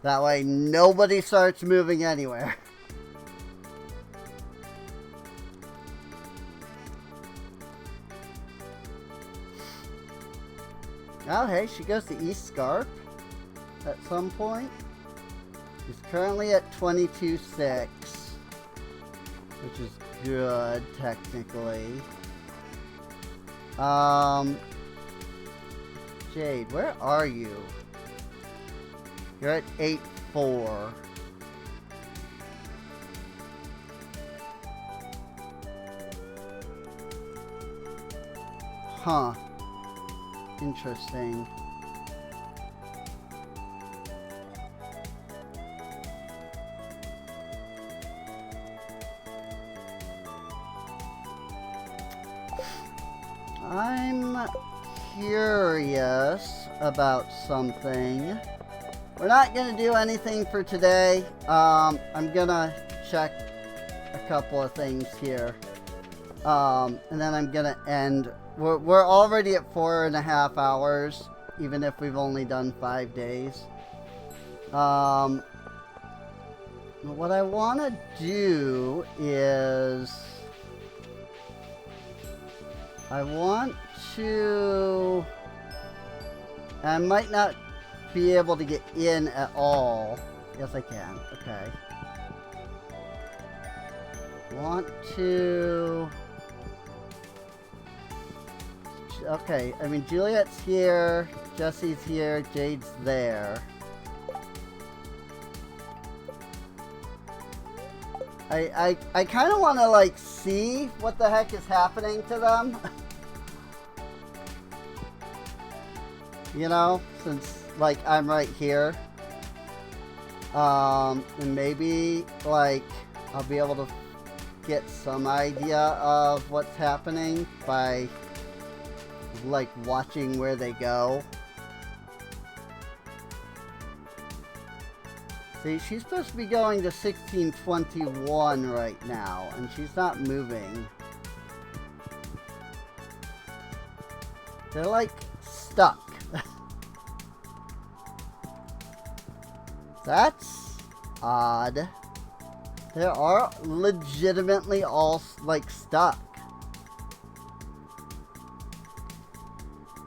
That way nobody starts moving anywhere. Oh, hey, she goes to East Scarp at some point. She's currently at 22.6, which is good, technically. Jade, where are you? You're at 8.4. Huh. Interesting. I'm curious about something. We're not going to do anything for today. I'm going to check a couple of things here. And then I'm going to end. We're already at 4.5 hours, even if we've only done 5 days. What I want to do is I want to... I might not be able to get in at all. Yes, I can. Okay. Want to... Okay, I mean, Juliet's here, Jesse's here, Jade's there. I kind of want to, like, see what the heck is happening to them. You know, since, like, I'm right here. And maybe, like, I'll be able to get some idea of what's happening by, like, watching where they go. See, she's supposed to be going to 1621 right now, and she's not moving. They're like stuck. That's odd. They are legitimately all like stuck.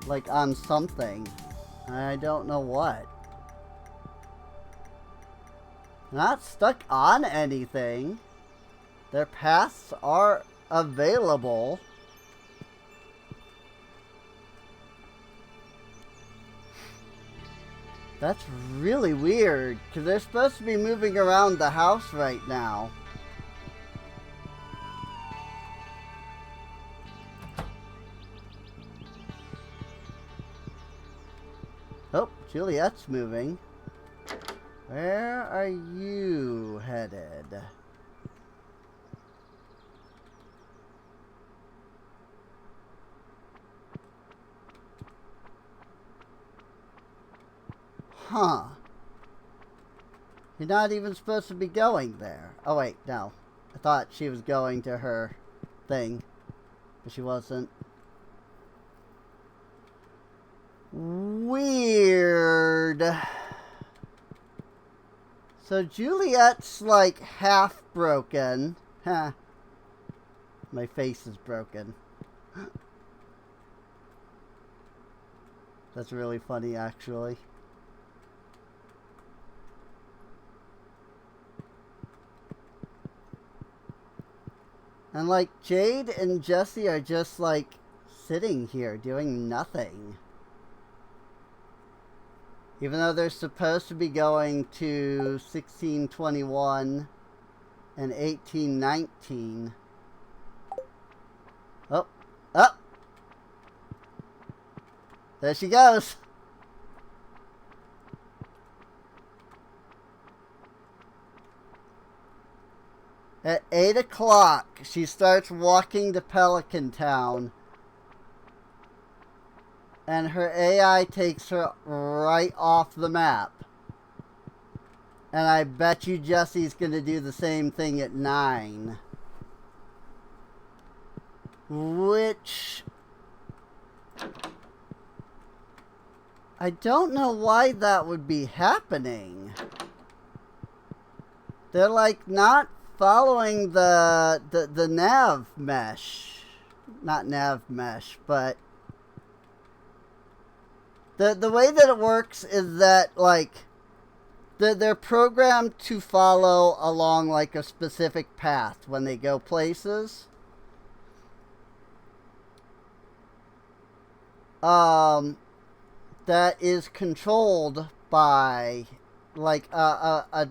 Like on something. I don't know what. Not stuck on anything. Their paths are available. That's really weird, because they're supposed to be moving around the house right now. Oh, Juliet's moving. Where are you headed? Huh. You're not even supposed to be going there. Oh wait, no. I thought she was going to her thing, but she wasn't. Weird. So Juliet's like half broken. Huh. My face is broken. That's really funny, actually. And like Jade and Jesse are just like sitting here doing nothing. Even though they're supposed to be going to 1621 and 1819. Oh, oh! There she goes! At 8 o'clock, she starts walking to Pelican Town. And her AI takes her right off the map. And I bet you Jesse's going to do the same thing at 9. Which... I don't know why that would be happening. They're like not following the nav mesh. Not nav mesh, but... The way that it works is that, like, they're programmed to follow along, like, a specific path when they go places. That is controlled by, like, a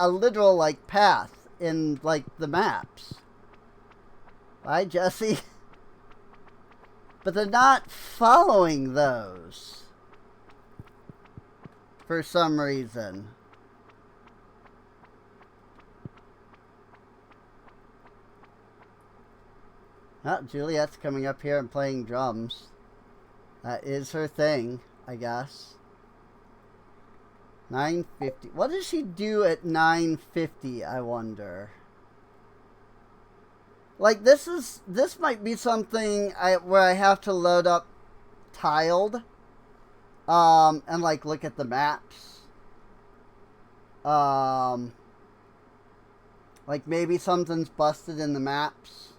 literal, like, path in, like, the maps. Bye, Jesse. But they're not following those. For some reason. Oh, Juliet's coming up here and playing drums. That is her thing, I guess. 9:50. What does she do at 9:50, I wonder? Like, this might be something where I have to load up Tiled. And like look at the maps. Like maybe something's busted in the maps.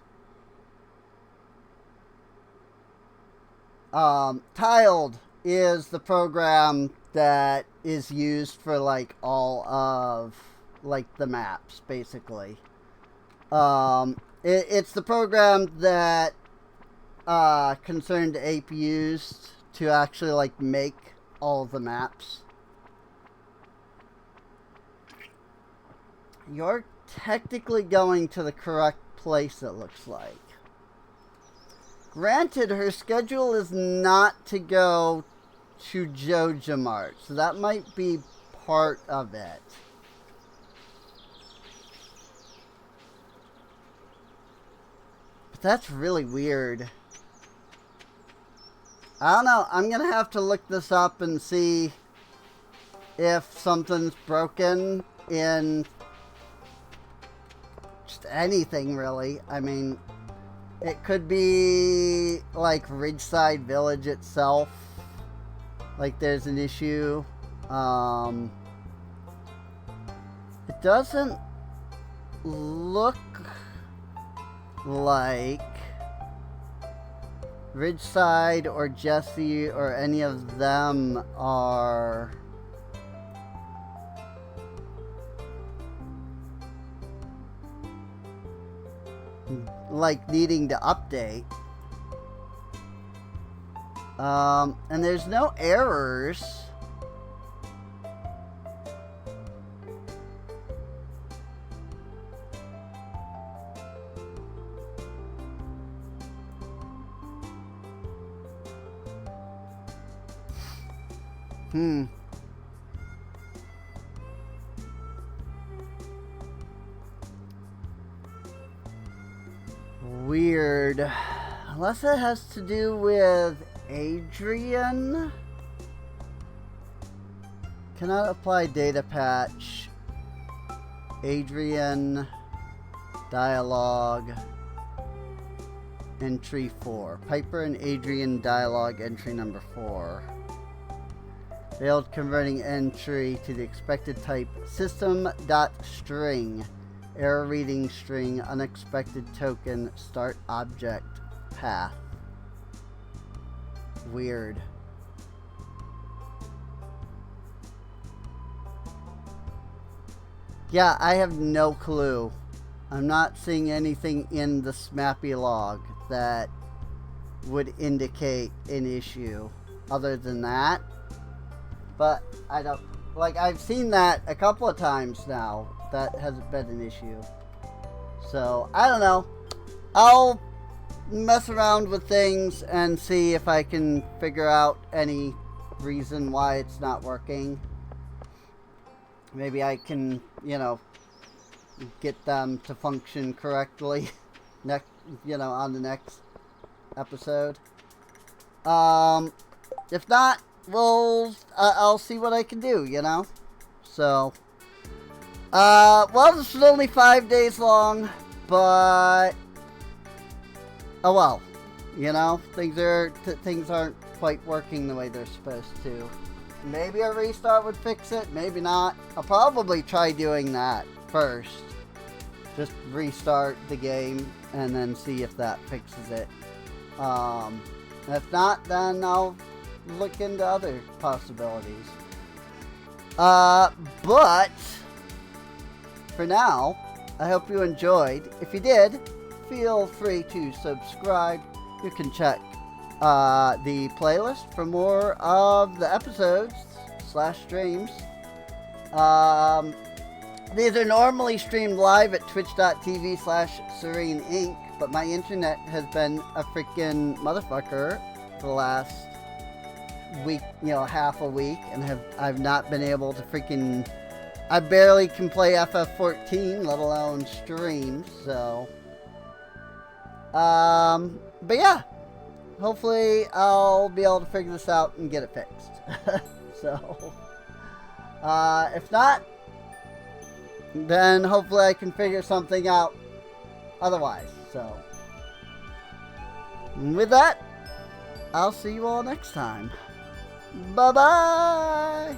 Tiled is the program that is used for like all of like the maps, basically. It's the program that Concerned Ape used to actually like make all of the maps. You're technically going to the correct place, it looks like. Granted, her schedule is not to go to JojaMart, so that might be part of it. But that's really weird. I don't know. I'm going to have to look this up and see if something's broken in just anything, really. I mean, it could be like Ridgeside Village itself. Like there's an issue. It doesn't look like Ridgeside or Jesse or any of them are like needing to update. And there's no errors. Weird. Unless it has to do with Adrian. Cannot apply data patch. Adrian dialogue entry 4. Piper and Adrian dialogue entry number 4. Failed converting entry to the expected type system.string. Error reading string unexpected token start object path. Weird. Yeah, I have no clue. I'm not seeing anything in the SMAPI log that would indicate an issue other than that. But I don't, like, I've seen that a couple of times now. That hasn't been an issue. So, I don't know. I'll mess around with things and see if I can figure out any reason why it's not working. Maybe I can, you know, get them to function correctly next, you know, on the next episode. If not, I'll see what I can do, you know? So, well, this was only 5 days long, but, oh well, you know, things aren't quite working the way they're supposed to. Maybe a restart would fix it, maybe not. I'll probably try doing that first. Just restart the game and then see if that fixes it. If not, then I'll look into other possibilities. But for now, I hope you enjoyed. If you did, feel free to subscribe. You can check the playlist for more of the episodes / streams. These are normally streamed live at twitch.tv / Serene Inc., but my internet has been a freaking motherfucker for the last week, you know, half a week, and I've not been able to freaking, I barely can play FF14, let alone stream, so, but yeah, hopefully I'll be able to figure this out and get it fixed. So, if not, then hopefully I can figure something out otherwise. So, with that, I'll see you all next time. Bye-bye!